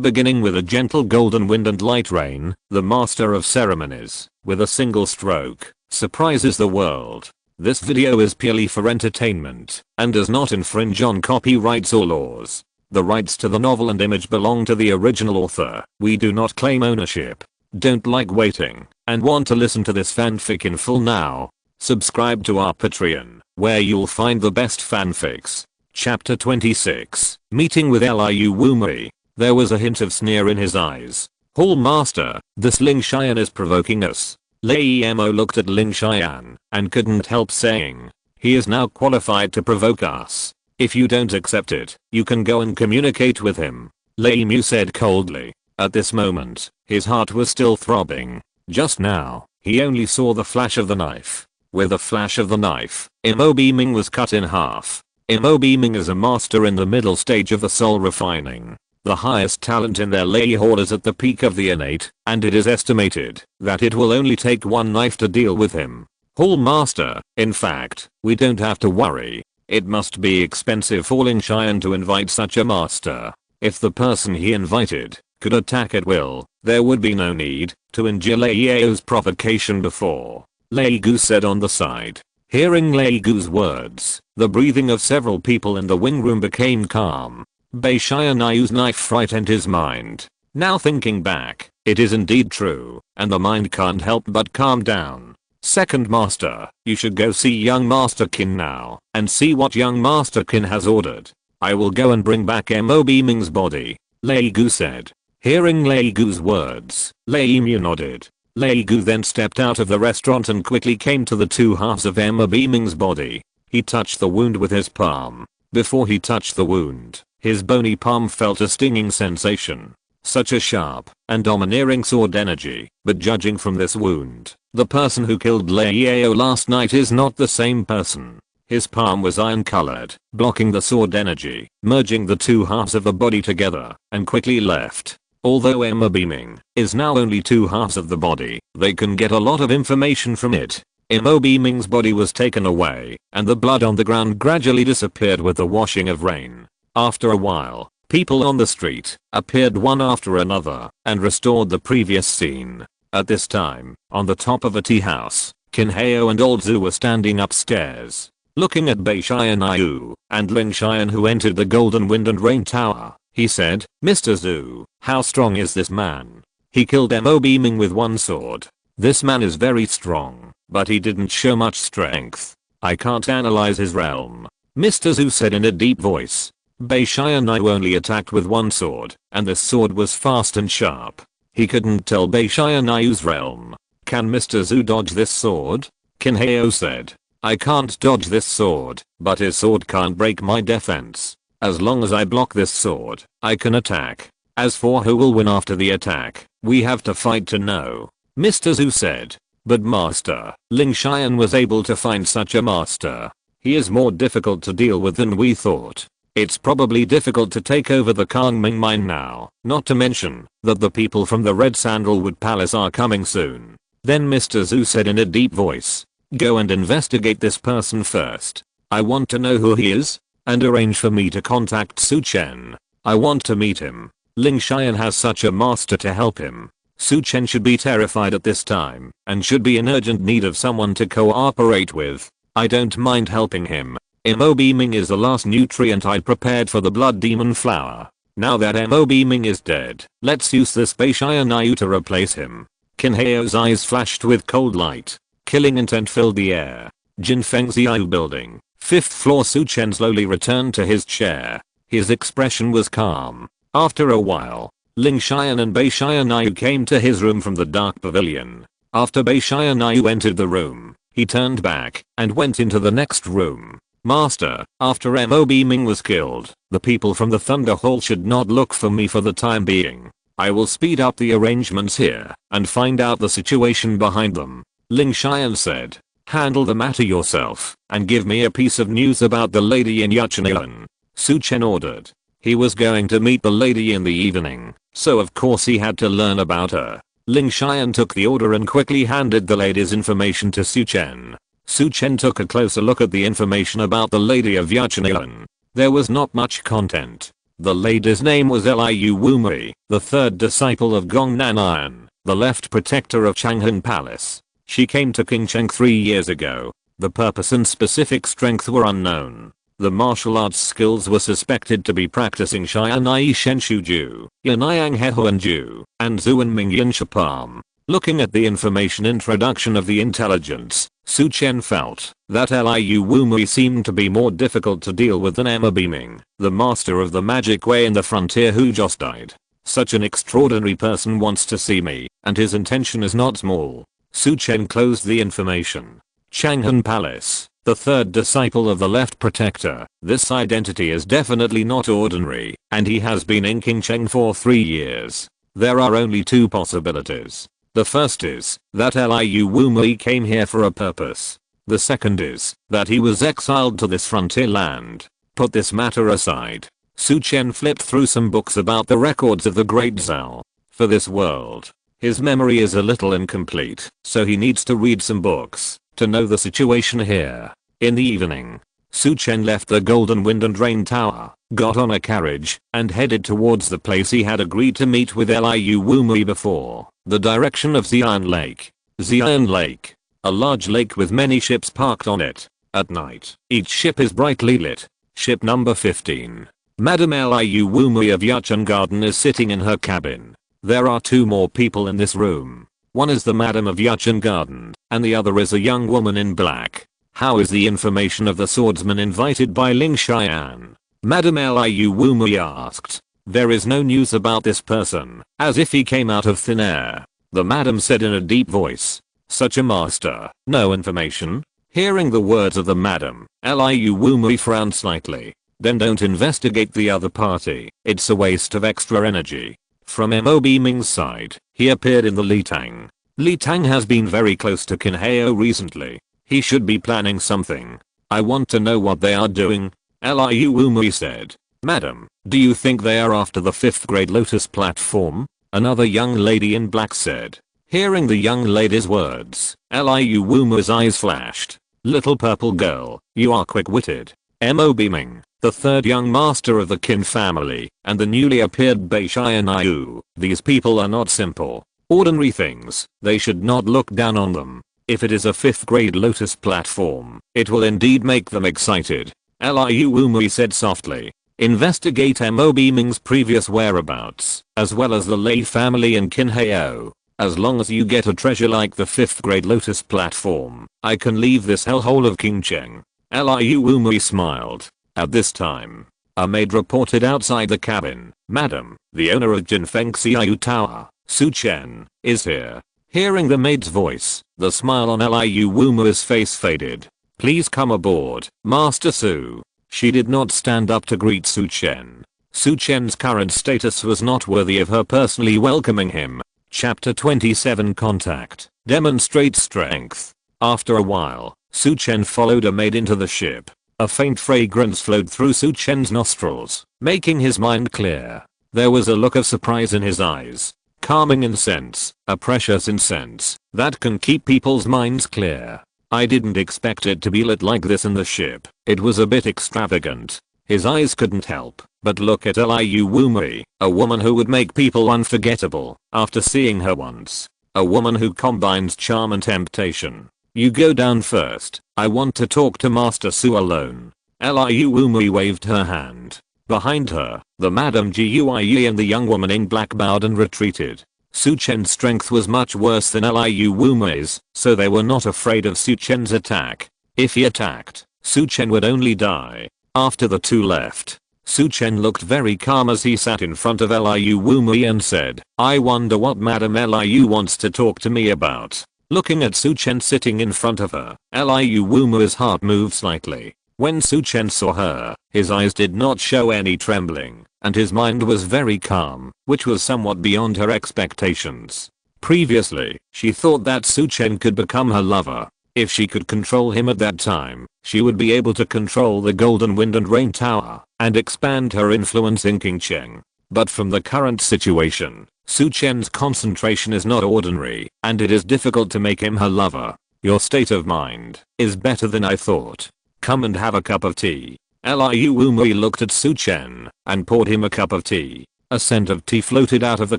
Beginning with a gentle golden wind and light rain, the master of ceremonies, with a single stroke, surprises the world. This video is purely for entertainment and does not infringe on copyrights or laws. The rights to the novel and image belong to the original author. We do not claim ownership. Don't like waiting and want to listen to this fanfic in full now? Subscribe to our Patreon, where you'll find the best fanfics. Chapter 26, Meeting with Liu Wumei. There was a hint of sneer in his eyes. Hall Master, this Ling Xian is provoking us. Lei Mo looked at Ling Xian and couldn't help saying, he is now qualified to provoke us. If you don't accept it, you can go and communicate with him. Lei Mu said coldly. At this moment, his heart was still throbbing. Just now, he only saw the flash of the knife. With the flash of the knife, Mo Beaming was cut in half. Mo Beaming is a master in the middle stage of the soul refining. The highest talent in their Lei Hall is at the peak of the innate, and it is estimated that it will only take one knife to deal with him. Hall Master, in fact, we don't have to worry. It must be expensive for Ling Xian to invite such a master. If the person he invited could attack at will, there would be no need to endure Lei Yao's provocation before. Lei Gu said on the side. Hearing Lei Gu's words, the breathing of several people in the wing room became calm. Bei Xianyu's knife frightened his mind. Now thinking back, it is indeed true, and the mind can't help but calm down. Second Master, you should go see young Master Qin now, and see what young Master Qin has ordered. I will go and bring back Mo Beaming's body, Lei Gu said. Hearing Lei Gu's words, Lei Mu nodded. Lei Gu then stepped out of the restaurant and quickly came to the two halves of Mo Beaming's body. He touched the wound with his palm. Before he touched the wound, his bony palm felt a stinging sensation. Such a sharp and domineering sword energy, but judging from this wound, the person who killed Lei Yao last night is not the same person. His palm was iron colored, blocking the sword energy, merging the two halves of the body together, and quickly left. Although Mo Beaming is now only two halves of the body, they can get a lot of information from it. Mo Beaming's body was taken away, and the blood on the ground gradually disappeared with the washing of rain. After a while, people on the street appeared one after another and restored the previous scene. At this time, on the top of a tea house, Qin Hao and Old Zhu were standing upstairs, looking at Bei Xianyu and Ling Xian who entered the Golden Wind and Rain Tower. He said, Mr. Zhu, how strong is this man? He killed Mo Beaming with one sword. This man is very strong, but he didn't show much strength. I can't analyze his realm, Mr. Zhu said in a deep voice. Bei Xianyu only attacked with one sword, and this sword was fast and sharp. He couldn't tell Bei Xianyu's realm. Can Mr. Zhu dodge this sword? Qin Hao said. I can't dodge this sword, but his sword can't break my defense. As long as I block this sword, I can attack. As for who will win after the attack, we have to fight to know, Mr. Zhu said. But Master, Ling Xian was able to find such a master. He is more difficult to deal with than we thought. It's probably difficult to take over the Kangming mine now, not to mention that the people from the Red Sandalwood Palace are coming soon. Then Mr. Zhu said in a deep voice, go and investigate this person first. I want to know who he is, and arrange for me to contact Chen. I want to meet him. Ling Xian has such a master to help him. Chen should be terrified at this time, and should be in urgent need of someone to cooperate with. I don't mind helping him. Mo Beaming is the last nutrient I prepared for the blood demon flower. Now that Mo Beaming is dead, let's use this Bei Xianyu to replace him. Qin Hao's eyes flashed with cold light. Killing intent filled the air. Jinfeng Xiao building, 5th floor. Chen slowly returned to his chair. His expression was calm. After a while, Ling Xian and Bei Xianyu came to his room from the dark pavilion. After Bei Xianyu entered the room, he turned back and went into the next room. Master, after Mo Beaming was killed, the people from the Thunder Hall should not look for me for the time being. I will speed up the arrangements here and find out the situation behind them. Ling Xian said. Handle the matter yourself and give me a piece of news about the lady in Yuchanilan. Chen ordered. He was going to meet the lady in the evening, so of course he had to learn about her. Ling Xian took the order and quickly handed the lady's information to Chen. Chen took a closer look at the information about the lady of Yuchanilan. There was not much content, The lady's name was Liu Wumei, the third disciple of Gong Nanian, the left protector of Changhan Palace. She came to King Cheng 3 years ago. The purpose and specific strength were unknown. The martial arts skills were suspected to be practicing Xianai Shenshuju, Yanayang Hehuanju, and Zuan Mingyan Shapam. Looking at the information introduction of the intelligence, Su Chen felt that Liu Wumei seemed to be more difficult to deal with than Emma Beaming, the master of the magic way in the frontier who just died. Such an extraordinary person wants to see me, and his intention is not small. Su Chen closed the information. Changhan Palace, the third disciple of the left protector. This identity is definitely not ordinary, and he has been in King Cheng for 3 years. There are only 2 possibilities. The first is that Liu Wumei came here for a purpose. The second is that he was exiled to this frontier land. Put this matter aside. Su Chen flipped through some books about the records of the Great Zhao. For this world, his memory is a little incomplete, so he needs to read some books to know the situation here. In the evening, Su Chen left the Golden Wind and Rain Tower, got on a carriage, and headed towards the place he had agreed to meet with Liu Wumei before, the direction of Xian Lake. Xian Lake, a large lake with many ships parked on it. At night, each ship is brightly lit. Ship number 15. Madame Liu Wumei of Yuchen Garden is sitting in her cabin. There are 2 more people in this room. One is the Madam of Yuchen Garden, and the other is a young woman in black. How is the information of the swordsman invited by Ling Xian? Madame Liu Wumei asked. There is no news about this person, as if he came out of thin air. The madam said in a deep voice. Such a master, no information? Hearing the words of the madam, Liu Wumei frowned slightly. Then don't investigate the other party, it's a waste of extra energy. From Mo Beaming's side, he appeared in the Litang. Litang has been very close to Kinheo recently. He should be planning something. I want to know what they are doing. Liu Wumei said. Madam, do you think they are after the 5th grade Lotus platform? Another young lady in black said. Hearing the young lady's words, Liu Wumei's eyes flashed. Little purple girl, you are quick-witted. Mo Beaming, the third young master of the Qin family, and the newly appeared Bei Xianyu. These people are not simple, ordinary things. They should not look down on them. If it is a 5th grade Lotus platform, it will indeed make them excited. Liu Wumei said softly. Investigate Mo Beaming's previous whereabouts, as well as the Lei family in Kinheo. As long as you get a treasure like the 5th grade Lotus platform, I can leave this hellhole of King Cheng. Liu Wumei smiled. At this time, a maid reported outside the cabin. Madam, the owner of Jinfeng Xiaoyu Tower, Su Chen, is here. Hearing the maid's voice, the smile on Liu Wumei's face faded. Please come aboard, Master Su. She did not stand up to greet Su Chen. Su Chen's current status was not worthy of her personally welcoming him. Chapter 27 Contact. Demonstrate strength. After a while, Su Chen followed a maid into the ship. A faint fragrance flowed through Su Chen's nostrils, making his mind clear. There was a look of surprise in his eyes. Calming incense, a precious incense that can keep people's minds clear. I didn't expect it to be lit like this in the ship. It was a bit extravagant. His eyes couldn't help but look at Liu Wumei, a woman who would make people unforgettable after seeing her once. A woman who combines charm and temptation. You go down first. I want to talk to Master Su alone. Liu Wumei waved her hand. Behind her, the Madame Gui and the young woman in black bowed and retreated. Su Chen's strength was much worse than Liu Wumei's, so they were not afraid of Su Chen's attack. If he attacked, Su Chen would only die. After the 2 left, Su Chen looked very calm as he sat in front of Liu Wumei and said, I wonder what Madame Liu wants to talk to me about. Looking at Su Chen sitting in front of her, Liu Wumei's heart moved slightly. When Su Chen saw her, his eyes did not show any trembling, and his mind was very calm, which was somewhat beyond her expectations. Previously, she thought that Su Chen could become her lover. If she could control him at that time, she would be able to control the Golden Wind and Rain Tower, and expand her influence in King Cheng. But from the current situation, Su Chen's concentration is not ordinary, and it is difficult to make him her lover. Your state of mind is better than I thought. Come and have a cup of tea. Liu Wumui looked at Su Chen and poured him a cup of tea. A scent of tea floated out of the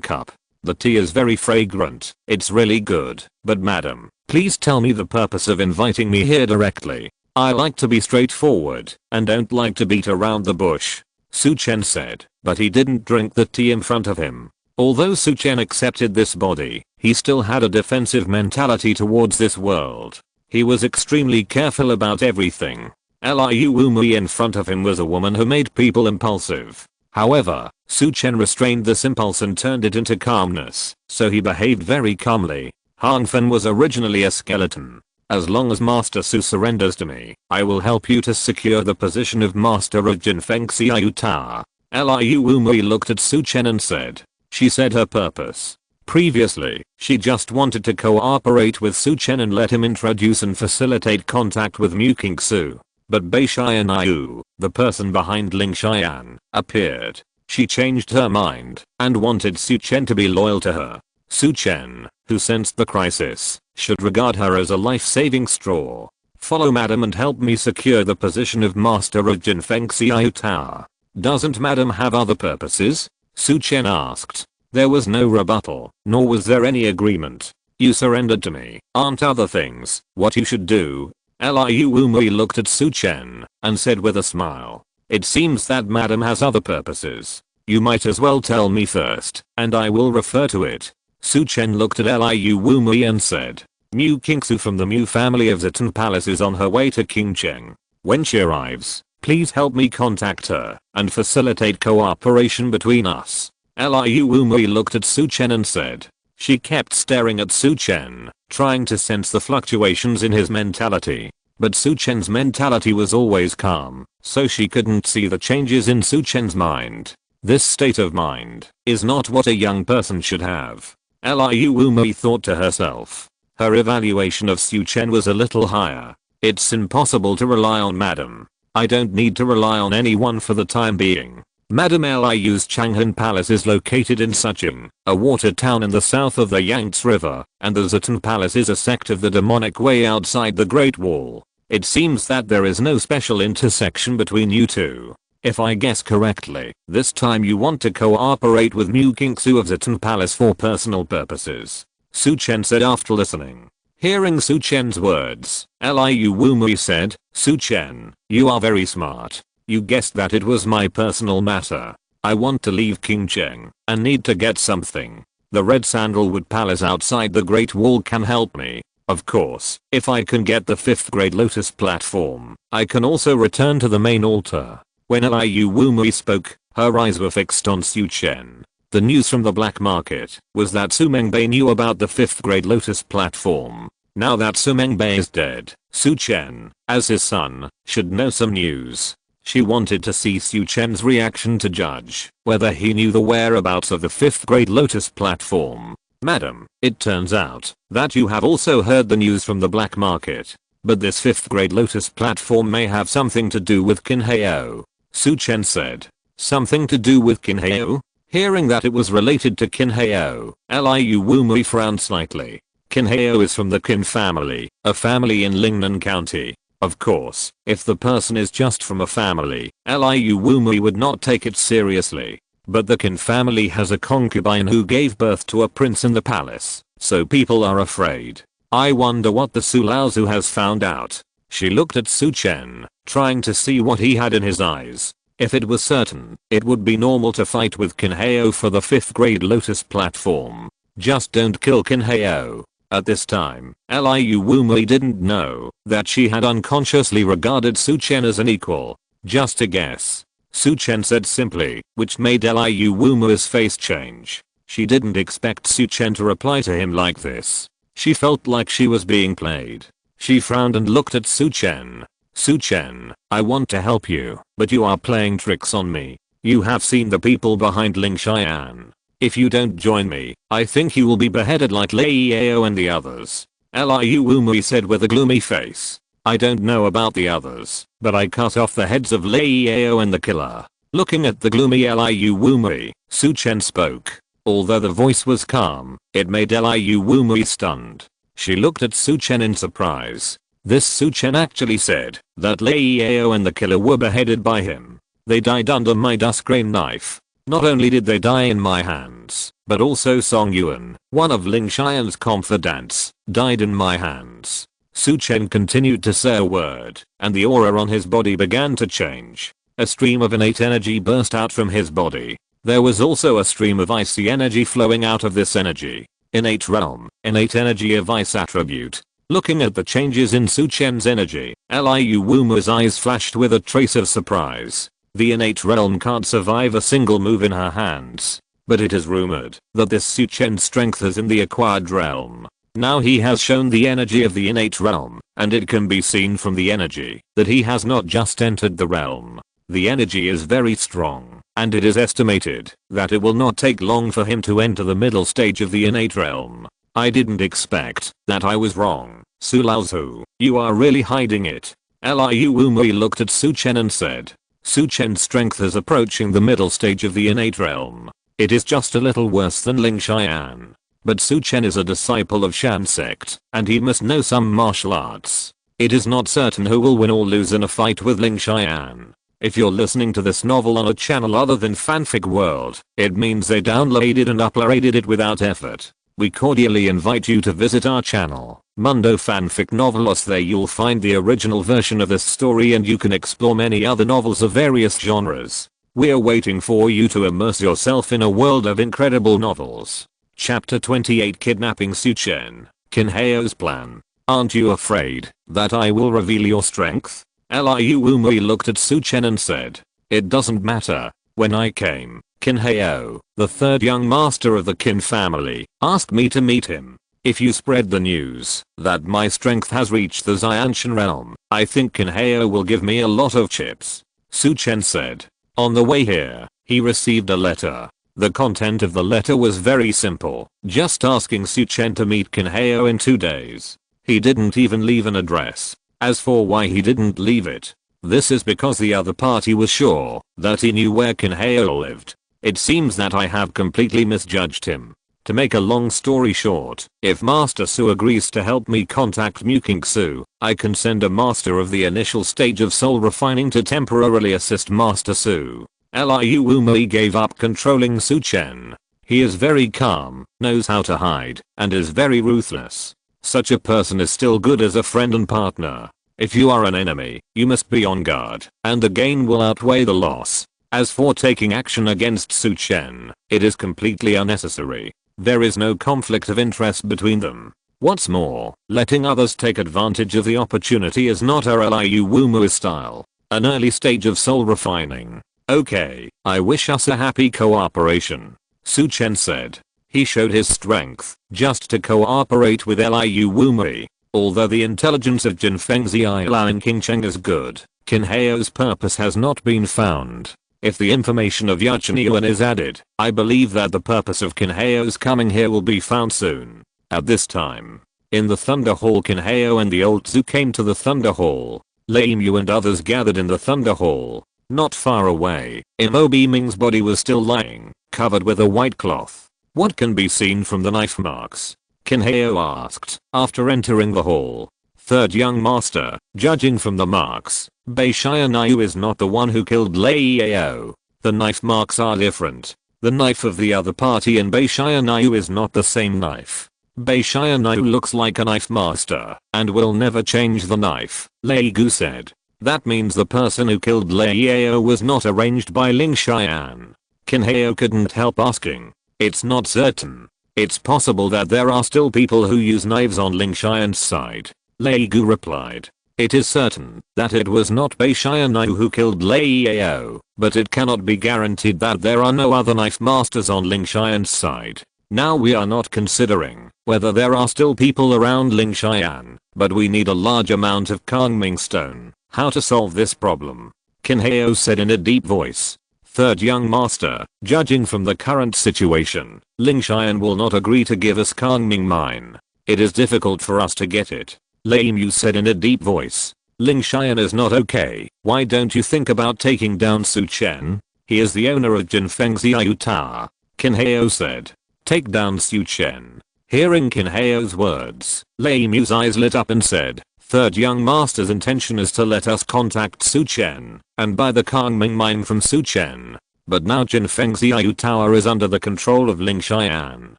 cup. The tea is very fragrant. It's really good. But madam, please tell me the purpose of inviting me here directly. I like to be straightforward and don't like to beat around the bush. Su Chen said, but he didn't drink the tea in front of him. Although Su Chen accepted this body, he still had a defensive mentality towards this world. He was extremely careful about everything. Liu Wumui in front of him was a woman who made people impulsive. However, Su Chen restrained this impulse and turned it into calmness, so he behaved very calmly. Han Fen was originally a skeleton. As long as Master Su surrenders to me, I will help you to secure the position of Master of Jinfeng Xiao Ta. Liu Wumui looked at Su Chen and said. She said her purpose. Previously, she just wanted to cooperate with Su Chen and let him introduce and facilitate contact with Mu Qingsu. But Bei Xianyu, the person behind Ling Xian, appeared. She changed her mind and wanted Su Chen to be loyal to her. Su Chen, who sensed the crisis, should regard her as a life-saving straw. Follow madam and help me secure the position of Master of Jinfeng Xiao Ta. Doesn't madam have other purposes? Su Chen asked. There was no rebuttal, nor was there any agreement. You surrendered to me. Aren't other things what you should do? Liu Wumui looked at Su Chen and said with a smile. It seems that madam has other purposes. You might as well tell me first, and I will refer to it. Su Chen looked at Liu Wumui and said. Mu Qingsu from the Mu family of Zitan Palace is on her way to Qingcheng. When she arrives, please help me contact her and facilitate cooperation between us. Liu Wumui looked at Su Chen and said. She kept staring at Su Chen, trying to sense the fluctuations in his mentality. But Su Chen's mentality was always calm, so she couldn't see the changes in Su Chen's mind. This state of mind is not what a young person should have. Liu Wumui thought to herself. Her evaluation of Su Chen was a little higher. It's impossible to rely on madam. I don't need to rely on anyone for the time being. Madam Liu's Changhan Palace is located in Sucheng, a water town in the south of the Yangtze River, and the Zitan Palace is a sect of the demonic way outside the Great Wall. It seems that there is no special intersection between you two. If I guess correctly, this time you want to cooperate with Mu Qingsu of Zitan Palace for personal purposes. Su Chen said after listening. Hearing Su Chen's words, Liu Wumui said, Su Chen, you are very smart. You guessed that it was my personal matter. I want to leave Qingcheng and need to get something. The Red Sandalwood Palace outside the Great Wall can help me. Of course, if I can get the 5th grade Lotus platform, I can also return to the main altar. When Liu Wumui spoke, her eyes were fixed on Su Chen. The news from the black market was that Su Mengbei knew about the 5th grade Lotus platform. Now that Su Mengbei is dead, Su Chen, as his son, should know some news. She wanted to see Su Chen's reaction to judge whether he knew the whereabouts of the 5th grade Lotus platform. Madam, it turns out that you have also heard the news from the black market. But this 5th grade Lotus platform may have something to do with Qinhao. Su Chen said. Something to do with Qinhao? Hearing that it was related to Qinhao, Liu Wumui frowned slightly. Qinhao is from the Qin family, a family in Lingnan County. Of course, if the person is just from a family, Liu Wumui would not take it seriously. But the Qin family has a concubine who gave birth to a prince in the palace, so people are afraid. I wonder what the Su Laozu has found out. She looked at Su Chen, trying to see what he had in his eyes. If it was certain, it would be normal to fight with Qinhao for the 5th grade Lotus platform. Just don't kill Qinhao. At this time, Liu Wumui didn't know that she had unconsciously regarded Su Chen as an equal. Just a guess. Su Chen said simply, which made Liu Wumui's face change. She didn't expect Su Chen to reply to him like this. She felt like she was being played. She frowned and looked at Su Chen. Su Chen, I want to help you, but you are playing tricks on me. You have seen the people behind Ling Xian. If you don't join me, I think you will be beheaded like Lei Yao and the others. Liu Wumui said with a gloomy face. I don't know about the others, but I cut off the heads of Lei Yao and the killer. Looking at the gloomy Liu Wumui, Su Chen spoke. Although the voice was calm, it made Liu Wumui stunned. She looked at Su Chen in surprise. This Su Chen actually said that Lei Yao and the killer were beheaded by him. They died under my dusk grain knife. Not only did they die in my hands, but also Song Yuan, one of Ling Xian's confidants, died in my hands. Su Chen continued to say a word, and the aura on his body began to change. A stream of innate energy burst out from his body. There was also a stream of icy energy flowing out of this energy. Innate realm, innate energy, a vice attribute. Looking at the changes in Su Chen's energy, Liu Wuma's eyes flashed with a trace of surprise. The innate realm can't survive a single move in her hands. But it is rumored that this Su Chen's strength is in the acquired realm. Now he has shown the energy of the innate realm, and it can be seen from the energy that he has not just entered the realm. The energy is very strong, and it is estimated that it will not take long for him to enter the middle stage of the innate realm. I didn't expect that. I was wrong. Su Laozu, you are really hiding it. Liu Wumui looked at Su Chen and said, Su Chen's strength is approaching the middle stage of the innate realm. It is just a little worse than Ling Xian. But Su Chen is a disciple of Shan sect, and he must know some martial arts. It is not certain who will win or lose in a fight with Ling Xian. If you're listening to this novel on a channel other than Fanfic World, it means they downloaded and uploaded it without effort. We cordially invite you to visit our channel, Mundo Fanfic Novelos. There you'll find the original version of this story, and you can explore many other novels of various genres. We're waiting for you to immerse yourself in a world of incredible novels. Chapter 28, Kidnapping Su Chen. Qin Heo's plan. Aren't you afraid that I will reveal your strength? Liu Wumui looked at Su Chen and said, it doesn't matter. When I came, Qin Heo, the third young master of the Qin family, asked me to meet him. If you spread the news that my strength has reached the Xianshan realm, I think Qin Heo will give me a lot of chips. Su Chen said. On the way here, he received a letter. The content of the letter was very simple, just asking Su Chen to meet Qin Heo in 2 days. He didn't even leave an address. As for why he didn't leave it, this is because the other party was sure that he knew where Qin Heo lived. It seems that I have completely misjudged him. To make a long story short, if Master Su agrees to help me contact Muking Su, I can send a master of the initial stage of soul refining to temporarily assist Master Su. Liu Wumui gave up controlling Su Chen. He is very calm, knows how to hide, and is very ruthless. Such a person is still good as a friend and partner. If you are an enemy, you must be on guard, and the gain will outweigh the loss. As for taking action against Su Chen, it is completely unnecessary. There is no conflict of interest between them. What's more, letting others take advantage of the opportunity is not our Liu Wumui's style. An early stage of soul refining. Okay, I wish us a happy cooperation. Su Chen said. He showed his strength just to cooperate with Liu Wumui. Although the intelligence of Jin Fengzi Ilao and King Cheng is good, Qin Heo's purpose has not been found. If the information of Yachen Yuan is added, I believe that the purpose of Qin Heo's coming here will be found soon. At this time, in the Thunder Hall, Qin Heo and the old Zhu came to the Thunder Hall. Lei Mu and others gathered in the Thunder Hall. Not far away, Imo Beaming's body was still lying, covered with a white cloth. What can be seen from the knife marks? Qin Heo asked, after entering the hall. Third young master, judging from the marks, Bei Xianayu is not the one who killed Lei Yao. The knife marks are different. The knife of the other party and Bei Xianayu is not the same knife. Bei Xianayu looks like a knife master, and will never change the knife, Lei Gu said. That means the person who killed Lei Yao was not arranged by Ling Xian. Qin Heo couldn't help asking. It's not certain. It's possible that there are still people who use knives on Ling Xian's side. Lei Gu replied. It is certain that it was not Bei Xianayu who killed Lei Yao, but it cannot be guaranteed that there are no other knife masters on Ling Xian's side. Now we are not considering whether there are still people around Ling Xian, but we need a large amount of Kangming stone. How to solve this problem? Qin Heo said in a deep voice. Third young master, judging from the current situation, Ling Xian will not agree to give us Kangming mine. It is difficult for us to get it. Lei Mu said in a deep voice. Ling Xian is not okay. Why don't you think about taking down Su Chen? He is the owner of Jin Fengzi Tower. Qin Heo said. Take down Su Chen. Hearing Qin Heo's words, Lei Mu's eyes lit up and said, Third young master's intention is to let us contact Su Chen and buy the Kangming mine from Su Chen. But now Jinfeng's Xiaoyu Tower is under the control of Ling Xian.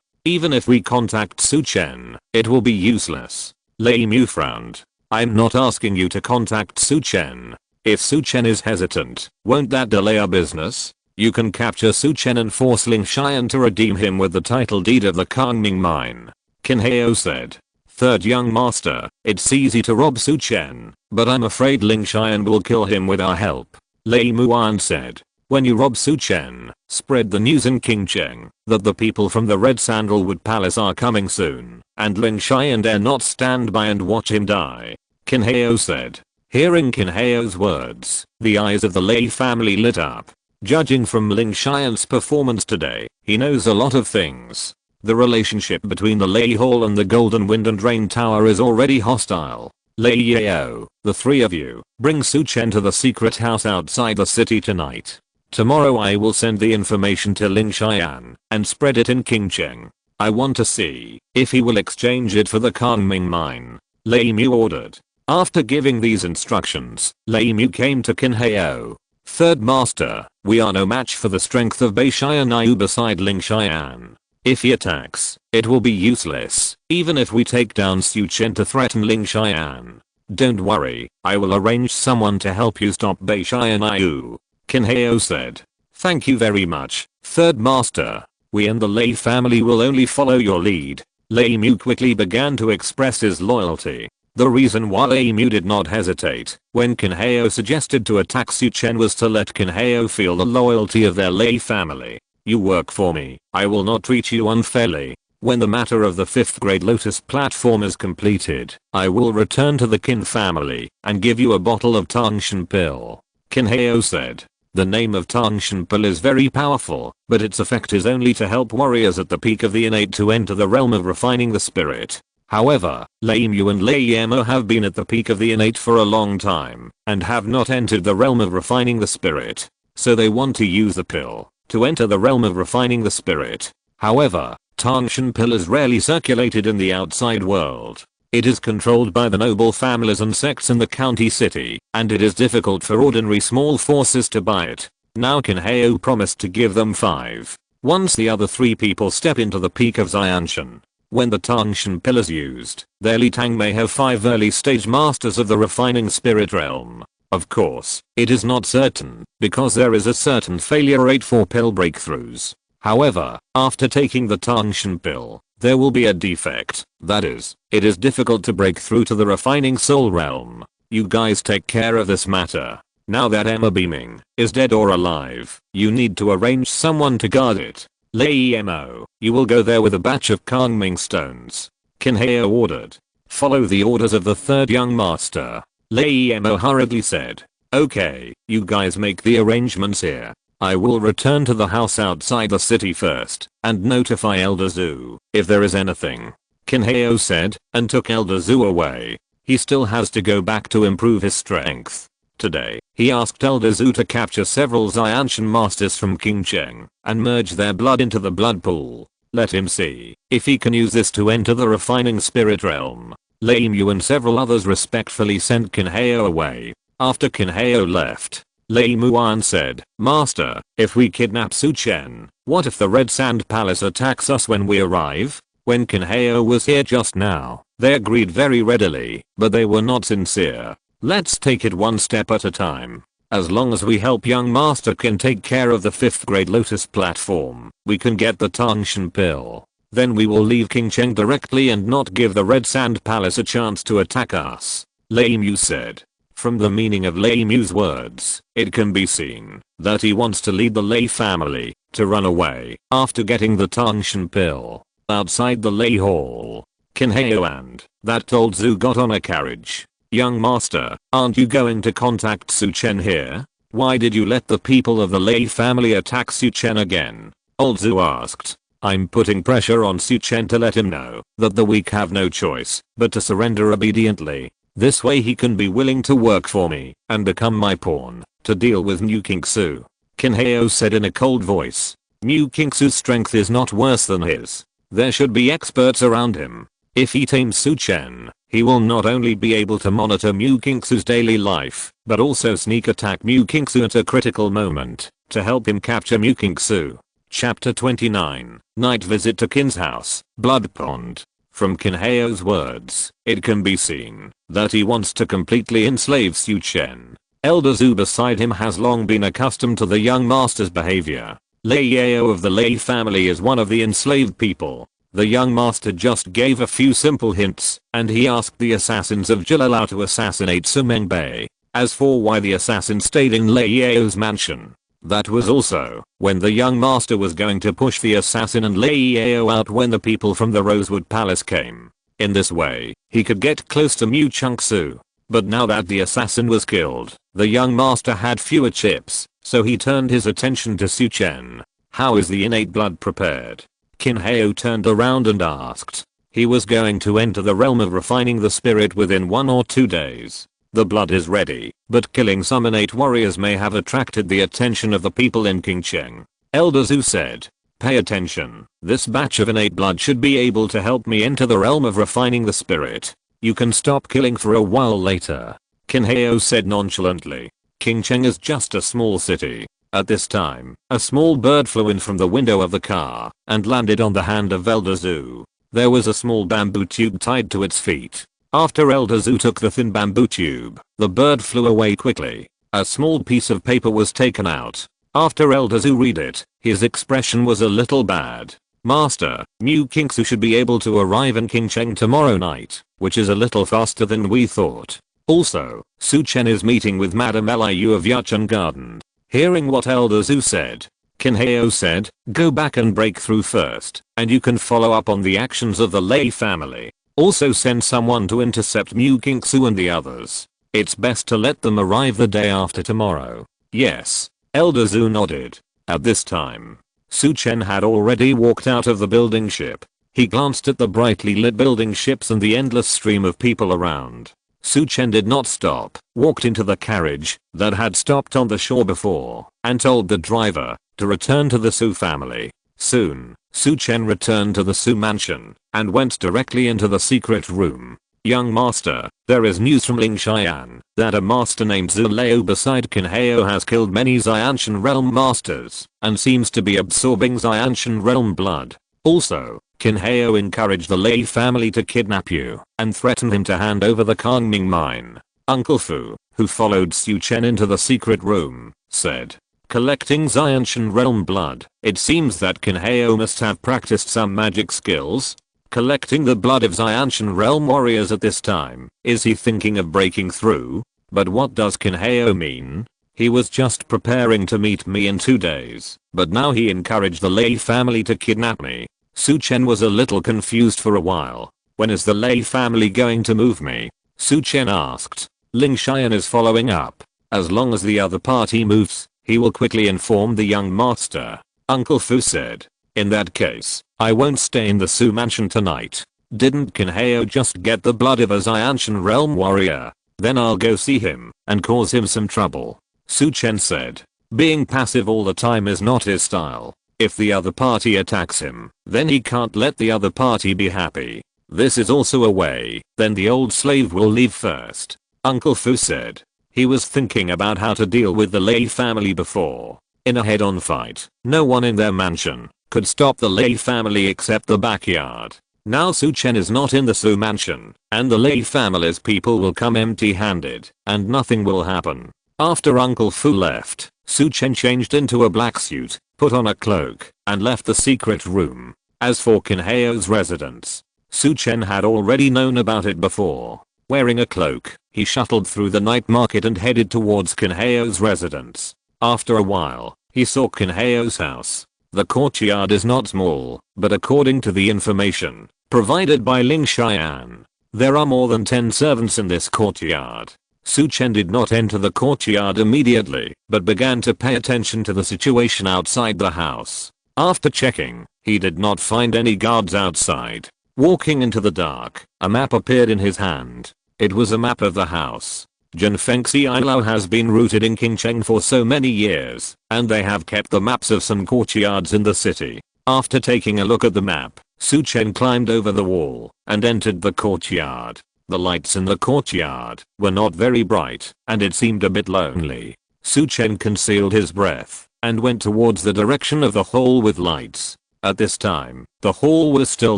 Even if we contact Su Chen, it will be useless. Lei Mu frowned. I'm not asking you to contact Su Chen. If Su Chen is hesitant, won't that delay our business? You can capture Su Chen and force Ling Xian to redeem him with the title deed of the Kangming mine. Qin Hao said. Third young master, it's easy to rob Su Chen, but I'm afraid Ling Xian will kill him with our help. Lei Muan said. When you rob Su Chen, spread the news in Qingcheng that the people from the Red Sandalwood Palace are coming soon, and Ling Xian dare not stand by and watch him die. Qin Hao said. Hearing Qin Hao's words, the eyes of the Lei family lit up. Judging from Ling Xian's performance today, he knows a lot of things. The relationship between the Lei Hall and the Golden Wind and Rain Tower is already hostile. Lei Yao, the three of you, bring Su Chen to the secret house outside the city tonight. Tomorrow I will send the information to Ling Xian and spread it in Qingcheng. I want to see if he will exchange it for the Kangming mine. Lei Mu ordered. After giving these instructions, Lei Mu came to Qin Hao. Third master, we are no match for the strength of Bei Xianyu beside Ling Xian. If he attacks, it will be useless, even if we take down Su Chen to threaten Ling Xian. Don't worry, I will arrange someone to help you stop Bei Xianyu. Qin Hao said. Thank you very much, third master. We and the Lei family will only follow your lead. Lei Mu quickly began to express his loyalty. The reason why Lei Mu did not hesitate when Qin Hao suggested to attack Su Chen was to let Qin Hao feel the loyalty of their Lei family. You work for me, I will not treat you unfairly. When the matter of the 5th grade Lotus platform is completed, I will return to the Qin family and give you a bottle of Tangshan pill. Qin Hao said. The name of Tangshan pill is very powerful, but its effect is only to help warriors at the peak of the innate to enter the realm of refining the spirit. However, Lei Mu and Lei Yamo have been at the peak of the innate for a long time and have not entered the realm of refining the spirit. So they want to use the pill to enter the realm of refining the spirit. However, Tangshan pill is rarely circulated in the outside world. It is controlled by the noble families and sects in the county city, and it is difficult for ordinary small forces to buy it. Now Qin Hao promised to give them 5. Once the other 3 people step into the peak of Xianshan. When the Tangshan pill is used, their Li Tang may have 5 early stage masters of the refining spirit realm. Of course, it is not certain, because there is a certain failure rate for pill breakthroughs. However, after taking the Tangshan pill, there will be a defect, that is, it is difficult to break through to the refining soul realm. You guys take care of this matter. Now that Emma Beaming is dead or alive, you need to arrange someone to guard it. Lei Mo, you will go there with a batch of Kangming stones. Qin Hao ordered. Follow the orders of the third young master. Lei Mo hurriedly said. Okay, you guys make the arrangements here. I will return to the house outside the city first and notify Elder Zhu if there is anything. Qin Hao said and took Elder Zhu away. He still has to go back to improve his strength. Today, he asked Elder Zhu to capture several Xianshan masters from Qingcheng and merge their blood into the blood pool. Let him see if he can use this to enter the refining spirit realm. Lei Mu and several others respectfully sent Qin Hao away. After Qin Hao left, Lei Muan said, Master, if we kidnap Su Chen, what if the Red Sand Palace attacks us when we arrive? When Qin Hao was here just now, they agreed very readily, but they were not sincere. Let's take it one step at a time. As long as we help young Master Qin take care of the 5th grade Lotus platform, we can get the Tangshan pill. Then we will leave Qingcheng directly and not give the Red Sand Palace a chance to attack us. Lei Mu said. From the meaning of Lei Mu's words, it can be seen that he wants to lead the Lei family to run away after getting the Tangshan pill. Outside the Lei Hall, Qin Hao and that old Zhu got on a carriage. Young master, aren't you going to contact Su Chen here? Why did you let the people of the Lei family attack Su Chen again? Old Zhu asked. I'm putting pressure on Su Chen to let him know that the weak have no choice but to surrender obediently. This way he can be willing to work for me and become my pawn to deal with Mu Qingsu. Qin Hao said in a cold voice. Mu Qingsu's strength is not worse than his. There should be experts around him. If he tames Su Chen, he will not only be able to monitor Mu Kingsu's daily life, but also sneak attack Mu Kingsu at a critical moment to help him capture Mu Kingsu. Chapter 29, Night Visit to Qin's House, Blood Pond. From Qin Heo's words, it can be seen that he wants to completely enslave Su Chen. Elder Zhu beside him has long been accustomed to the young master's behavior. Lei Yao of the Lei family is one of the enslaved people. The young master just gave a few simple hints, and he asked the assassins of Jilalao to assassinate Su Mengbei. As for why the assassin stayed in Lei Yao's mansion, that was also when the young master was going to push the assassin and Lei Yao out when the people from the Rosewood Palace came. In this way, he could get close to Mu Kingsu. But now that the assassin was killed, the young master had fewer chips, so he turned his attention to Su Chen. How is the innate blood prepared? Qin Heo turned around and asked. He was going to enter the realm of refining the spirit within 1 or 2 days. The blood is ready, but killing some innate warriors may have attracted the attention of the people in Qingcheng. Elder Zhu said. Pay attention. This batch of innate blood should be able to help me enter the realm of refining the spirit. You can stop killing for a while later. Qin Heo said nonchalantly. Qingcheng is just a small city. At this time, a small bird flew in from the window of the car and landed on the hand of Elder Zhu. There was a small bamboo tube tied to its feet. After Elder Zhu took the thin bamboo tube, the bird flew away quickly. A small piece of paper was taken out. After Elder Zhu read it, his expression was a little bad. Master, Mu Kingsu should be able to arrive in Qingcheng tomorrow night, which is a little faster than we thought. Also, Su Chen is meeting with Madame Liu of Yachen Garden. Hearing what Elder Zhu said, Qin Heo said, go back and break through first, and you can follow up on the actions of the Lei family. Also send someone to intercept Mu Kingsu and the others. It's best to let them arrive the day after tomorrow. Yes. Elder Zhu nodded. At this time, Su Chen had already walked out of the building ship. He glanced at the brightly lit building ships and the endless stream of people around. Su Chen did not stop, walked into the carriage that had stopped on the shore before, and told the driver to return to the Su family. Soon, Su Chen returned to the Su mansion and went directly into the secret room. Young master, there is news from Ling Xian that a master named Zhu Leo beside Qin Heo has killed many Xianshan realm masters and seems to be absorbing Xianshan realm blood. Also, Qin Heo encouraged the Lei family to kidnap you and threatened him to hand over the Kangming mine. Uncle Fu, who followed Su Chen into the secret room, said. Collecting Xianshan realm blood, it seems that Qin Heo must have practiced some magic skills. Collecting the blood of Xianshan realm warriors at this time, is he thinking of breaking through? But what does Qin Heo mean? He was just preparing to meet me in 2 days, but now he encouraged the Lei family to kidnap me. Su Chen was a little confused for a while. When is the Lei family going to move me? Su Chen asked. Ling Xian is following up. As long as the other party moves, he will quickly inform the young master. Uncle Fu said. In that case, I won't stay in the Su mansion tonight. Didn't Qin Heo just get the blood of a Xianshan realm warrior? Then I'll go see him and cause him some trouble. Su Chen said. Being passive all the time is not his style. If the other party attacks him, then he can't let the other party be happy. This is also a way, then the old slave will leave first. Uncle Fu said. He was thinking about how to deal with the Lei family before. In a head-on fight, no one in their mansion could stop the Lei family except the backyard. Now Su Chen is not in the Su mansion, and the Lei family's people will come empty-handed, and nothing will happen. After Uncle Fu left, Su Chen changed into a black suit, put on a cloak, and left the secret room. As for Qin Heo's residence, Su Chen had already known about it before. Wearing a cloak, he shuttled through the night market and headed towards Qin Heo's residence. After a while, he saw Qin Heo's house. The courtyard is not small, but according to the information provided by Ling Xian, there are more than 10 servants in this courtyard. Su Chen did not enter the courtyard immediately, but began to pay attention to the situation outside the house. After checking, he did not find any guards outside. Walking into the dark, a map appeared in his hand. It was a map of the house. Zhenfengxi Ilao has been rooted in Qingcheng for so many years, and they have kept the maps of some courtyards in the city. After taking a look at the map, Chen climbed over the wall and entered the courtyard. The lights in the courtyard were not very bright, and it seemed a bit lonely. Chen concealed his breath and went towards the direction of the hall with lights. At this time, the hall was still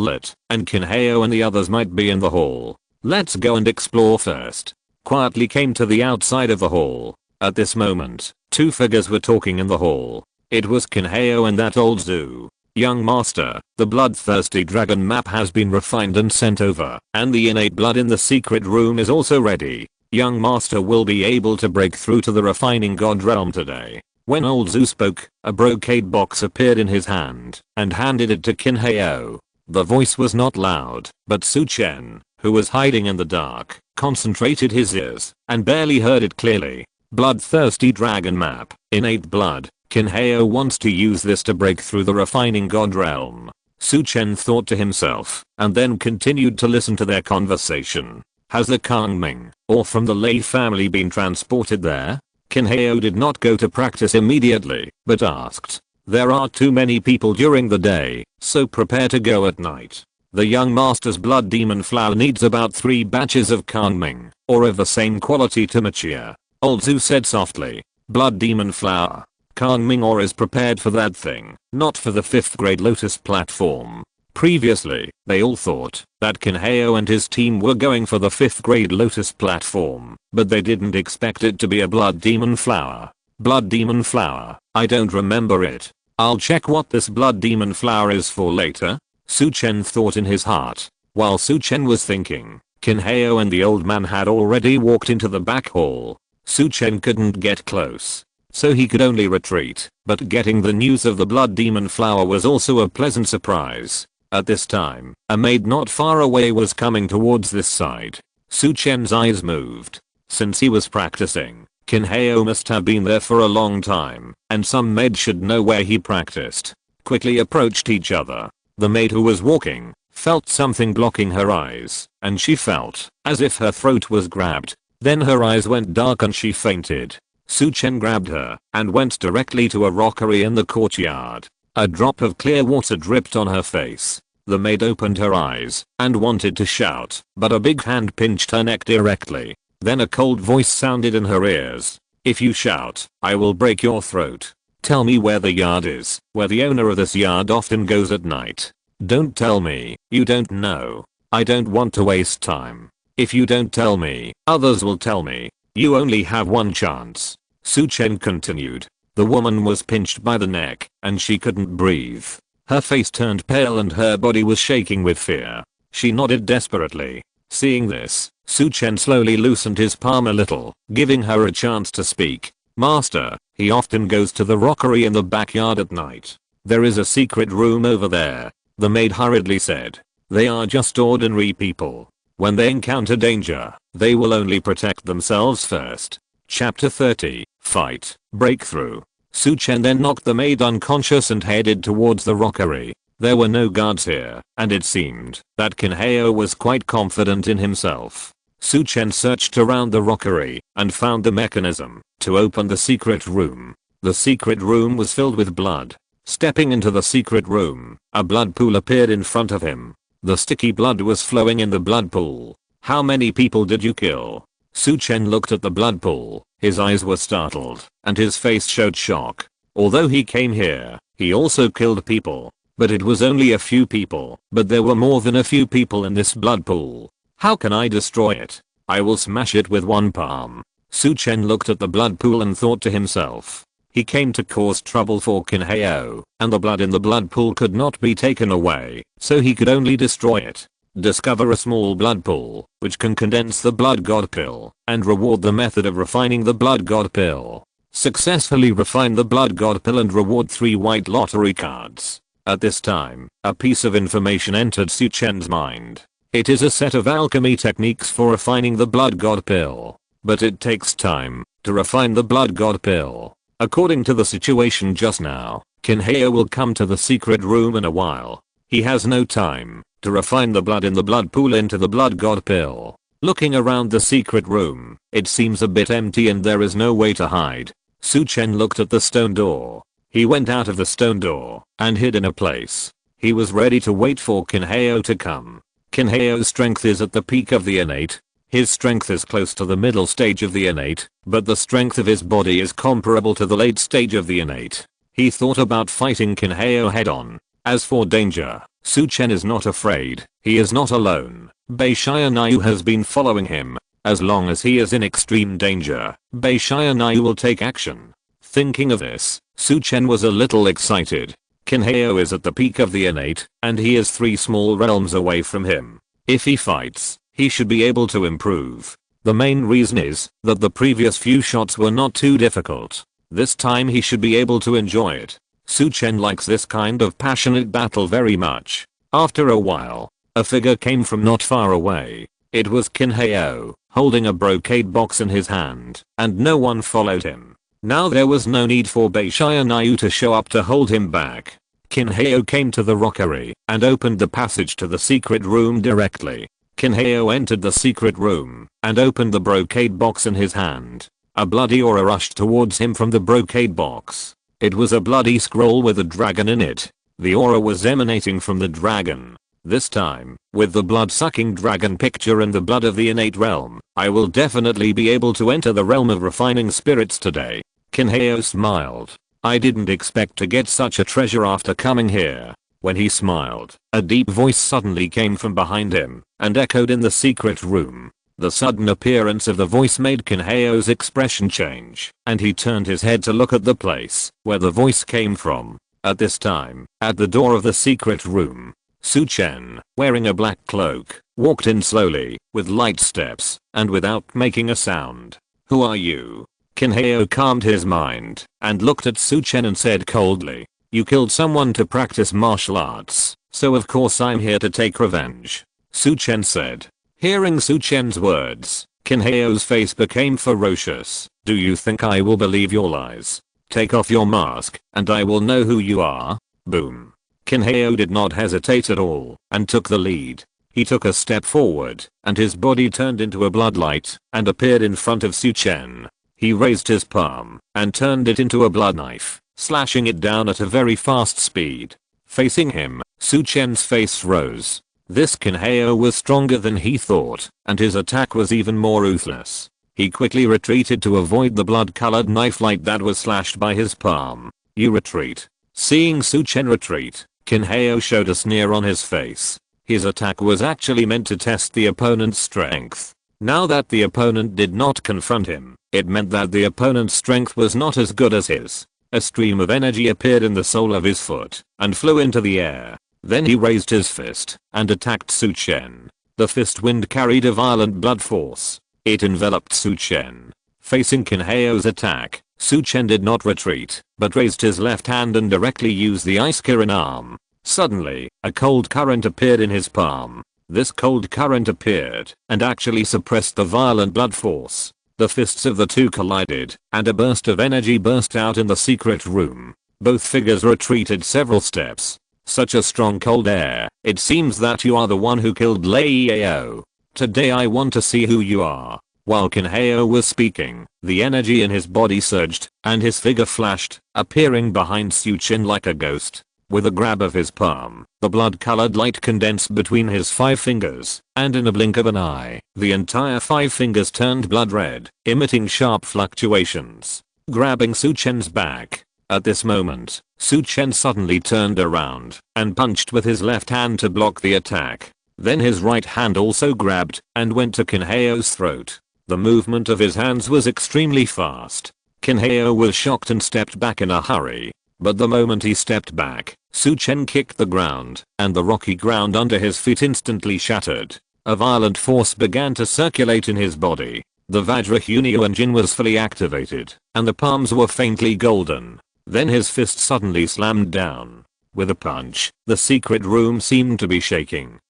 lit, and Kinheo and the others might be in the hall. Let's go and explore first. Quietly came to the outside of the hall. At this moment, two figures were talking in the hall. It was Kinheo and that old Zoo. Young master, the bloodthirsty dragon map has been refined and sent over, and the innate blood in the secret room is also ready. Young master will be able to break through to the refining god realm today. When old Zoo spoke, a brocade box appeared in his hand and handed it to Kinheo. The voice was not loud, but Chen, who was hiding in the dark, concentrated his ears and barely heard it clearly. Bloodthirsty dragon map, innate blood. Kinheo wants to use this to break through the refining god realm. Chen thought to himself and then continued to listen to their conversation. Has the Kangming or from the Lei family been transported there? Kinheo did not go to practice immediately, but asked. There are too many people during the day, so prepare to go at night. The young master's blood demon flower needs about 3 batches of Kangming, or of the same quality to mature. Old Zoo said softly. Blood demon flower. Kangming ore is prepared for that thing, not for the 5th grade lotus platform. Previously, they all thought that Kinheo and his team were going for the 5th grade lotus platform, but they didn't expect it to be a blood demon flower. Blood demon flower, I don't remember it. I'll check what this blood demon flower is for later. Chen thought in his heart. While Chen was thinking, Kinheo and the old man had already walked into the back hall. Chen couldn't get close, so he could only retreat, but getting the news of the blood demon flower was also a pleasant surprise. At this time, a maid not far away was coming towards this side. Chen's eyes moved. Since he was practicing, Kinheo must have been there for a long time, and some maid should know where he practiced. Quickly approached each other. The maid who was walking felt something blocking her eyes, and she felt as if her throat was grabbed. Then her eyes went dark and she fainted. Chen grabbed her and went directly to a rockery in the courtyard. A drop of clear water dripped on her face. The maid opened her eyes and wanted to shout, but a big hand pinched her neck directly. Then a cold voice sounded in her ears. If you shout, I will break your throat. Tell me where the yard is, where the owner of this yard often goes at night. Don't tell me, you don't know. I don't want to waste time. If you don't tell me, others will tell me. You only have one chance. Chen continued. The woman was pinched by the neck, and she couldn't breathe. Her face turned pale and her body was shaking with fear. She nodded desperately. Seeing this, Chen slowly loosened his palm a little, giving her a chance to speak. Master, he often goes to the rockery in the backyard at night. There is a secret room over there. The maid hurriedly said. They are just ordinary people. When they encounter danger, they will only protect themselves first. Chapter 30, Fight, Breakthrough. Chen then knocked the maid unconscious and headed towards the rockery. There were no guards here, and it seemed that Kinheo was quite confident in himself. Chen searched around the rockery and found the mechanism to open the secret room. The secret room was filled with blood. Stepping into the secret room, a blood pool appeared in front of him. The sticky blood was flowing in the blood pool. How many people did you kill? Chen looked at the blood pool. His eyes were startled, and his face showed shock. Although he came here, he also killed people. But it was only a few people. But there were more than a few people in this blood pool. How can I destroy it? I will smash it with one palm. Chen looked at the blood pool and thought to himself. He came to cause trouble for Kinheo, and the blood in the blood pool could not be taken away, so he could only destroy it. Discover a small blood pool, which can condense the blood god pill, and reward the method of refining the blood god pill. Successfully refine the blood god pill and reward 3 white lottery cards. At this time, a piece of information entered Chen's mind. It is a set of alchemy techniques for refining the blood god pill. But it takes time to refine the blood god pill. According to the situation just now, Kinheo will come to the secret room in a while. He has no time to refine the blood in the blood pool into the blood god pill. Looking around the secret room, it seems a bit empty and there is no way to hide. Chen looked at the stone door. He went out of the stone door and hid in a place. He was ready to wait for Kinheo to come. Kinheo's strength is at the peak of the innate. His strength is close to the middle stage of the innate, but the strength of his body is comparable to the late stage of the innate. He thought about fighting Kinheo head on. As for danger, Chen is not afraid. He is not alone. Beishanayu has been following him. As long as he is in extreme danger, Beishanayu will take action. Thinking of this, Chen was a little excited. Kinheo is at the peak of the innate, and he is 3 small realms away from him. If he fights, he should be able to improve. The main reason is that the previous few shots were not too difficult. This time he should be able to enjoy it. Chen likes this kind of passionate battle very much. After a while, a figure came from not far away. It was Kinheo, holding a brocade box in his hand, and no one followed him. Now there was no need for Beishanayu to show up to hold him back. Kinheo came to the rockery and opened the passage to the secret room directly. Kinheo entered the secret room and opened the brocade box in his hand. A bloody aura rushed towards him from the brocade box. It was a bloody scroll with a dragon in it. The aura was emanating from the dragon. This time, with the blood-sucking dragon picture and the blood of the innate realm, I will definitely be able to enter the realm of refining spirits today. Kinheo smiled. I didn't expect to get such a treasure after coming here. When he smiled, a deep voice suddenly came from behind him and echoed in the secret room. The sudden appearance of the voice made Kinheo's expression change, and he turned his head to look at the place where the voice came from. At this time, at the door of the secret room, Chen, wearing a black cloak, walked in slowly, with light steps, and without making a sound. Who are you? Kinheo calmed his mind, and looked at Chen and said coldly, you killed someone to practice martial arts, so of course I'm here to take revenge. Chen said. Hearing Chen's words, Kinheo's face became ferocious. Do you think I will believe your lies? Take off your mask, and I will know who you are. Boom. Kinheo did not hesitate at all, and took the lead. He took a step forward, and his body turned into a bloodlight, and appeared in front of Chen. He raised his palm, and turned it into a blood knife, slashing it down at a very fast speed. Facing him, Chen's face rose. This Kinheo was stronger than he thought, and his attack was even more ruthless. He quickly retreated to avoid the blood-colored knife light that was slashed by his palm. You retreat. Seeing Chen retreat, Kinheo showed a sneer on his face. His attack was actually meant to test the opponent's strength. Now that the opponent did not confront him, it meant that the opponent's strength was not as good as his. A stream of energy appeared in the sole of his foot, and flew into the air. Then he raised his fist, and attacked Chen. The fist wind carried a violent blood force. It enveloped Chen. Facing Kinheo's attack, Chen did not retreat, but raised his left hand and directly used the ice Kirin arm. Suddenly, a cold current appeared in his palm. This cold current appeared, and actually suppressed the violent blood force. The fists of the two collided, and a burst of energy burst out in the secret room. Both figures retreated several steps. Such a strong cold air. It seems that you are the one who killed Leiao. Today I want to see who you are. While Kinheo was speaking, the energy in his body surged, and his figure flashed, appearing behind Chen like a ghost. With a grab of his palm, the blood-colored light condensed between his 5 fingers, and in a blink of an eye, the entire 5 fingers turned blood red, emitting sharp fluctuations. Grabbing Chen's back. At this moment, Chen suddenly turned around and punched with his left hand to block the attack. Then his right hand also grabbed and went to Kinheo's throat. The movement of his hands was extremely fast. Kinheo was shocked and stepped back in a hurry. But the moment he stepped back, Chen kicked the ground, and the rocky ground under his feet instantly shattered. A violent force began to circulate in his body. The Vajrahunio engine was fully activated, and the palms were faintly golden. Then his fist suddenly slammed down. With a punch, the secret room seemed to be shaking.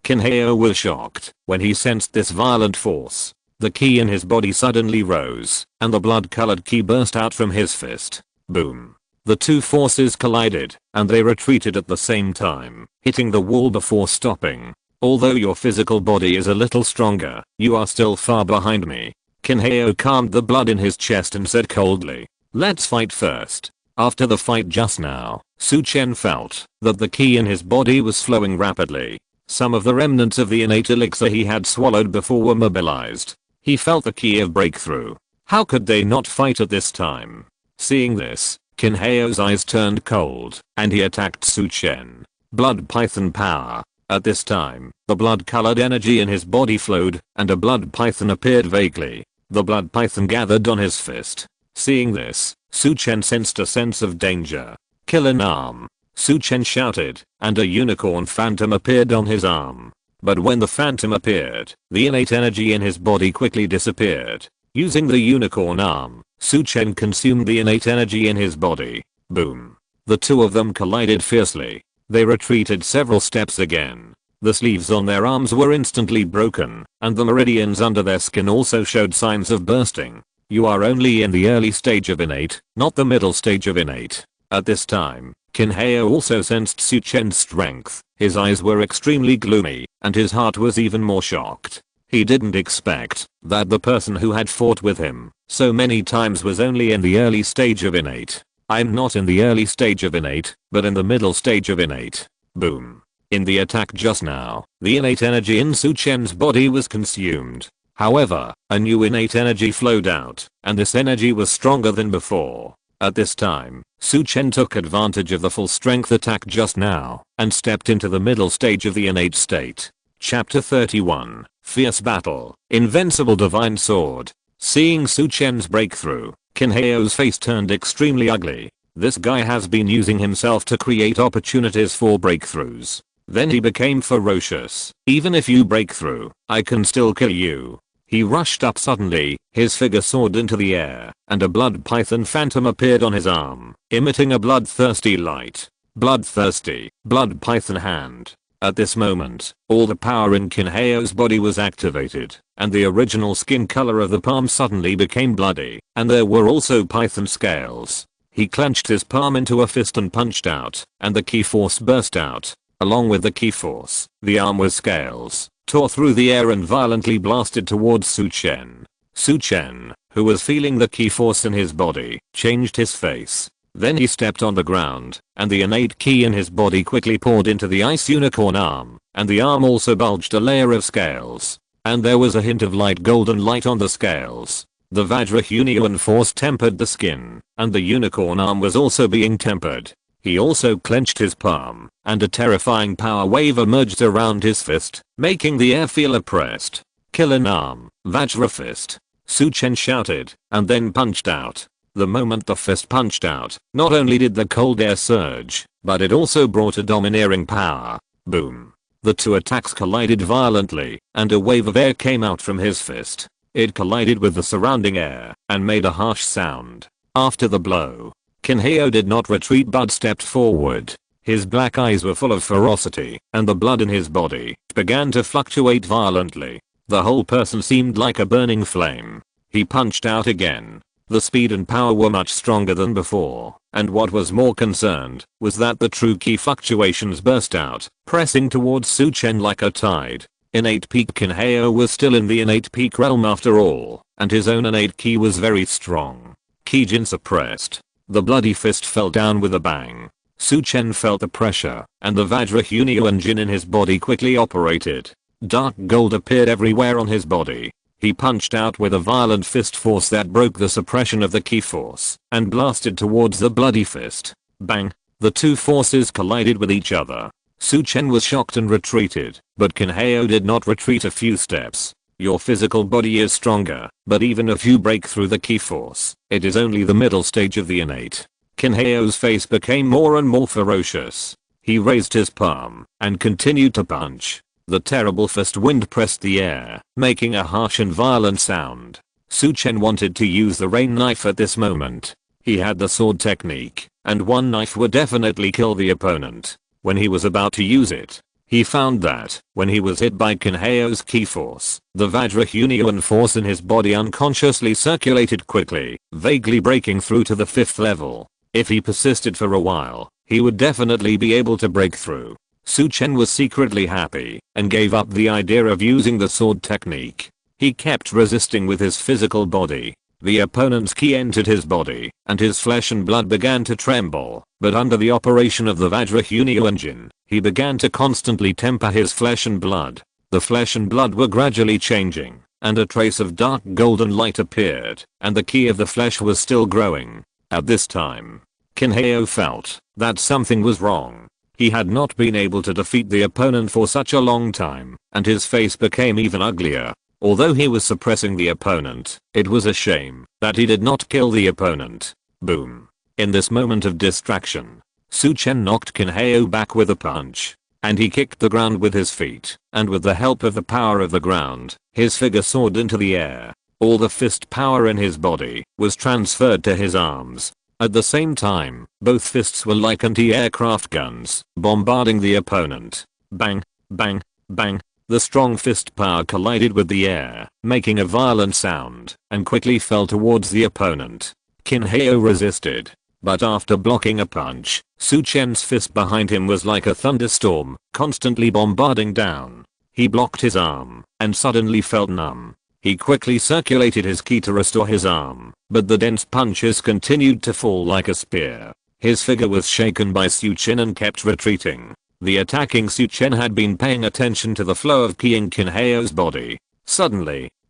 Kinheo was shocked when he sensed this violent force. The ki in his body suddenly rose, and the blood-colored ki burst out from his fist. Boom. The two forces collided, and they retreated at the same time, hitting the wall before stopping. Although your physical body is a little stronger, you are still far behind me. Kinheo calmed the blood in his chest and said coldly, let's fight first. After the fight just now, Chen felt that the ki in his body was flowing rapidly. Some of the remnants of the innate elixir he had swallowed before were mobilized. He felt the ki of breakthrough. How could they not fight at this time? Seeing this, Kinheo's eyes turned cold, and he attacked Chen. Blood python power. At this time, the blood-colored energy in his body flowed, and a blood python appeared vaguely. The blood python gathered on his fist. Seeing this, Chen sensed a sense of danger. Kill an arm. Chen shouted, and a unicorn phantom appeared on his arm. But when the phantom appeared, the innate energy in his body quickly disappeared. Using the unicorn arm, Chen consumed the innate energy in his body. Boom. The two of them collided fiercely. They retreated several steps again. The sleeves on their arms were instantly broken, and the meridians under their skin also showed signs of bursting. You are only in the early stage of innate, not the middle stage of innate. At this time, Kinheo also sensed Chen's strength. His eyes were extremely gloomy, and his heart was even more shocked. He didn't expect that the person who had fought with him so many times was only in the early stage of innate. I'm not in the early stage of innate, but in the middle stage of innate. Boom. In the attack just now, the innate energy in Chen's body was consumed. However, a new innate energy flowed out, and this energy was stronger than before. At this time, Chen took advantage of the full strength attack just now, and stepped into the middle stage of the innate state. Chapter 31, Fierce Battle, Invincible Divine Sword. Seeing Chen's breakthrough, Kinheo's face turned extremely ugly. This guy has been using himself to create opportunities for breakthroughs. Then he became ferocious. Even if you break through, I can still kill you. He rushed up suddenly, his figure soared into the air, and a blood python phantom appeared on his arm, emitting a bloodthirsty light. Bloodthirsty, blood python hand. At this moment, all the power in Kinheo's body was activated, and the original skin color of the palm suddenly became bloody, and there were also python scales. He clenched his palm into a fist and punched out, and the ki force burst out. Along with the ki force, the arm with scales tore through the air and violently blasted towards Chen. Chen, who was feeling the ki force in his body, changed his face. Then he stepped on the ground, and the innate ki in his body quickly poured into the ice unicorn arm, and the arm also bulged a layer of scales. And there was a hint of light golden light on the scales. The Vajrahunian force tempered the skin, and the unicorn arm was also being tempered. He also clenched his palm, and a terrifying power wave emerged around his fist, making the air feel oppressed. Kill an arm, Vajra fist. Chen shouted, and then punched out. The moment the fist punched out, not only did the cold air surge, but it also brought a domineering power. Boom. The two attacks collided violently, and a wave of air came out from his fist. It collided with the surrounding air, and made a harsh sound. After the blow, Kinheo did not retreat but stepped forward. His black eyes were full of ferocity, and the blood in his body began to fluctuate violently. The whole person seemed like a burning flame. He punched out again. The speed and power were much stronger than before, and what was more concerned was that the true ki fluctuations burst out, pressing towards Chen like a tide. Innate peak Kinheo was still in the innate peak realm after all, and his own innate ki was very strong. Ki-jin suppressed. The bloody fist fell down with a bang. Chen felt the pressure, and the Vajrahunian jin in his body quickly operated. Dark gold appeared everywhere on his body. He punched out with a violent fist force that broke the suppression of the ki force, and blasted towards the bloody fist. Bang! The two forces collided with each other. Chen was shocked and retreated, but Kinheo did not retreat a few steps. Your physical body is stronger, but even if you break through the ki force, it is only the middle stage of the innate. Kinheo's face became more and more ferocious. He raised his palm, and continued to punch. The terrible fist wind pressed the air, making a harsh and violent sound. Chen wanted to use the rain knife at this moment. He had the sword technique, and one knife would definitely kill the opponent. When he was about to use it, he found that, when he was hit by Kinheo's ki force, the Vajrahunian force in his body unconsciously circulated quickly, vaguely breaking through to the 5th level. If he persisted for a while, he would definitely be able to break through. Chen was secretly happy, and gave up the idea of using the sword technique. He kept resisting with his physical body. The opponent's ki entered his body, and his flesh and blood began to tremble, but under the operation of the Vajrahunyu engine, he began to constantly temper his flesh and blood. The flesh and blood were gradually changing, and a trace of dark golden light appeared, and the ki of the flesh was still growing. At this time, Kinheo felt that something was wrong. He had not been able to defeat the opponent for such a long time, and his face became even uglier. Although he was suppressing the opponent, it was a shame that he did not kill the opponent. Boom. In this moment of distraction, Chen knocked Kinheo back with a punch, and he kicked the ground with his feet, and with the help of the power of the ground, his figure soared into the air. All the fist power in his body was transferred to his arms. At the same time, both fists were like anti-aircraft guns, bombarding the opponent. Bang, bang, bang. The strong fist power collided with the air, making a violent sound, and quickly fell towards the opponent. Kinheo resisted, but after blocking a punch, Chen's fist behind him was like a thunderstorm, constantly bombarding down. He blocked his arm, and suddenly felt numb. He quickly circulated his ki to restore his arm, but the dense punches continued to fall like a spear. His figure was shaken by Chen and kept retreating. The attacking Chen had been paying attention to the flow of ki in Kinheo's body.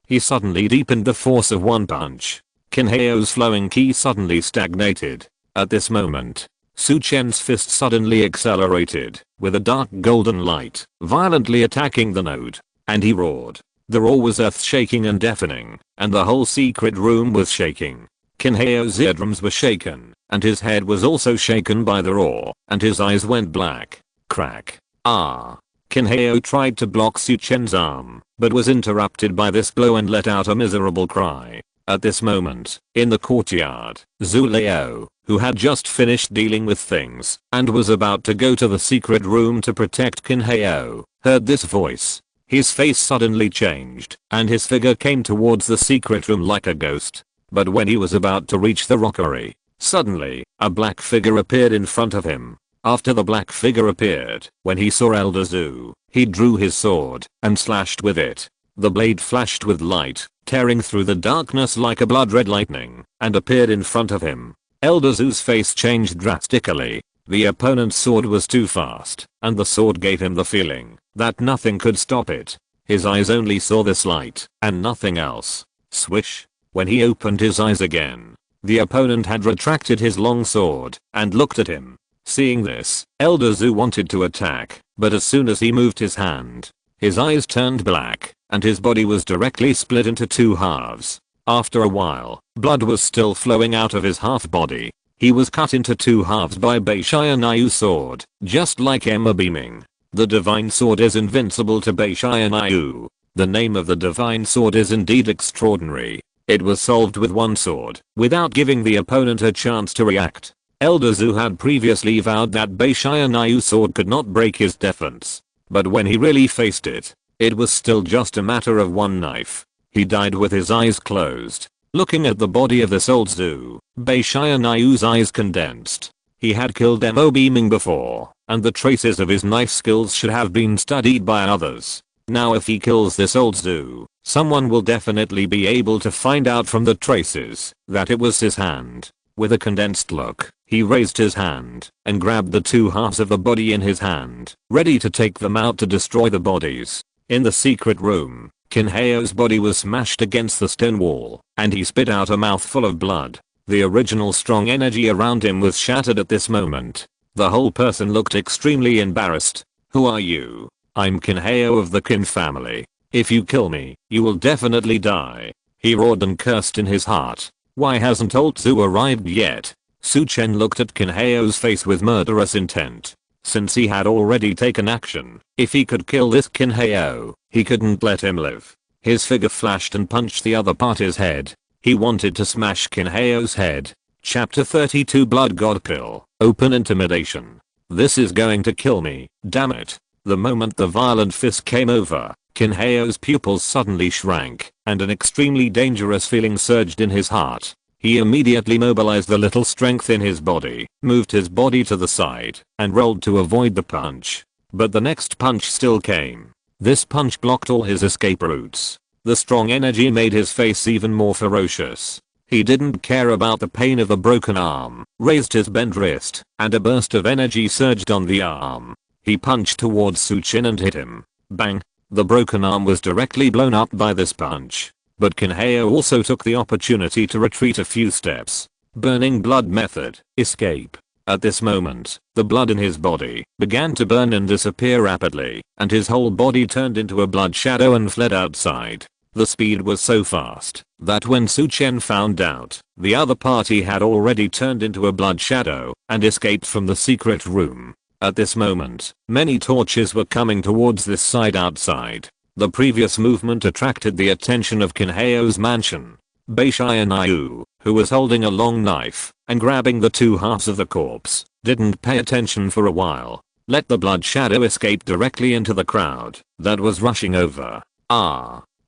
He suddenly deepened the force of one punch. Kinheo's flowing ki suddenly stagnated. At this moment, Chen's fist suddenly accelerated, with a dark golden light, violently attacking the node, and he roared. The roar was earth-shaking and deafening, and the whole secret room was shaking. Kinheo's eardrums were shaken, and his head was also shaken by the roar, and his eyes went black. Crack. Ah. Kinheo tried to block Chen's arm, but was interrupted by this blow and let out a miserable cry. At this moment, in the courtyard, Zhu Liao, who had just finished dealing with things, and was about to go to the secret room to protect Kinheo, heard this voice. His face suddenly changed, and his figure came towards the secret room like a ghost. But when he was about to reach the rockery, suddenly, a black figure appeared in front of him. After the black figure appeared, when he saw Elder Zhu, he drew his sword and slashed with it. The blade flashed with light, tearing through the darkness like a blood-red lightning, and appeared in front of him. Elder Zhu's face changed drastically. The opponent's sword was too fast, and the sword gave him the feeling that nothing could stop it. His eyes only saw this light, and nothing else. Swish. When he opened his eyes again, the opponent had retracted his long sword, and looked at him. Seeing this, Elder Zhu wanted to attack, but as soon as he moved his hand, his eyes turned black, and his body was directly split into two halves. After a while, blood was still flowing out of his half body. He was cut into two halves by Beishayanayu sword, just like Emma beaming. The divine sword is invincible to Beishayanayu. The name of the divine sword is indeed extraordinary. It was solved with one sword, without giving the opponent a chance to react. Elder Zhu had previously vowed that Beishayanayu sword could not break his defense. But when he really faced it, it was still just a matter of one knife. He died with his eyes closed. Looking at the body of this old Zhu, Beishayanyu's eyes condensed. He had killed Mo beaming before, and the traces of his knife skills should have been studied by others. Now if he kills this old Zhu, someone will definitely be able to find out from the traces that it was his hand. With a condensed look, he raised his hand and grabbed the two halves of the body in his hand, ready to take them out to destroy the bodies. In the secret room, Kinheo's body was smashed against the stone wall, and he spit out a mouthful of blood. The original strong energy around him was shattered at this moment. The whole person looked extremely embarrassed. Who are you? I'm Kinheo of the Kin family. If you kill me, you will definitely die. He roared and cursed in his heart. Why hasn't old Zhu arrived yet? Chen looked at Kinheo's face with murderous intent. Since he had already taken action, if he could kill this Kinheo, he couldn't let him live. His figure flashed and punched the other party's head. He wanted to smash Kinheo's head. Chapter 32 Blood God Pill. Open intimidation. This is going to kill me, damn it. The moment the violent fist came over, Kinheo's pupils suddenly shrank, and an extremely dangerous feeling surged in his heart. He immediately mobilized the little strength in his body, moved his body to the side, and rolled to avoid the punch. But the next punch still came. This punch blocked all his escape routes. The strong energy made his face even more ferocious. He didn't care about the pain of a broken arm, raised his bent wrist, and a burst of energy surged on the arm. He punched towards Chen and hit him. Bang! The broken arm was directly blown up by this punch. But Kinheo also took the opportunity to retreat a few steps. Burning blood method, escape. At this moment, the blood in his body began to burn and disappear rapidly, and his whole body turned into a blood shadow and fled outside. The speed was so fast that when Chen found out, the other party had already turned into a blood shadow and escaped from the secret room. At this moment, many torches were coming towards this side outside. The previous movement attracted the attention of Kinheo's mansion. Beishianayu, who was holding a long knife and grabbing the two halves of the corpse, didn't pay attention for a while. Let the blood shadow escape directly into the crowd that was rushing over.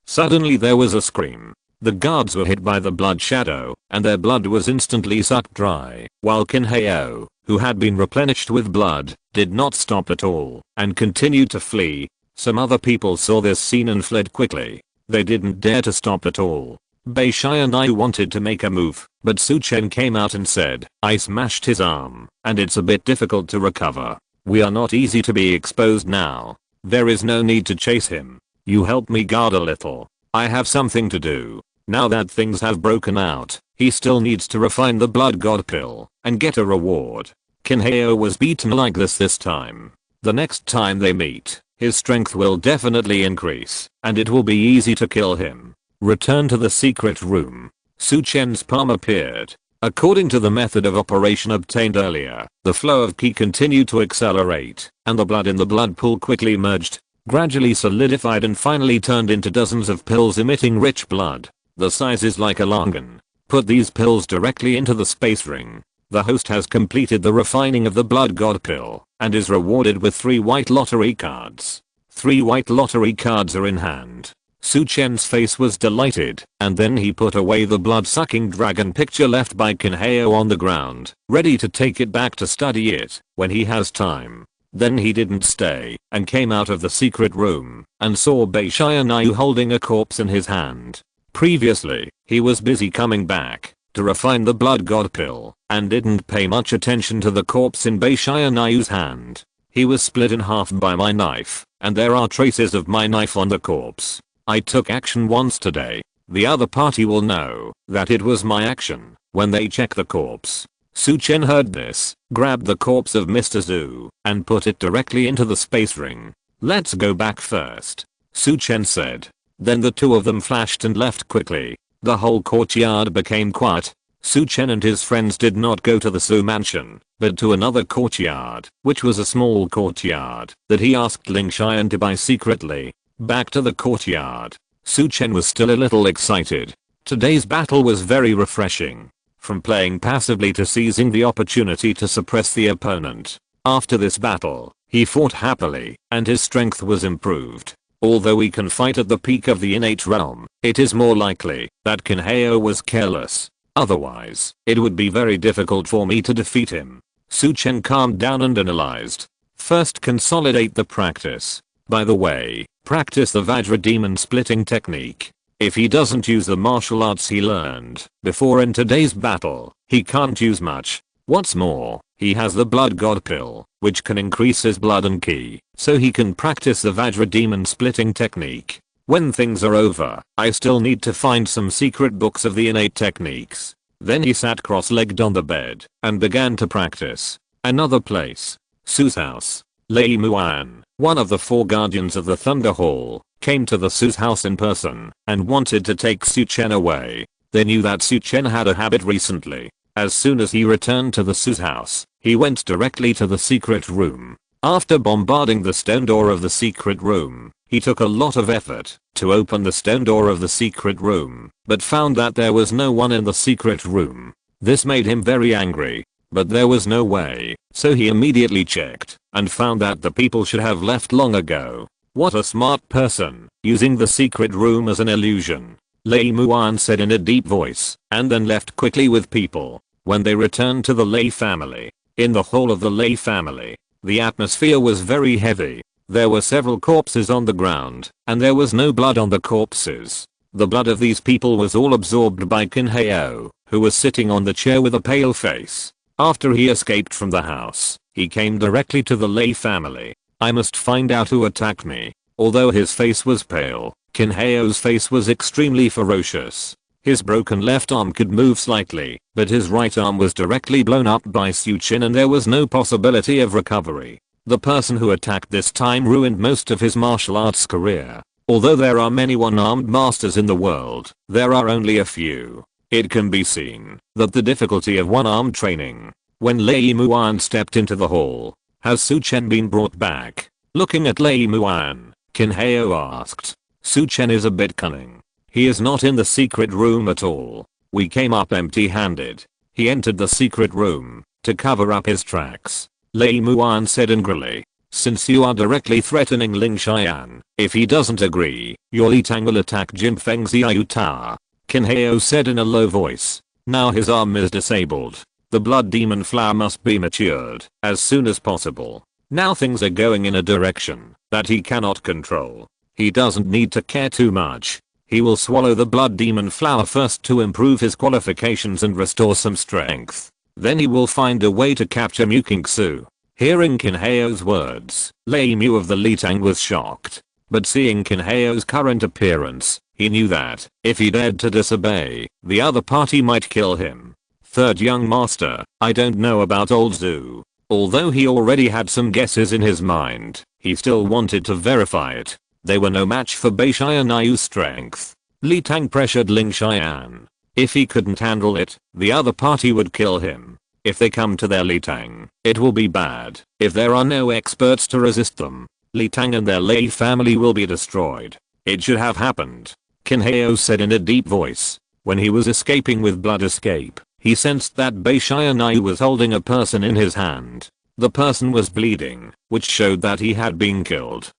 Suddenly there was a scream. The guards were hit by the blood shadow and their blood was instantly sucked dry, while Kinheo, who had been replenished with blood, did not stop at all and continued to flee. Some other people saw this scene and fled quickly. They didn't dare to stop at all. Beishianayu wanted to make a move, but Chen came out and said, "I smashed his arm, and it's a bit difficult to recover. We are not easy to be exposed now. There is no need to chase him. You help me guard a little. I have something to do." Now that things have broken out, he still needs to refine the blood god pill and get a reward. Kinheo was beaten like this time. The next time they meet, his strength will definitely increase, and it will be easy to kill him. Return to the secret room. Chen's palm appeared. According to the method of operation obtained earlier, the flow of ki continued to accelerate, and the blood in the blood pool quickly merged, gradually solidified and finally turned into dozens of pills emitting rich blood. The size is like a longan. Put these pills directly into the space ring. The host has completed the refining of the blood god pill and is rewarded with 3 white lottery cards. 3 white lottery cards are in hand. Chen's face was delighted, and then he put away the blood-sucking dragon picture left by Kinheo on the ground, ready to take it back to study it when he has time. Then he didn't stay and came out of the secret room and saw Beishianayu holding a corpse in his hand. Previously, he was busy coming back to refine the blood god pill and didn't pay much attention to the corpse in Beishianayu's hand. He was split in half by my knife, and there are traces of my knife on the corpse. I took action once today. The other party will know that it was my action when they check the corpse. Chen heard this, grabbed the corpse of Mr. Zhu, and put it directly into the space ring. "Let's go back first," Chen said. Then the two of them flashed and left quickly. The whole courtyard became quiet. Chen and his friends did not go to the Su mansion, but to another courtyard, which was a small courtyard that he asked Ling Xian to buy secretly. Back to the courtyard. Chen was still a little excited. Today's battle was very refreshing. From playing passively to seizing the opportunity to suppress the opponent. After this battle, he fought happily, and his strength was improved. Although he can fight at the peak of the innate realm, it is more likely that Kinheo was careless. Otherwise, it would be very difficult for me to defeat him. Chen calmed down and analyzed. First, consolidate the practice. By the way, practice the Vajra demon splitting technique. If he doesn't use the martial arts he learned before in today's battle, he can't use much. What's more, he has the blood god pill, which can increase his blood and ki, so he can practice the Vajra demon splitting technique. When things are over, I still need to find some secret books of the innate techniques. Then he sat cross-legged on the bed and began to practice. Another place. Su's house. Lei Muan, one of the 4 guardians of the Thunder Hall, came to the Su's house in person and wanted to take Chen away. They knew that Chen had a habit recently. As soon as he returned to the Su's house, he went directly to the secret room. After bombarding the stone door of the secret room, he took a lot of effort to open the stone door of the secret room, but found that there was no one in the secret room. This made him very angry, but there was no way, so he immediately checked and found that the people should have left long ago. What a smart person, using the secret room as an illusion, Lei Muan said in a deep voice, and then left quickly with people. When they returned to the Lei family, in the hall of the Lei family, the atmosphere was very heavy. There were several corpses on the ground, and there was no blood on the corpses. The blood of these people was all absorbed by Kinheo, who was sitting on the chair with a pale face. After he escaped from the house, he came directly to the Lei family. I must find out who attacked me. Although his face was pale, Kinheo's face was extremely ferocious. His broken left arm could move slightly, but his right arm was directly blown up by Su Chen and there was no possibility of recovery. The person who attacked this time ruined most of his martial arts career. Although there are many one-armed masters in the world, there are only a few. It can be seen that the difficulty of one-armed training. When Lei Muan stepped into the hall, has Su Chen been brought back? Looking at Lei Muan, Kinheo asked. Su Chen is a bit cunning. He is not in the secret room at all. We came up empty-handed. He entered the secret room to cover up his tracks. Lei Muan said angrily. Since you are directly threatening Ling Xian, if he doesn't agree, your Li Tang will attack Jinfeng Xiao Tower. Kinheo said in a low voice. Now his arm is disabled. The blood demon flower must be matured as soon as possible. Now things are going in a direction that he cannot control. He doesn't need to care too much. He will swallow the blood demon flower first to improve his qualifications and restore some strength. Then he will find a way to capture Mu Qingsu. Hearing Kinheo's words, Lei Mu of the Litang was shocked. But seeing Kinheo's current appearance, he knew that if he dared to disobey, the other party might kill him. Third young master, I don't know about old Zhu. Although he already had some guesses in his mind, he still wanted to verify it. They were no match for Bei Xianyu's strength. Li Tang pressured Ling Xian. If he couldn't handle it, the other party would kill him. If they come to their Li Tang, it will be bad. If there are no experts to resist them, Li Tang and their Lei family will be destroyed. It should have happened. Kinheo said in a deep voice. When he was escaping with blood escape, he sensed that Bei Xianyu was holding a person in his hand. The person was bleeding, which showed that he had been killed.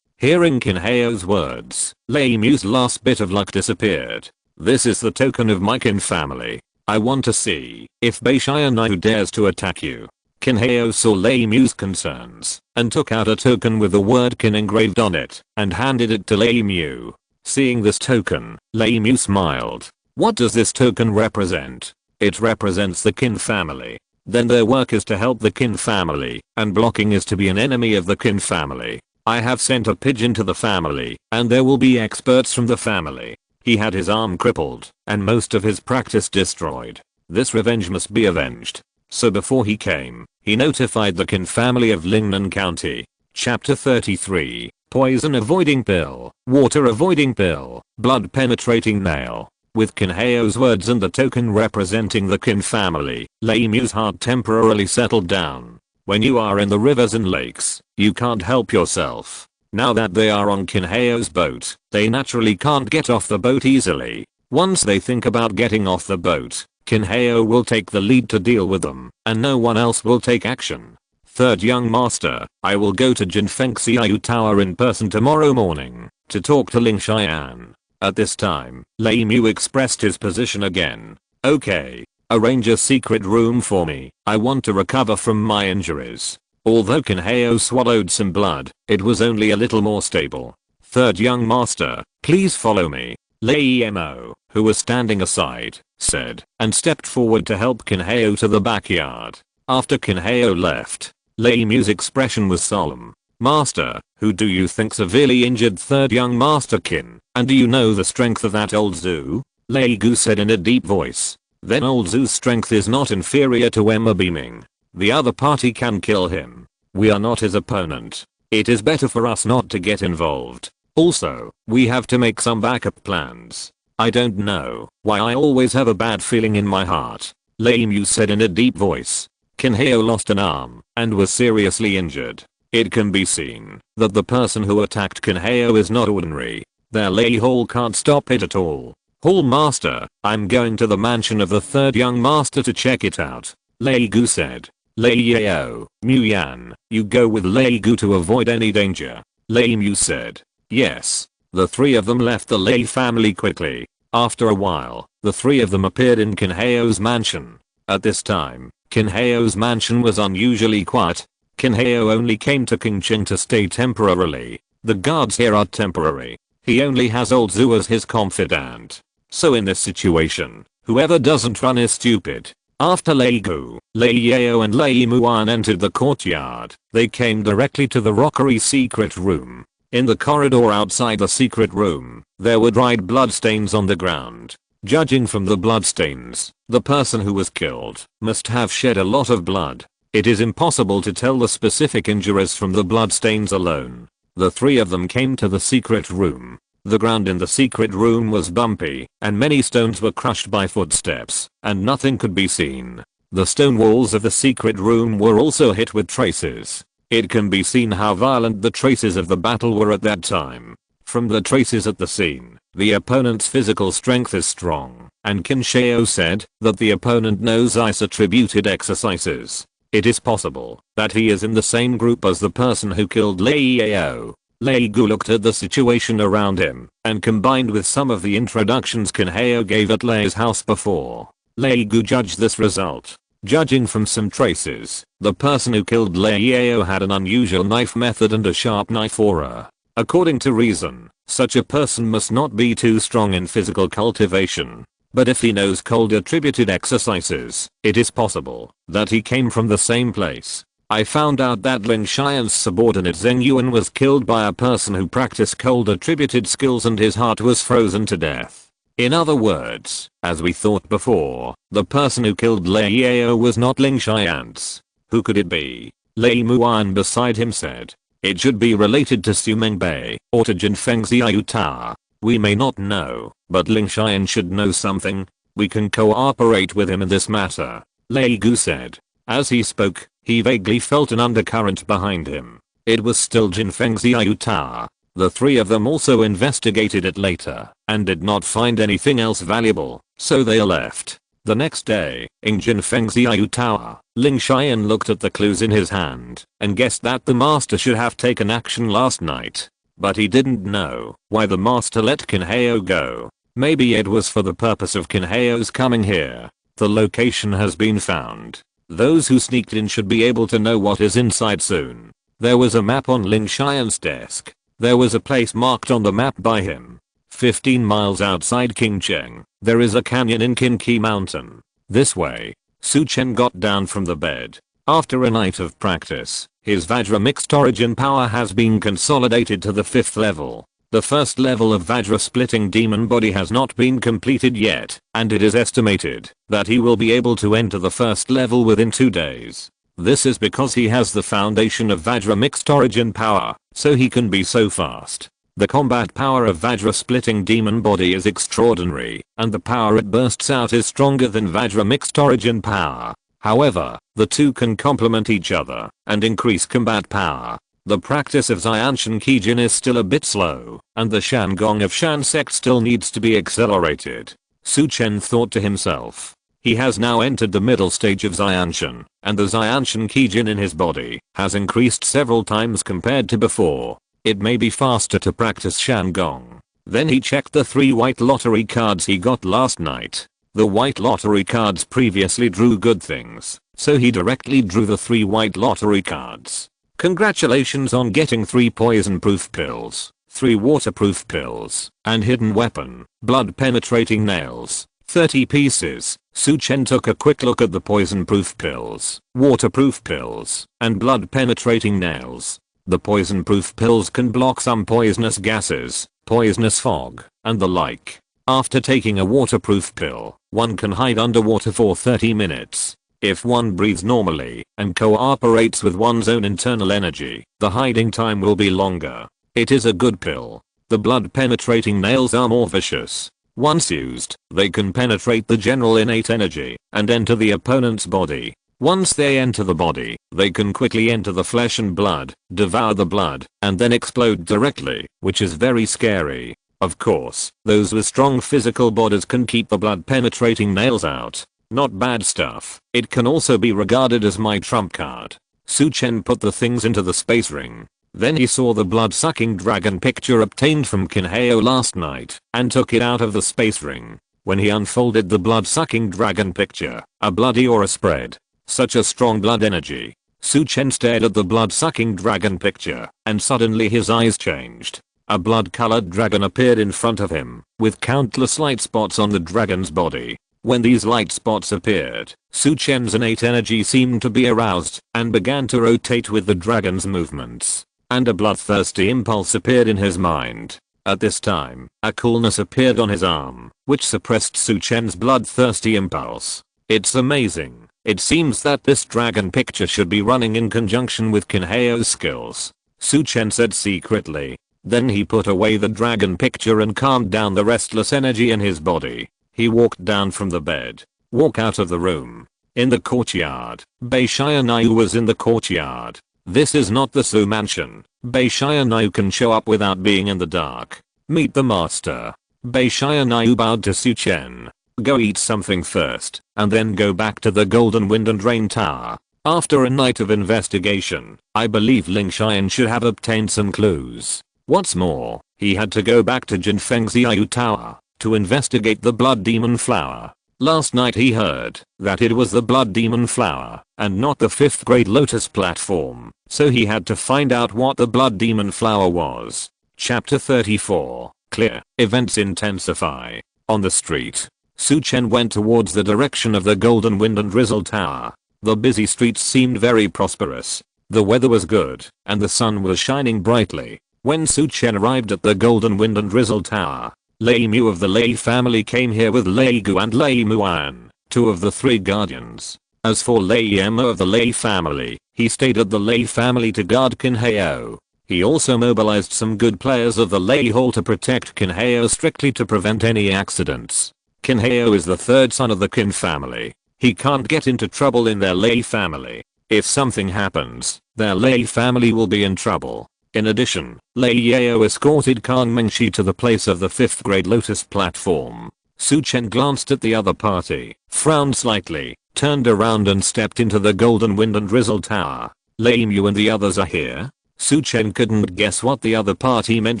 Hearing Kinheo's words, Lei Mu's last bit of luck disappeared. This is the token of my Qin family. I want to see if Bei Xianyu dares to attack you. Kinheo saw Lei Mu's concerns and took out a token with the word Qin engraved on it and handed it to Lei Mu. Seeing this token, Lei Mu smiled. What does this token represent? It represents the Qin family. Then their work is to help the Qin family, and blocking is to be an enemy of the Qin family. I have sent a pigeon to the family, and there will be experts from the family. He had his arm crippled, and most of his practice destroyed. This revenge must be avenged. So before he came, he notified the Qin family of Lingnan County. Chapter 33, Poison Avoiding Pill, Water Avoiding Pill, Blood Penetrating Nail. With Kinheo's words and the token representing the Qin family, Lei Mu's heart temporarily settled down. When you are in the rivers and lakes, you can't help yourself. Now that they are on Kinheo's boat, they naturally can't get off the boat easily. Once they think about getting off the boat, Kinheo will take the lead to deal with them, and no one else will take action. Third young master, I will go to Jinfeng Xiao Tower in person tomorrow morning to talk to Ling Xian. At this time, Lei Mu expressed his position again. Okay. Arrange a secret room for me. I want to recover from my injuries. Although Kinheo swallowed some blood, it was only a little more stable. Third young master, please follow me. Lei Mo, who was standing aside, said, and stepped forward to help Kinheo to the backyard. After Kinheo left, Lei Mu's expression was solemn. Master, who do you think severely injured third young master Qin, and do you know the strength of that old Zhu? Lei Gu said in a deep voice. Then old Zhu's strength is not inferior to Emma Beaming. The other party can kill him. We are not his opponent. It is better for us not to get involved. Also, we have to make some backup plans. I don't know why I always have a bad feeling in my heart. Lei Mu said in a deep voice. Kinheo lost an arm and was seriously injured. It can be seen that the person who attacked Kinheo is not ordinary. Their Lei Hall can't stop it at all. Hall master, I'm going to the mansion of the third young master to check it out. Lei Gu said. Lei Yao, Mu Yan, you go with Lei Gu to avoid any danger. Lei Mu said. Yes. The three of them left the Lei family quickly. After a while, the three of them appeared in Kinheo's mansion. At this time, Kinheo's mansion was unusually quiet. Kinheo only came to Qingqing to stay temporarily. The guards here are temporary. He only has old Zhu as his confidant. So in this situation, whoever doesn't run is stupid. After Lei Gu, Lei Yao and Lei Muan entered the courtyard, they came directly to the rockery secret room. In the corridor outside the secret room, there were dried bloodstains on the ground. Judging from the bloodstains, the person who was killed must have shed a lot of blood. It is impossible to tell the specific injuries from the bloodstains alone. The three of them came to the secret room. The ground in the secret room was bumpy, and many stones were crushed by footsteps, and nothing could be seen. The stone walls of the secret room were also hit with traces. It can be seen how violent the traces of the battle were at that time. From the traces at the scene, the opponent's physical strength is strong, and Qin Shao said that the opponent knows ice-attributed exercises. It is possible that he is in the same group as the person who killed Lei Yao. Lei Gu looked at the situation around him, and combined with some of the introductions Qin Hao gave at Lei's house before, Lei Gu judged this result. Judging from some traces, the person who killed Lei Yao had an unusual knife method and a sharp knife aura. According to reason, such a person must not be too strong in physical cultivation. But if he knows cold attributed exercises, it is possible that he came from the same place. I found out that Ling Xian's subordinate Zheng Yuan was killed by a person who practiced cold attributed skills and his heart was frozen to death. In other words, as we thought before, the person who killed Lei Yao was not Ling Xian's. Who could it be? Lei Muan beside him said. It should be related to Su Mengbei or to Jinfeng Xiaoyuta. We may not know, but Ling Xian should know something. We can cooperate with him in this matter, Lei Gu said. As he spoke, he vaguely felt an undercurrent behind him. It was still Jinfeng Xiaoyuta. The three of them also investigated it later, and did not find anything else valuable, so they left. The next day, in Jinfeng Xiaoyuta, Ling Xian looked at the clues in his hand, and guessed that the master should have taken action last night. But he didn't know why the master let Qin Hao go. Maybe it was for the purpose of Qin Hao's coming here. The location has been found. Those who sneaked in should be able to know what is inside soon. There was a map on Ling Xian's desk. There was a place marked on the map by him. 15 miles outside Qingcheng, there is a canyon in Qinqi Mountain. This way. Su Chen got down from the bed. After a night of practice, his Vajra mixed origin power has been consolidated to the 5th level. The first level of Vajra splitting demon body has not been completed yet, and it is estimated that he will be able to enter the first level within 2 days. This is because he has the foundation of Vajra mixed origin power, so he can be so fast. The combat power of Vajra splitting demon body is extraordinary, and the power it bursts out is stronger than Vajra mixed origin power. However, the two can complement each other and increase combat power. The practice of Xianshan Qijin is still a bit slow, and the Shangong of Shan sect still needs to be accelerated. Su Chen thought to himself. He has now entered the middle stage of Xianshan, and the Xianshan Qijin in his body has increased several times compared to before. It may be faster to practice Shangong. Then he checked the 3 white lottery cards he got last night. The white lottery cards previously drew good things, so he directly drew the 3 white lottery cards. Congratulations on getting 3 poison-proof pills, 3 waterproof pills, and hidden weapon, blood-penetrating nails, 30 pieces. Su Chen took a quick look at the poison-proof pills, waterproof pills, and blood-penetrating nails. The poison-proof pills can block some poisonous gases, poisonous fog, and the like. After taking a waterproof pill, one can hide underwater for 30 minutes. If one breathes normally and cooperates with one's own internal energy, the hiding time will be longer. It is a good pill. The blood-penetrating nails are more vicious. Once used, they can penetrate the general innate energy and enter the opponent's body. Once they enter the body, they can quickly enter the flesh and blood, devour the blood, and then explode directly, which is very scary. Of course, those with strong physical bodies can keep the blood-penetrating nails out. Not bad stuff. It can also be regarded as my trump card. Su Chen put the things into the space ring. Then he saw the blood-sucking dragon picture obtained from Qin Hao last night, and took it out of the space ring. When he unfolded the blood-sucking dragon picture, a bloody aura spread. Such a strong blood energy. Su Chen stared at the blood-sucking dragon picture, and suddenly his eyes changed. A blood-colored dragon appeared in front of him, with countless light spots on the dragon's body. When these light spots appeared, Su Chen's innate energy seemed to be aroused and began to rotate with the dragon's movements. And a bloodthirsty impulse appeared in his mind. At this time, a coolness appeared on his arm, which suppressed Su Chen's bloodthirsty impulse. It's amazing. It seems that this dragon picture should be running in conjunction with Kinheo's skills, Su Chen said secretly. Then he put away the dragon picture and calmed down the restless energy in his body. He walked down from the bed, walked out of the room. In the courtyard, Bei Xianyu was in the courtyard. This is not the Su mansion. Bei Xianyu can show up without being in the dark. Meet the master. Bei Xianyu bowed to Su Chen. Go eat something first, and then go back to the Golden Wind and Rain Tower. After a night of investigation, I believe Ling Xian should have obtained some clues. What's more, he had to go back to Jinfeng Xiaoyu Tower to investigate the Blood Demon Flower. Last night he heard that it was the Blood Demon Flower and not the 5th grade Lotus platform, so he had to find out what the Blood Demon Flower was. Chapter 34. Clear. Events intensify. On the street, Su Chen went towards the direction of the Golden Wind and Drizzle Tower. The busy streets seemed very prosperous. The weather was good, and the sun was shining brightly. When Su Chen arrived at the Golden Wind and Drizzle Tower, Lei Mu of the Lei family came here with Lei Gu and Lei Muan, 2 of the 3 guardians. As for Lei Emma of the Lei family, he stayed at the Lei family to guard Kinheo. He also mobilized some good players of the Lei Hall to protect Kinheo strictly to prevent any accidents. Kinheo is the 3rd son of the Qin family. He can't get into trouble in their Lei family. If something happens, their Lei family will be in trouble. In addition, Lei Yao escorted Kang Mengshi to the place of the 5th grade Lotus platform. Su Chen glanced at the other party, frowned slightly, turned around and stepped into the Golden Wind and Drizzle Tower. Lei Mu and the others are here? Su Chen couldn't guess what the other party meant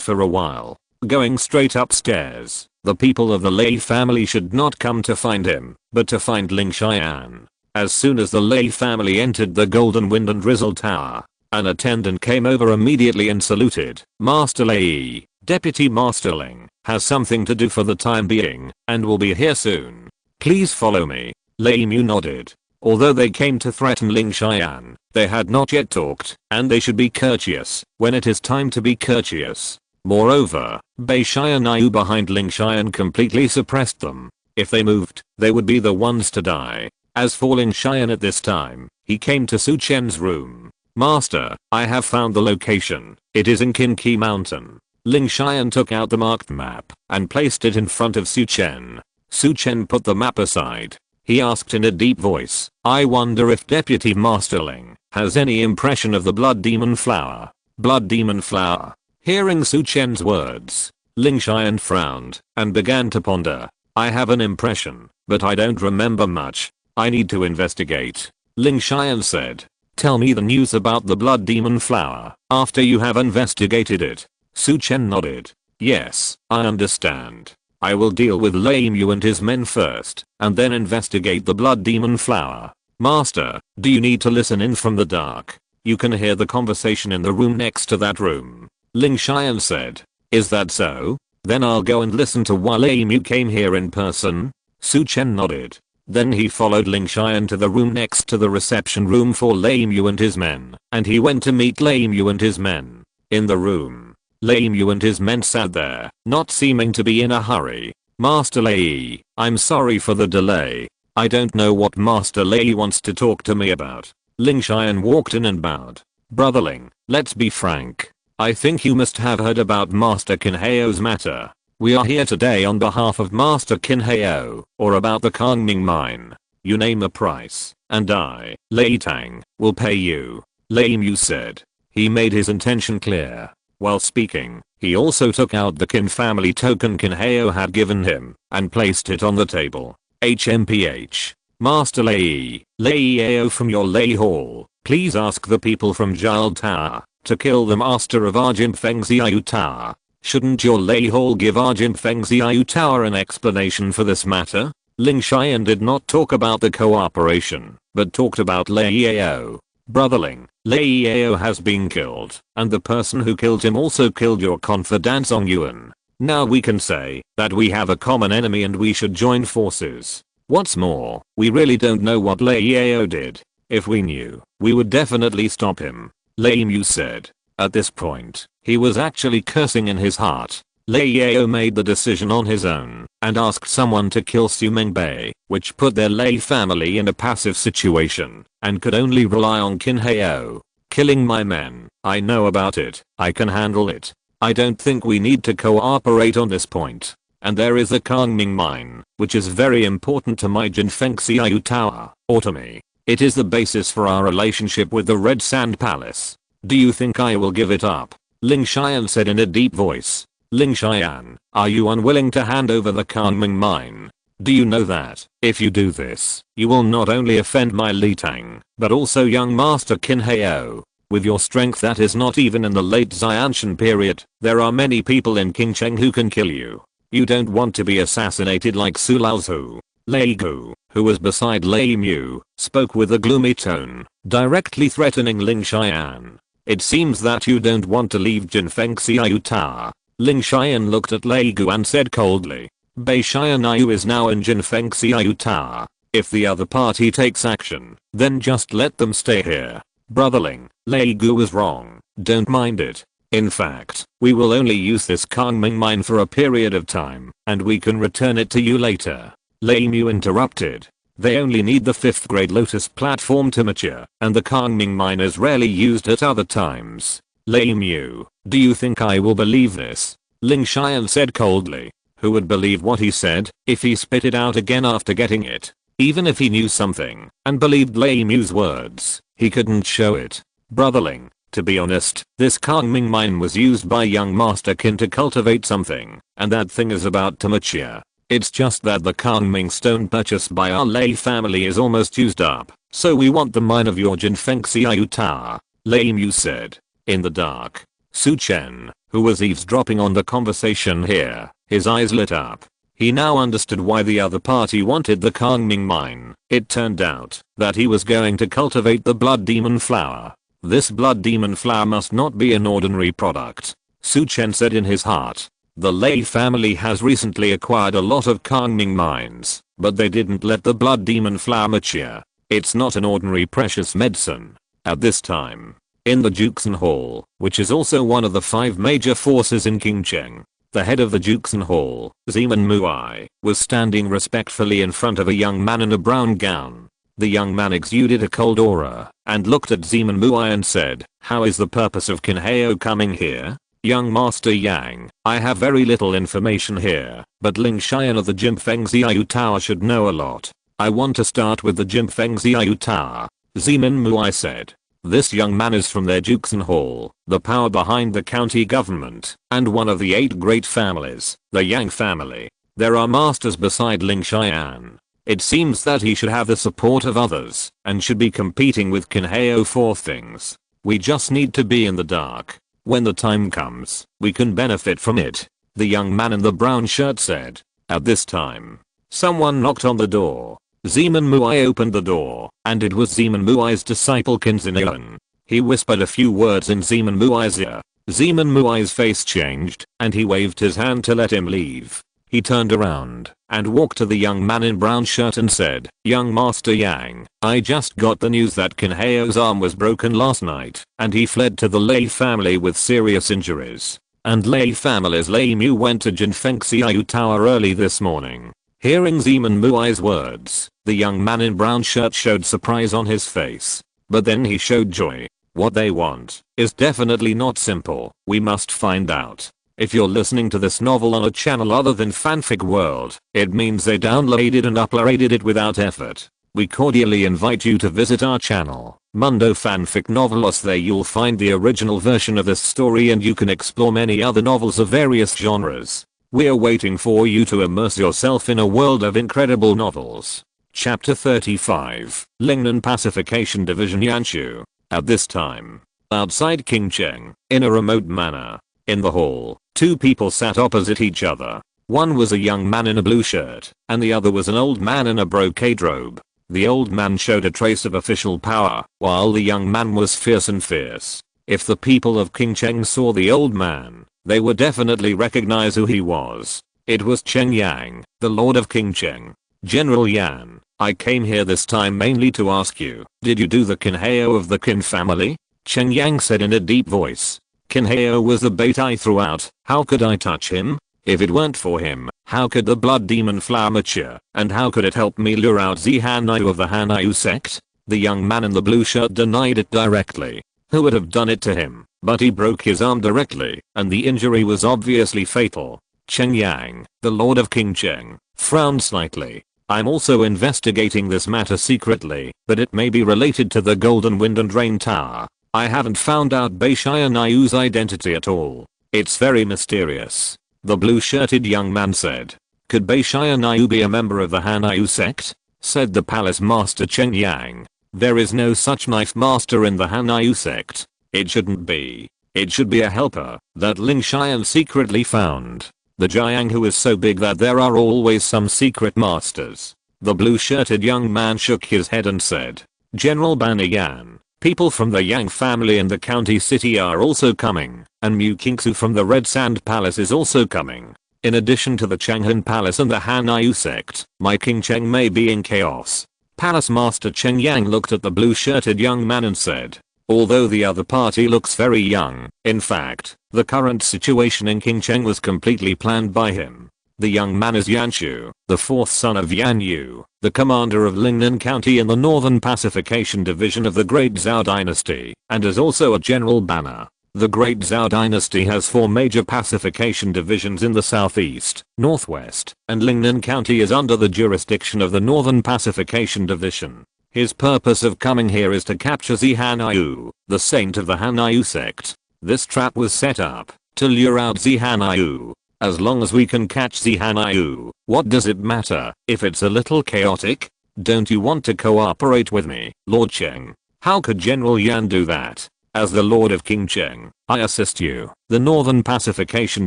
for a while. Going straight upstairs, the people of the Lei family should not come to find him, but to find Ling Xian. As soon as the Lei family entered the Golden Wind and Drizzle Tower, an attendant came over immediately and saluted. Master Lei, Deputy Master Ling, has something to do for the time being, and will be here soon. Please follow me. Lei Mu nodded. Although they came to threaten Ling Xian, they had not yet talked, and they should be courteous when it is time to be courteous. Moreover, Bei Xianyu behind Ling Xian completely suppressed them. If they moved, they would be the ones to die. As for Ling Xian at this time, he came to Su Chen's room. Master, I have found the location. It is in Qinqi Mountain. Ling Xian took out the marked map and placed it in front of Su Chen. Su Chen put the map aside. He asked in a deep voice, I wonder if Deputy Master Ling has any impression of the Blood Demon Flower. Blood Demon Flower. Hearing Su Chen's words, Ling Xian frowned and began to ponder. I have an impression, but I don't remember much. I need to investigate. Ling Xian said. Tell me the news about the Blood Demon Flower after you have investigated it. Su Chen nodded. Yes, I understand. I will deal with Lei Mu and his men first, and then investigate the Blood Demon Flower. Master, do you need to listen in from the dark? You can hear the conversation in the room next to that room. Ling Xian said. Is that so? Then I'll go and listen to why Lei Mu came here in person. Su Chen nodded. Then he followed Ling Xian to the room next to the reception room for Lei Mu and his men, and he went to meet Lei Mu and his men. In the room, Lei Mu and his men sat there, not seeming to be in a hurry. Master Lei, I'm sorry for the delay. I don't know what Master Lei wants to talk to me about. Ling Xian walked in and bowed. Brother Ling, let's be frank. I think you must have heard about Master Kinheo's matter. We are here today on behalf of Master Kinheo, or about the Kangming mine. You name a price, and I, Lei Tang, will pay you. Lei Mu said. He made his intention clear. While speaking, he also took out the Qin family token Kinheo had given him, and placed it on the table. HMPH. Master Lei, Lei Yao from your Lei Hall, please ask the people from Jal Tower to kill the master of Arjun Feng Xiaoyu Tower. Shouldn't your Lei Hall give Arjun Feng Xiaoyu Tower an explanation for this matter? Ling Xian did not talk about the cooperation, but talked about Lei Yao. Brotherling, Lei Yao has been killed, and the person who killed him also killed your confidant Song Yuan. Now we can say that we have a common enemy and we should join forces. What's more, we really don't know what Lei Yao did. If we knew, we would definitely stop him, Lei Mu said. At this point, he was actually cursing in his heart. Lei Yao made the decision on his own and asked someone to kill Su Mengbei, which put their Lei family in a passive situation and could only rely on Qin Hao. Killing my men, I know about it, I can handle it. I don't think we need to cooperate on this point. And there is the Kangming mine, which is very important to my Jinfeng Xiao Tower, or to me. It is the basis for our relationship with the Red Sand Palace. Do you think I will give it up? Ling Xian said in a deep voice. Ling Xian, are you unwilling to hand over the Kangming mine? Do you know that, if you do this, you will not only offend my Li Tang, but also young Master Qin Hao? With your strength that is not even in the late Xiantian period, there are many people in Qingcheng who can kill you. You don't want to be assassinated like Su Laozu. Lei Gu, who was beside Lei Mu, spoke with a gloomy tone, directly threatening Ling Xian. It seems that you don't want to leave Jinfeng Xiao Tower. Ling Xian looked at Lei Gu and said coldly, Bei Xianyu is now in Jinfeng Xiao Tower. If the other party takes action, then just let them stay here. Brotherling, Lei Gu was wrong, don't mind it. In fact, we will only use this Kangming mine for a period of time, and we can return it to you later. Lei Mu interrupted. They only need the 5th grade Lotus platform to mature, and the Kangming mine is rarely used at other times. Lei Mu, do you think I will believe this? Ling Xian said coldly. Who would believe what he said if he spit it out again after getting it? Even if he knew something and believed Lei Mu's words, he couldn't show it. Brotherling, to be honest, this Kangming mine was used by young Master Qin to cultivate something, and that thing is about to mature. It's just that the Kangming stone purchased by our Lei family is almost used up, so we want the mine of your Jinfeng Xiao Tower, Lei Mu said. In the dark, Su Chen, who was eavesdropping on the conversation here, his eyes lit up. He now understood why the other party wanted the Kangming mine. It turned out that he was going to cultivate the blood demon flower. This blood demon flower must not be an ordinary product, Su Chen said in his heart. The Lei family has recently acquired a lot of Kangming mines, but they didn't let the blood demon flower mature. It's not an ordinary precious medicine. At this time, in the Juxin Hall, which is also one of the 5 major forces in Qingcheng, the head of the Juxin Hall, Zeman Muai, was standing respectfully in front of a young man in a brown gown. The young man exuded a cold aura and looked at Zeman Muai and said, how is the purpose of Qin Hao coming here? Young Master Yang, I have very little information here, but Ling Xian of the Jinfeng Xiao Tower should know a lot. I want to start with the Jinfeng Xiao Tower, Zeman Muai said. This young man is from their Juxin Hall, the power behind the county government, and one of the 8 great families, the Yang family. There are masters beside Ling Xian. It seems that he should have the support of others, and should be competing with Qin Hao for things. We just need to be in the dark. When the time comes, we can benefit from it, the young man in the brown shirt said. At this time, someone knocked on the door. Zeman Muai opened the door, and it was Zeman Muai's disciple Qin Zinian. He whispered a few words in Zeman Muai's ear. Zeman Muai's face changed, and he waved his hand to let him leave. He turned around and walked to the young man in brown shirt and said, Young Master Yang, I just got the news that Qin Hao's arm was broken last night, and he fled to the Lei family with serious injuries. And Lei family's Lei Mu went to Jinfeng Xiao Tower early this morning. Hearing Zeman Muai's words, the young man in brown shirt showed surprise on his face. But then he showed joy. What they want is definitely not simple. We must find out. If you're listening to this novel on a channel other than Fanfic World, it means they downloaded and uploaded it without effort. We cordially invite you to visit our channel, Mundo Fanfic Novelos. There you'll find the original version of this story and you can explore many other novels of various genres. We're waiting for you to immerse yourself in a world of incredible novels. Chapter 35, Lingnan Pacification Division Yanshu. At this time, outside Qingcheng, in a remote manner, in the hall, 2 people sat opposite each other. One was a young man in a blue shirt, and the other was an old man in a brocade robe. The old man showed a trace of official power, while the young man was fierce and fierce. If the people of King Cheng saw the old man, they would definitely recognize who he was. It was Chen Yang, the Lord of King Cheng. General Yan, I came here this time mainly to ask you, did you do the Kinheo of the Qin family? Chen Yang said in a deep voice. Kinheo was the bait I threw out, how could I touch him? If it weren't for him, how could the blood demon flower mature, and how could it help me lure out the Hanyu of the Hanyu sect? The young man in the blue shirt denied it directly. Who would have done it to him? But he broke his arm directly, and the injury was obviously fatal. Chen Yang, the Lord of King Cheng, frowned slightly. I'm also investigating this matter secretly, but it may be related to the Golden Wind and Rain Tower. I haven't found out Bei Xianyu's identity at all. It's very mysterious. The blue-shirted young man said. Could Bei Xianyu be a member of the Hanyu sect? Said the palace master Chen Yang. There is no such knife master in the Hanyu sect. It shouldn't be. It should be a helper that Ling Xian secretly found. The Jiang who is so big that there are always some secret masters. The blue-shirted young man shook his head and said. General Ban Yan, people from the Yang family in the county city are also coming, and Mu Kingsu from the Red Sand Palace is also coming. In addition to the Changhan Palace and the Hanyu sect, my King Cheng may be in chaos. Palace Master Chen Yang looked at the blue-shirted young man and said, although the other party looks very young, in fact, the current situation in King Cheng was completely planned by him. The young man is Yan Shu, the fourth son of Yan Yu, the commander of Lingnan County in the Northern Pacification Division of the Great Zhao Dynasty, and is also a general banner. The Great Zhao Dynasty has 4 major pacification divisions in the southeast, northwest, and Lingnan County is under the jurisdiction of the Northern Pacification Division. His purpose of coming here is to capture the Hanyu, the saint of the Hanyu sect. This trap was set up to lure out the Hanyu. As long as we can catch the Hanyu, what does it matter if it's a little chaotic? Don't you want to cooperate with me, Lord Cheng? How could General Yan do that? As the Lord of King Cheng, I assist you, the Northern Pacification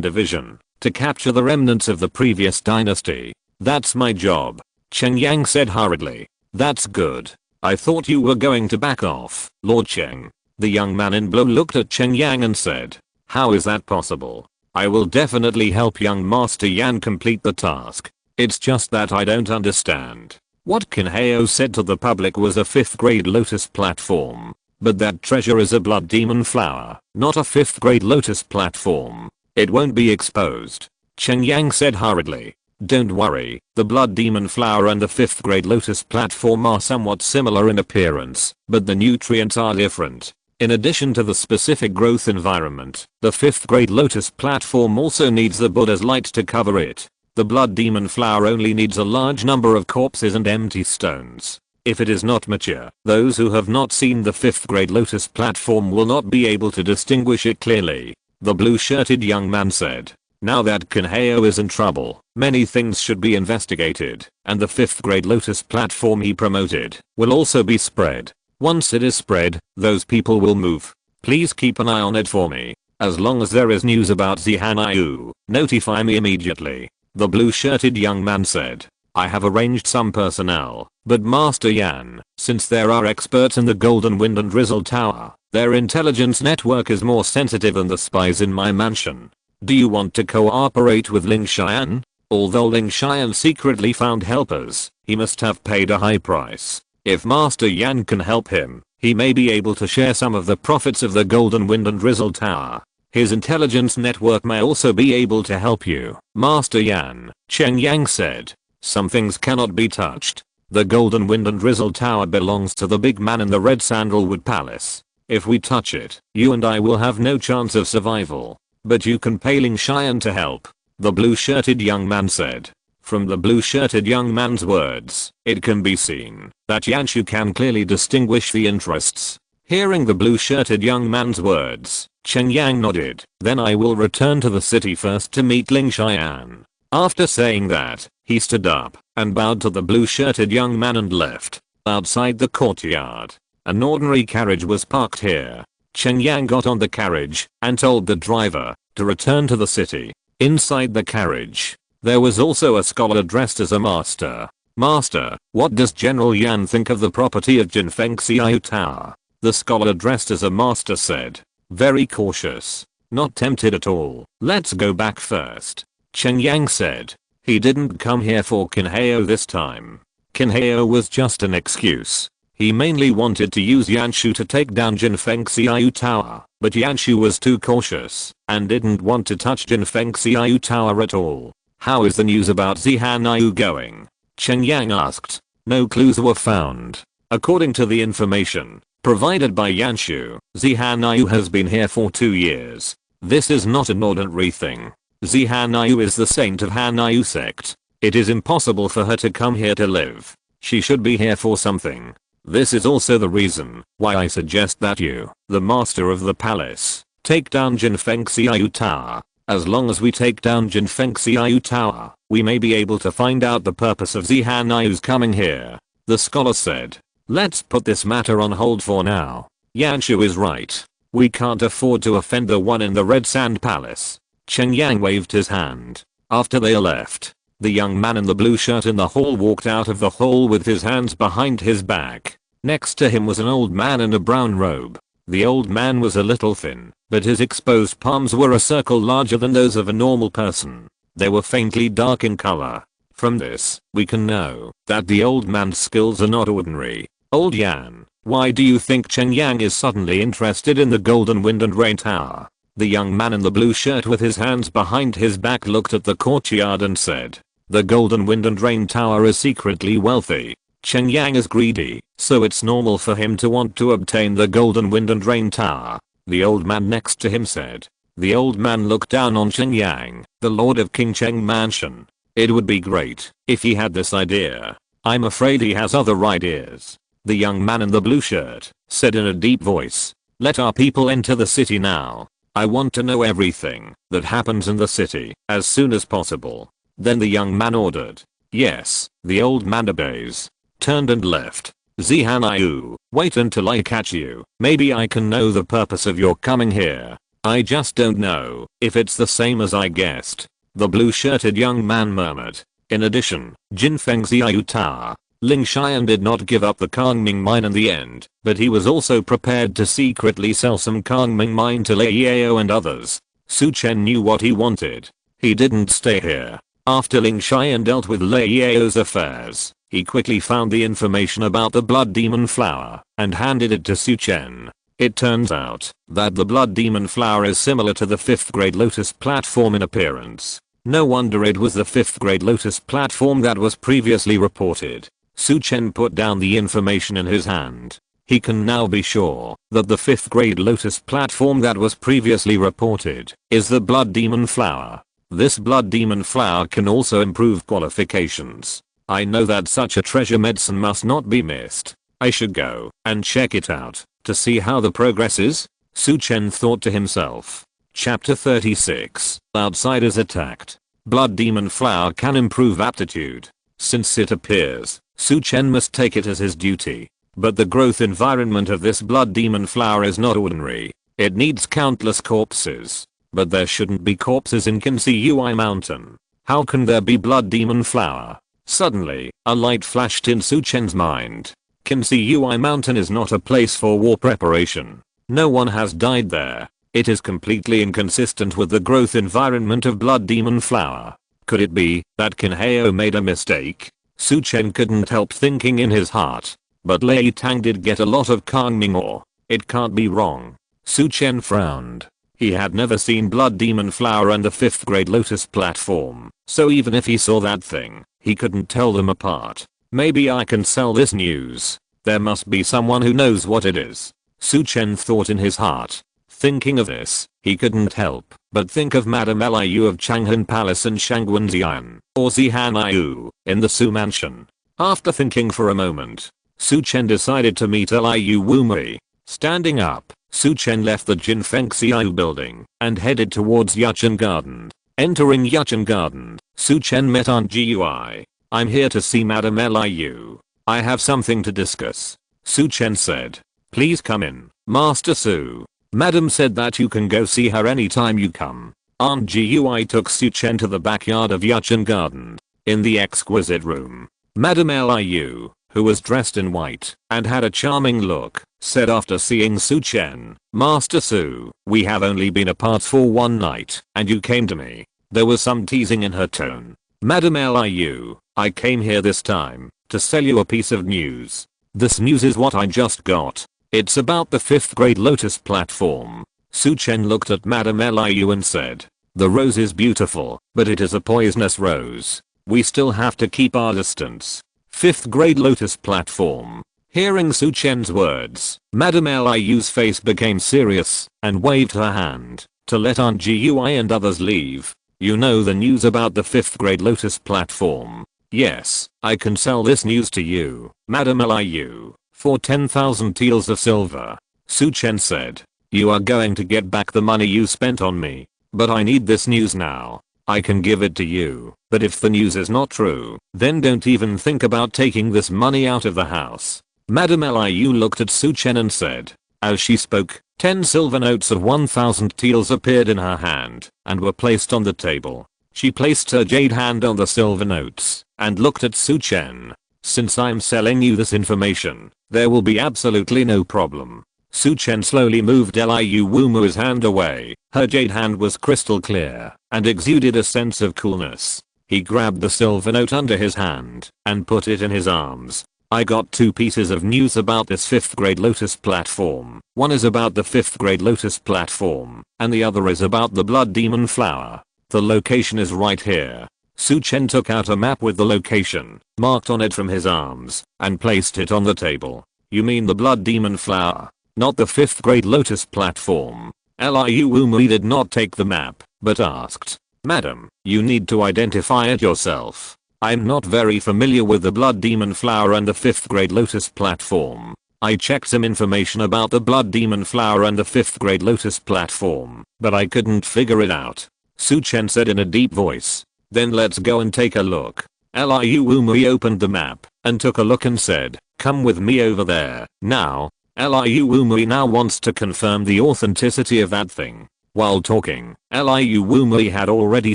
Division, to capture the remnants of the previous dynasty. That's my job. Chen Yang said hurriedly. That's good. I thought you were going to back off, Lord Cheng. The young man in blue looked at Chen Yang and said. How is that possible? I will definitely help young Master Yan complete the task. It's just that I don't understand. What Kinheo said to the public was a 5th grade lotus platform. But that treasure is a blood demon flower, not a 5th grade lotus platform. It won't be exposed. Chen Yang said hurriedly. Don't worry, the blood demon flower and the 5th grade lotus platform are somewhat similar in appearance, but the nutrients are different. In addition to the specific growth environment, the 5th grade lotus platform also needs the Buddha's light to cover it. The blood demon flower only needs a large number of corpses and empty stones. If it is not mature, those who have not seen the 5th grade lotus platform will not be able to distinguish it clearly. The blue-shirted young man said. Now that Kinheo is in trouble, many things should be investigated, and the 5th grade lotus platform he promoted will also be spread. Once it is spread, those people will move. Please keep an eye on it for me. As long as there is news about the Hanyu, notify me immediately. The blue-shirted young man said. I have arranged some personnel, but Master Yan, since there are experts in the Golden Wind and Drizzle Tower, their intelligence network is more sensitive than the spies in my mansion. Do you want to cooperate with Ling Xian? Although Ling Xian secretly found helpers, he must have paid a high price. If Master Yan can help him, he may be able to share some of the profits of the Golden Wind and Drizzle Tower. His intelligence network may also be able to help you, Master Yan, Chen Yang said. Some things cannot be touched. The Golden Wind and Drizzle Tower belongs to the big man in the Red Sandalwood Palace. If we touch it, you and I will have no chance of survival. But you can pay Ling Xian to help, the blue-shirted young man said. From the blue-shirted young man's words, it can be seen that Yanshu can clearly distinguish the interests. Hearing the blue-shirted young man's words, Chen Yang nodded. Then I will return to the city first to meet Ling Xian. After saying that, he stood up and bowed to the blue-shirted young man and left. Outside the courtyard, an ordinary carriage was parked here. Chen Yang got on the carriage and told the driver to return to the city. Inside the carriage, there was also a scholar dressed as a master. Master, what does General Yan think of the property of Jinfengxiao Tower? The scholar dressed as a master said. Very cautious. Not tempted at all. Let's go back first. Chen Yang said. He didn't come here for Kinheo this time. Kinheo was just an excuse. He mainly wanted to use Yanshu to take down Jinfengxiao Tower, but Yanshu was too cautious and didn't want to touch Jinfengxiao Tower at all. How is the news about Zihanayu going? Chen Yang asked. No clues were found. According to the information provided by Yanshu, Zihanayu has been here for 2 years. This is not an ordinary thing. Zihanayu is the saint of Hanayu sect. It is impossible for her to come here to live. She should be here for something. This is also the reason why I suggest that you, the master of the palace, take down Jinfengxiao Tower. As long as we take down Jinfengxiao Tower, we may be able to find out the purpose of Zihanayu's coming here. The scholar said. Let's put this matter on hold for now. Yanshu is right. We can't afford to offend the one in the Red Sand Palace. Chen Yang waved his hand. After they left, the young man in the blue shirt in the hall walked out of the hall with his hands behind his back. Next to him was an old man in a brown robe. The old man was a little thin, but his exposed palms were a circle larger than those of a normal person. They were faintly dark in color. From this, we can know that the old man's skills are not ordinary. Old Yan, why do you think Chen Yang is suddenly interested in the Golden Wind and Rain Tower? The young man in the blue shirt with his hands behind his back looked at the courtyard and said. The Golden Wind and Rain Tower is secretly wealthy. Chen Yang is greedy, so it's normal for him to want to obtain the Golden Wind and Rain Tower. The old man next to him said. The old man looked down on Chen Yang, the lord of King Cheng Mansion. It would be great if he had this idea. I'm afraid he has other ideas. The young man in the blue shirt said in a deep voice. Let our people enter the city now. I want to know everything that happens in the city as soon as possible. Then the young man ordered. Yes, the old man obeys. Turned and left. Zihanayu, wait until I catch you. Maybe I can know the purpose of your coming here. I just don't know if it's the same as I guessed. The blue-shirted young man murmured. In addition, Jinfengxiao Tower. Ling Xian did not give up the Kangming mine in the end, but he was also prepared to secretly sell some Kangming mine to Lei Yao and others. Su Chen knew what he wanted. He didn't stay here. After Ling Xian dealt with Lei Yao's affairs, he quickly found the information about the Blood Demon Flower and handed it to Su Chen. It turns out that the Blood Demon Flower is similar to the 5th grade Lotus platform in appearance. No wonder it was the 5th grade Lotus platform that was previously reported. Su Chen put down the information in his hand. He can now be sure that the 5th grade Lotus platform that was previously reported is the Blood Demon Flower. This Blood Demon Flower can also improve qualifications. I know that such a treasure medicine must not be missed. I should go and check it out to see how the progress is. Su Chen thought to himself. Chapter 36. Outsiders attacked. Blood Demon Flower can improve aptitude. Since it appears, Su Chen must take it as his duty. But the growth environment of this Blood Demon Flower is not ordinary. It needs countless corpses. But there shouldn't be corpses in Kinsi Mountain. How can there be Blood Demon Flower? Suddenly, a light flashed in Su Chen's mind. Kinsi Mountain is not a place for war preparation. No one has died there. It is completely inconsistent with the growth environment of Blood Demon Flower. Could it be that Kinheo made a mistake? Su Chen couldn't help thinking in his heart. But Lei Tang did get a lot of Kangming ore. It can't be wrong. Su Chen frowned. He had never seen Blood Demon Flower and the 5th grade Lotus platform, so even if he saw that thing, he couldn't tell them apart. Maybe I can sell this news. There must be someone who knows what it is. Su Chen thought in his heart. Thinking of this, he couldn't help but think of Madame Liu of Changhan Palace and Shangwenzian, or Zihanayu, in the Su Mansion. After thinking for a moment, Su Chen decided to meet Liu Wumei. Standing up, Su Chen left the Jinfengxiao building and headed towards Yuchen Garden. Entering Yuchen Garden, Su Chen met Aunt Gui. I'm here to see Madame Liu. I have something to discuss. Su Chen said. Please come in, Master Su. Madam said that you can go see her anytime you come. Aunt Gui took Su Chen to the backyard of Yuchen Garden. In the exquisite room, Madame Liu, who was dressed in white and had a charming look, said after seeing Su Chen, "Master Su, we have only been apart for one night, and you came to me." There was some teasing in her tone. "Madame Liu, I came here this time to sell you a piece of news. This news is what I just got. It's about the 5th grade lotus platform." Su Chen looked at Madame Liu and said, "The rose is beautiful, but it is a poisonous rose. We still have to keep our distance." 5th grade lotus platform. Hearing Su Chen's words, Madame Liu's face became serious and waved her hand to let Aunt Gui and others leave. "You know the news about the 5th grade lotus platform?" "Yes, I can sell this news to you, Madame Liu, for 10,000 taels of silver." Su Chen said, "You are going to get back the money you spent on me, but I need this news now. I can give it to you, but if the news is not true, then don't even think about taking this money out of the house." Madame Liu looked at Su Chen and said. As she spoke, 10 silver notes of 1,000 taels appeared in her hand and were placed on the table. She placed her jade hand on the silver notes and looked at Su Chen. "Since I'm selling you this information, there will be absolutely no problem." Su Chen slowly moved Liu Wumu's hand away. Her jade hand was crystal clear and exuded a sense of coolness. He grabbed the silver note under his hand and put it in his arms. "I got 2 pieces of news about this 5th grade lotus platform. One is about the 5th grade lotus platform, and the other is about the blood demon flower. The location is right here." Su Chen took out a map with the location marked on it from his arms and placed it on the table. "You mean the blood demon flower, not the 5th grade lotus platform?" Liu Wumu did not take the map, but asked, "Madam, you need to identify it yourself. I'm not very familiar with the blood demon flower and the 5th grade lotus platform. I checked some information about the blood demon flower and the 5th grade lotus platform, but I couldn't figure it out." Su Chen said in a deep voice. "Then let's go and take a look." Liu Wumui opened the map and took a look and said, "Come with me over there." Now, Liu Wumui now wants to confirm the authenticity of that thing. While talking, Liu Wumui had already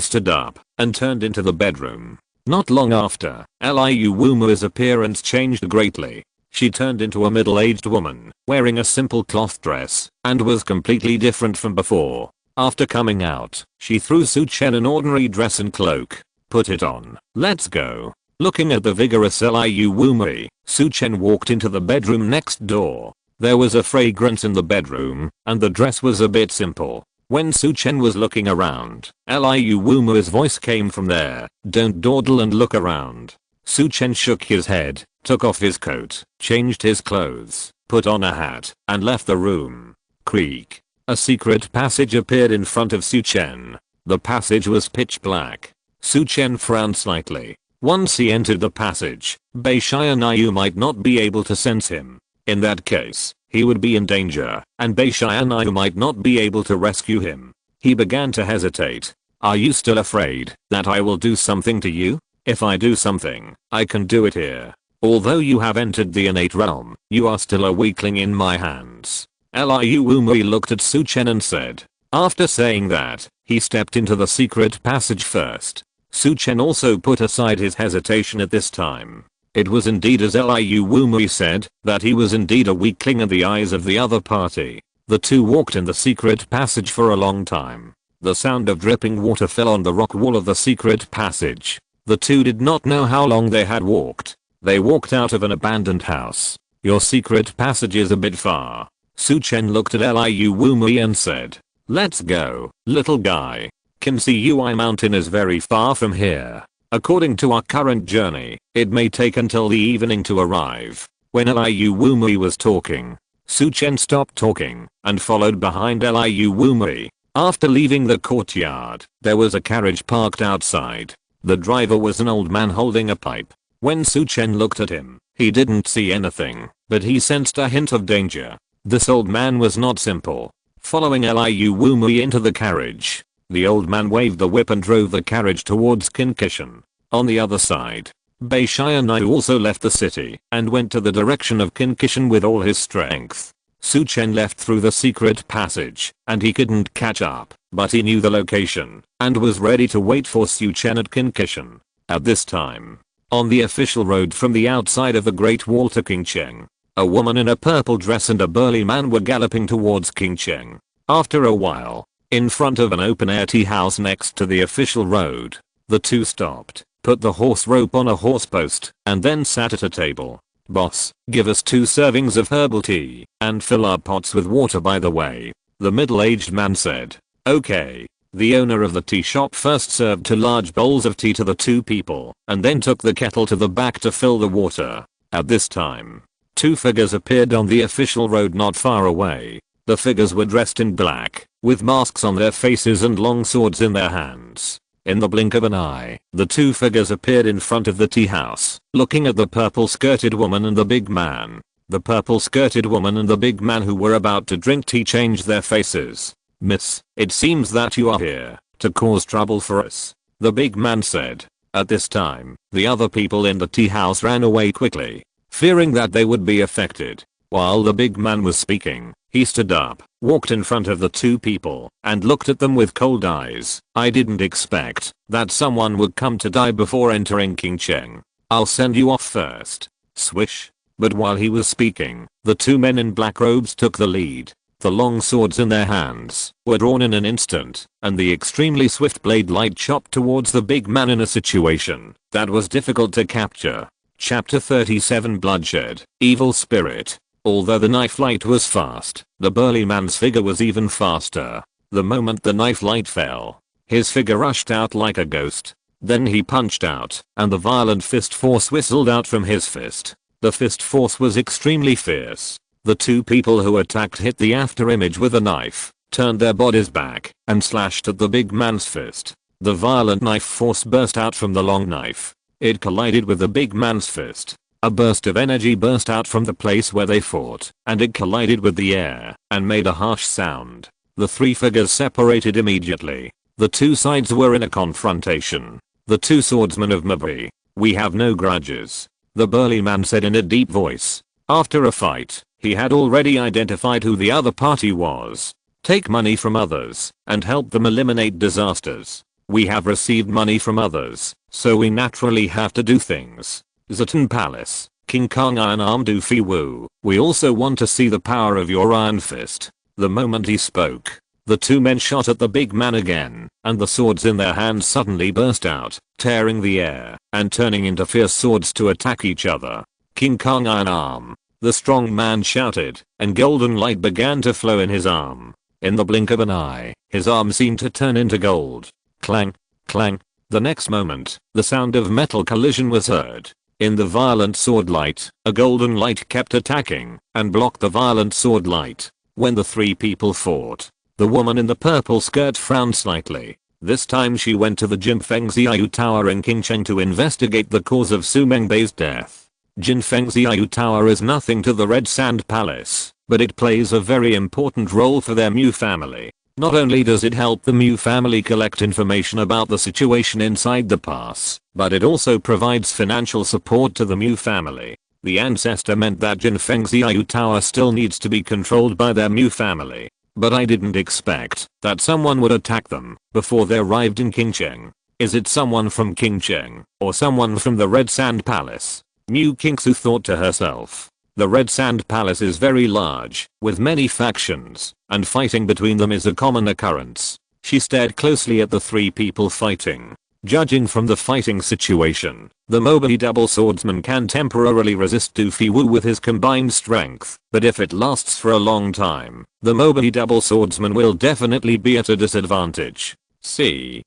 stood up and turned into the bedroom. Not long after, Liu Wumu's appearance changed greatly. She turned into a middle-aged woman, wearing a simple cloth dress, and was completely different from before. After coming out, she threw Su Chen an ordinary dress and cloak. "Put it on. Let's go." Looking at the vigorous Liu Wumui, Su Chen walked into the bedroom next door. There was a fragrance in the bedroom, and the dress was a bit simple. When Su Chen was looking around, Liu Wumu's voice came from there. "Don't dawdle and look around." Su Chen shook his head, took off his coat, changed his clothes, put on a hat, and left the room. Creak. A secret passage appeared in front of Su Chen. The passage was pitch black. Su Chen frowned slightly. Once he entered the passage, Bei Xianyu might not be able to sense him. In that case, he would be in danger, and Bei Xianyu might not be able to rescue him. He began to hesitate. "Are you still afraid that I will do something to you? If I do something, I can do it here. Although you have entered the innate realm, you are still a weakling in my hands." Liu Wumui looked at Su Chen and said. After saying that, he stepped into the secret passage first. Su Chen also put aside his hesitation at this time. It was indeed as Liu Wumui said, that he was indeed a weakling in the eyes of the other party. The two walked in the secret passage for a long time. The sound of dripping water fell on the rock wall of the secret passage. The two did not know how long they had walked. They walked out of an abandoned house. "Your secret passage is a bit far." Su Chen looked at Liu Wumui and said, "Let's go, little guy. Can see Ui Mountain is very far from here. According to our current journey, it may take until the evening to arrive." When Liu Wumui was talking, Su Chen stopped talking and followed behind Liu Wumui. After leaving the courtyard, there was a carriage parked outside. The driver was an old man holding a pipe. When Su Chen looked at him, he didn't see anything, but he sensed a hint of danger. This old man was not simple. Following Liu Wumui into the carriage, the old man waved the whip and drove the carriage towards Kinkishan. On the other side, Bei Xianyu also left the city and went to the direction of Kinkishan with all his strength. Su Chen left through the secret passage, and he couldn't catch up, but he knew the location and was ready to wait for Su Chen at Kinkishan. At this time, On the official road from the outside of the Great Wall to Qingcheng, a woman in a purple dress and a burly man were galloping towards Qingcheng. After a while, in front of an open-air tea house next to the official road, the two stopped, put the horse rope on a horse post, and then sat at a table. "Boss, give us 2 servings of herbal tea, and fill our pots with water by the way," the middle-aged man said. "Okay." The owner of the tea shop first served 2 large bowls of tea to the 2 people, and then took the kettle to the back to fill the water. At this time, 2 figures appeared on the official road not far away. The figures were dressed in black, with masks on their faces and long swords in their hands. In the blink of an eye, the 2 figures appeared in front of the tea house, looking at the purple-skirted woman and the big man. The purple-skirted woman and the big man who were about to drink tea changed their faces. "Miss, it seems that you are here to cause trouble for us," the big man said. At this time, the other people in the tea house ran away quickly, fearing that they would be affected. While the big man was speaking, he stood up, walked in front of the 2 people, and looked at them with cold eyes. "I didn't expect that someone would come to die before entering Qingcheng. I'll send you off first." Swish. But while he was speaking, the 2 men in black robes took the lead. The long swords in their hands were drawn in an instant, and the extremely swift blade light chopped towards the big man in a situation that was difficult to capture. Chapter 37 Bloodshed, Evil Spirit. Although the knife light was fast, the burly man's figure was even faster. The moment the knife light fell, his figure rushed out like a ghost. Then he punched out, and the violent fist force whistled out from his fist. The fist force was extremely fierce. The 2 people who attacked hit the afterimage with a knife, turned their bodies back, and slashed at the big man's fist. The violent knife force burst out from the long knife. It collided with the big man's fist. A burst of energy burst out from the place where they fought, and it collided with the air, and made a harsh sound. The 3 figures separated immediately. The 2 sides were in a confrontation. The 2 swordsmen of Mabi. "We have no grudges," the burly man said in a deep voice. After a fight, he had already identified who the other party was. "Take money from others, and help them eliminate disasters. We have received money from others, so we naturally have to do things. Zatan Palace, King Kong Iron Arm Du Fi Wu, we also want to see the power of your iron fist." The moment he spoke, the 2 men shot at the big man again, and the swords in their hands suddenly burst out, tearing the air, and turning into fierce swords to attack each other. "King Kong Iron Arm," the strong man shouted, and golden light began to flow in his arm. In the blink of an eye, his arm seemed to turn into gold. Clang, clang. The next moment, the sound of metal collision was heard. In the violent sword light, a golden light kept attacking, and blocked the violent sword light. When the 3 people fought, the woman in the purple skirt frowned slightly. This time she went to the Jinfeng Xiaoyu Tower in Qingcheng to investigate the cause of Su Mengbei's death. Jinfeng Xiaoyu Tower is nothing to the Red Sand Palace, but it plays a very important role for their Mu family. Not only does it help the Mu family collect information about the situation inside the pass, but it also provides financial support to the Mu family. The ancestor meant that Jinfeng Xiaoyu Tower still needs to be controlled by their Mu family. But I didn't expect that someone would attack them before they arrived in Qingcheng. Is it someone from Qingcheng, or someone from the Red Sand Palace? Mu Qingsu thought to herself. The Red Sand Palace is very large, with many factions, and fighting between them is a common occurrence. She stared closely at the 3 people fighting. Judging from the fighting situation, the Mobi double swordsman can temporarily resist Du Fi Wu with his combined strength, but if it lasts for a long time, the Mobi double swordsman will definitely be at a disadvantage. See.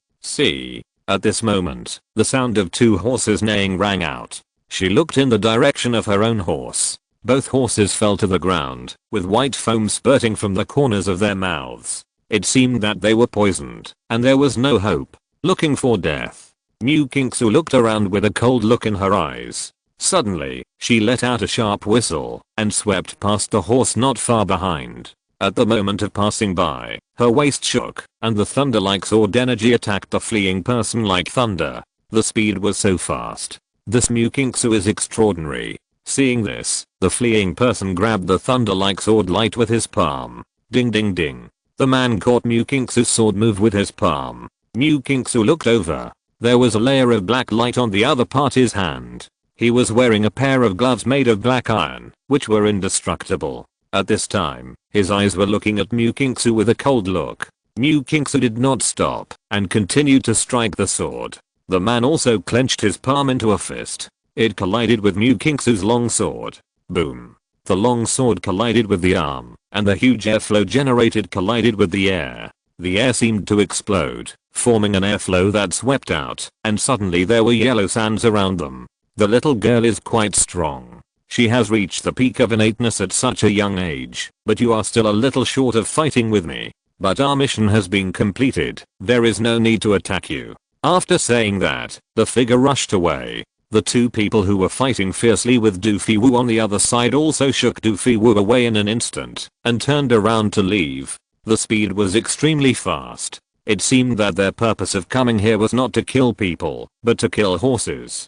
At this moment, the sound of 2 horses neighing rang out. She looked in the direction of her own horse. Both horses fell to the ground, with white foam spurting from the corners of their mouths. It seemed that they were poisoned, and there was no hope. Looking for death, Mu Qingsu looked around with a cold look in her eyes. Suddenly, she let out a sharp whistle, and swept past the horse not far behind. At the moment of passing by, her waist shook, and the thunder-like sword energy attacked the fleeing person like thunder. The speed was so fast. This Mu Qingsu is extraordinary. Seeing this, the fleeing person grabbed the thunder-like sword light with his palm. Ding ding ding. The man caught Mu Qingsu's sword move with his palm. Mu Qingsu looked over. There was a layer of black light on the other party's hand. He was wearing a pair of gloves made of black iron, which were indestructible. At this time, his eyes were looking at Mukingsu with a cold look. Mukingsu did not stop, and continued to strike the sword. The man also clenched his palm into a fist. It collided with Mukingsu's long sword. Boom. The long sword collided with the arm, and the huge airflow generated collided with the air. The air seemed to explode, forming an airflow that swept out, and suddenly there were yellow sands around them. The little girl is quite strong. She has reached the peak of innateness at such a young age, but you are still a little short of fighting with me. But our mission has been completed. There is no need to attack you. After saying that, the figure rushed away. The two people who were fighting fiercely with Doofy Woo on the other side also shook Doofy Woo away in an instant, and turned around to leave. The speed was extremely fast. It seemed that their purpose of coming here was not to kill people, but to kill horses.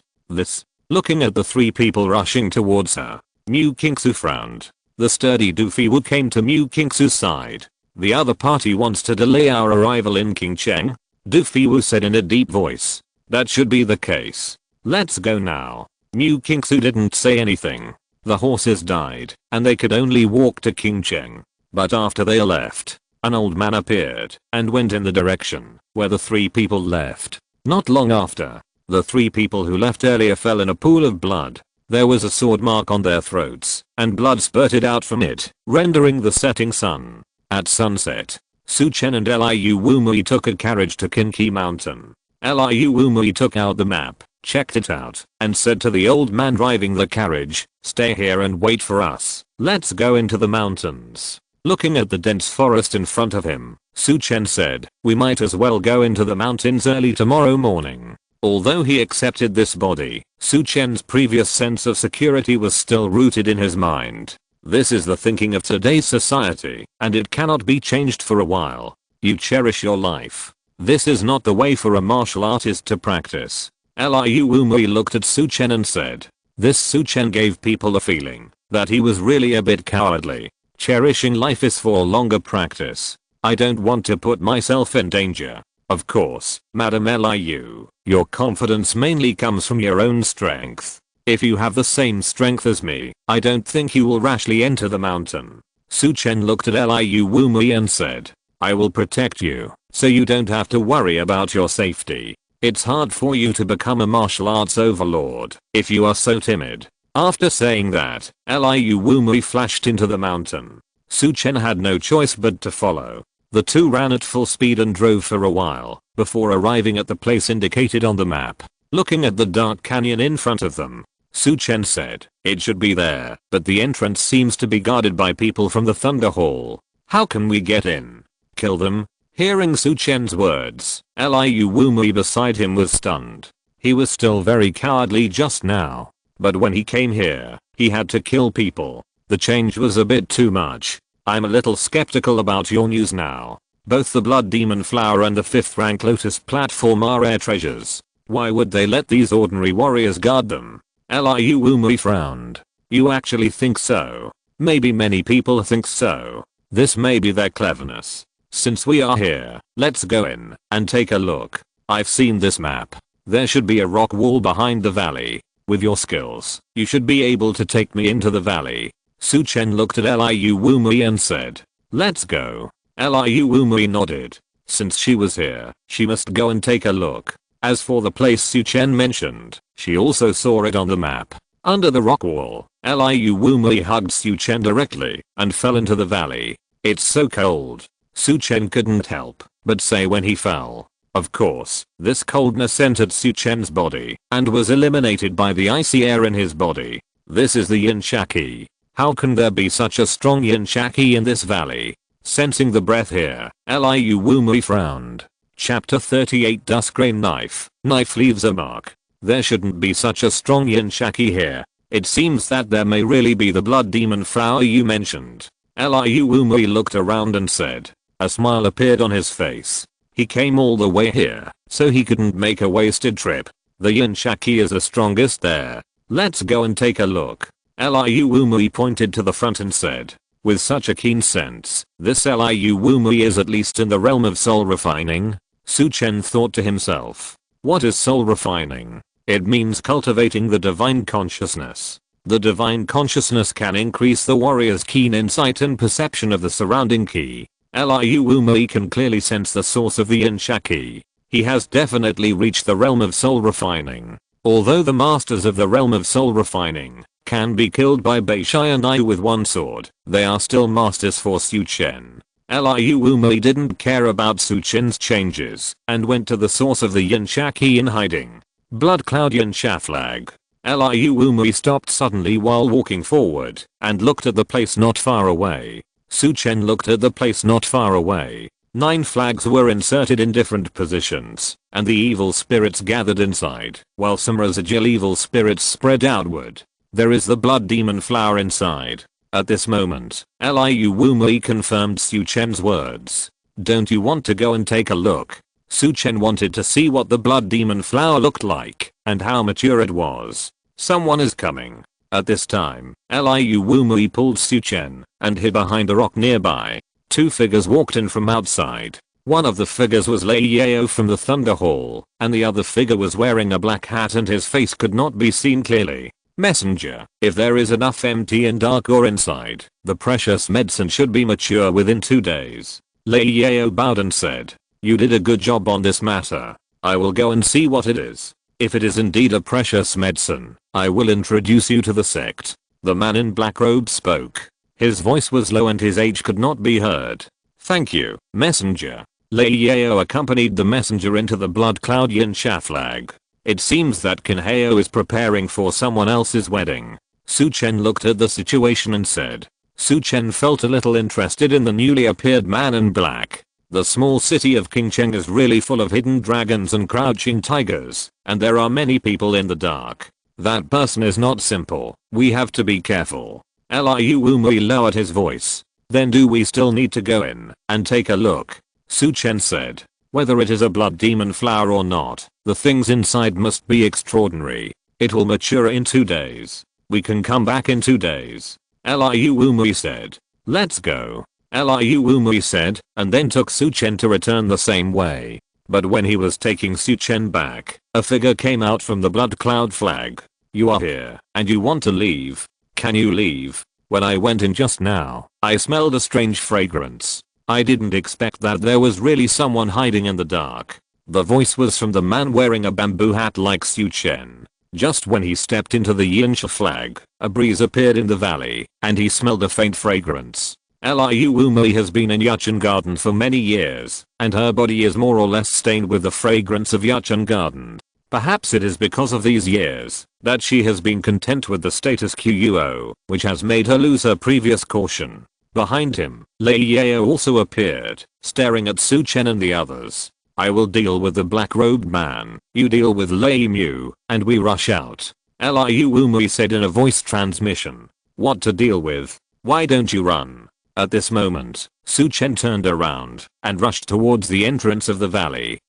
Looking at the three people rushing towards her, Mukingsu frowned. The sturdy Doofy Woo came to Mukingsu's side. The other party wants to delay our arrival in Qingcheng? Doofy Woo said in a deep voice. That should be the case. Let's go now. Mukingsu didn't say anything. The horses died, and they could only walk to Qingcheng. But after they left, an old man appeared and went in the direction where the three people left. Not long after, the three people who left earlier fell in a pool of blood. There was a sword mark on their throats, and blood spurted out from it, rendering the setting sun. At sunset, Su Chen and Liu Wumui took a carriage to Kinki Mountain. Liu Wumui took out the map, checked it out, and said to the old man driving the carriage, "Stay here and wait for us. Let's go into the mountains." Looking at the dense forest in front of him, Su Chen said, "We might as well go into the mountains early tomorrow morning." Although he accepted this body, Su Chen's previous sense of security was still rooted in his mind. This is the thinking of today's society, and it cannot be changed for a while. You cherish your life. This is not the way for a martial artist to practice. Liu Wumui looked at Su Chen and said. This Su Chen gave people a feeling that he was really a bit cowardly. Cherishing life is for longer practice. I don't want to put myself in danger. Of course, Madam Liu, your confidence mainly comes from your own strength. If you have the same strength as me, I don't think you will rashly enter the mountain. Su Chen looked at Liu Wumui and said, I will protect you, so you don't have to worry about your safety. It's hard for you to become a martial arts overlord if you are so timid. After saying that, Liu Wumui flashed into the mountain. Su Chen had no choice but to follow. The two ran at full speed and drove for a while, before arriving at the place indicated on the map. Looking at the dark canyon in front of them, Su Chen said, it should be there, but the entrance seems to be guarded by people from the Thunder Hall. How can we get in? Kill them? Hearing Su Chen's words, Liu Wumui beside him was stunned. He was still very cowardly just now, but when he came here, he had to kill people. The change was a bit too much. I'm a little skeptical about your news now. Both the Blood Demon Flower and the 5th rank Lotus platform are rare treasures. Why would they let these ordinary warriors guard them? Liu Wumui frowned. You actually think so? Maybe many people think so. This may be their cleverness. Since we are here, let's go in and take a look. I've seen this map. There should be a rock wall behind the valley. With your skills, you should be able to take me into the valley. Su Chen looked at Liu Wumui and said, let's go. Liu Wumui nodded. Since she was here, she must go and take a look. As for the place Su Chen mentioned, she also saw it on the map. Under the rock wall, Liu Wumui hugged Su Chen directly and fell into the valley. It's so cold. Su Chen couldn't help but say when he fell. Of course, this coldness entered Su Chen's body and was eliminated by the icy air in his body. This is the Yin Shaki. How can there be such a strong Yin Shaki in this valley? Sensing the breath here, Liu Wumui frowned. Chapter 38 Duskgrain Knife. Knife leaves a mark. There shouldn't be such a strong Yin Shaki here. It seems that there may really be the Blood Demon Flower you mentioned. Liu Wumui looked around and said. A smile appeared on his face. He came all the way here, so he couldn't make a wasted trip. The Yin Shaki is the strongest there. Let's go and take a look. Liu Wumui pointed to the front and said. With such a keen sense, this Liu Wumui is at least in the realm of soul refining. Su Chen thought to himself. What is soul refining? It means cultivating the divine consciousness. The divine consciousness can increase the warrior's keen insight and perception of the surrounding ki. Liu Umui can clearly sense the source of the yin Shaki. He has definitely reached the realm of soul refining. Although the masters of the realm of soul refining can be killed by Beishai and I with one sword, they are still masters for Su Chen. Liu Umui didn't care about Su Chen's changes and went to the source of the yin Shaki in hiding. Blood Cloud Yin Sha flag. Liu Umui stopped suddenly while walking forward and looked at the place not far away. Su Chen looked at the place not far away. 9 flags were inserted in different positions, and the evil spirits gathered inside, while some residual evil spirits spread outward. There is the blood demon flower inside. At this moment, Liu Umui confirmed Su Chen's words. Don't you want to go and take a look? Su Chen wanted to see what the blood demon flower looked like, and how mature it was. Someone is coming. At this time, Liu Umui pulled Su Chen and hid behind a rock nearby. 2 figures walked in from outside. One of the figures was Lei Yao from the Thunder Hall, and the other figure was wearing a black hat and his face could not be seen clearly. Messenger, if there is enough empty and dark ore inside, the precious medicine should be mature within 2 days. Lei Yao bowed and said, you did a good job on this matter. I will go and see what it is. If it is indeed a precious medicine, I will introduce you to the sect. The man in black robe spoke. His voice was low and his age could not be heard. Thank you, messenger. Lei Yao accompanied the messenger into the blood cloud Yin Sha flag. It seems that Qin Hao is preparing for someone else's wedding. Su Chen looked at the situation and said. Su Chen felt a little interested in the newly appeared man in black. The small city of Qingcheng is really full of hidden dragons and crouching tigers, and there are many people in the dark. That person is not simple. We have to be careful. Liu Umui lowered his voice. Then do we still need to go in and take a look? Su Chen said. Whether it is a blood demon flower or not, the things inside must be extraordinary. It will mature in 2 days. We can come back in 2 days. Liu Umui said. Let's go. Liu Umui said, and then took Su Chen to return the same way. But when he was taking Su Chen back, a figure came out from the blood cloud flag. You are here, and you want to leave. Can you leave? When I went in just now, I smelled a strange fragrance. I didn't expect that there was really someone hiding in the dark. The voice was from the man wearing a bamboo hat like Su Chen. Just when he stepped into the Yin Sha flag, a breeze appeared in the valley, and he smelled a faint fragrance. Liu Umui has been in Yuchen Garden for many years, and her body is more or less stained with the fragrance of Yuchen Garden. Perhaps it is because of these years that she has been content with the status quo, which has made her lose her previous caution. Behind him, Lei Yao also appeared, staring at Su Chen and the others. I will deal with the black-robed man, you deal with Lei Mu, and we rush out. Liu Umui said in a voice transmission. What to deal with? Why don't you run? At this moment, Su Chen turned around and rushed towards the entrance of the valley.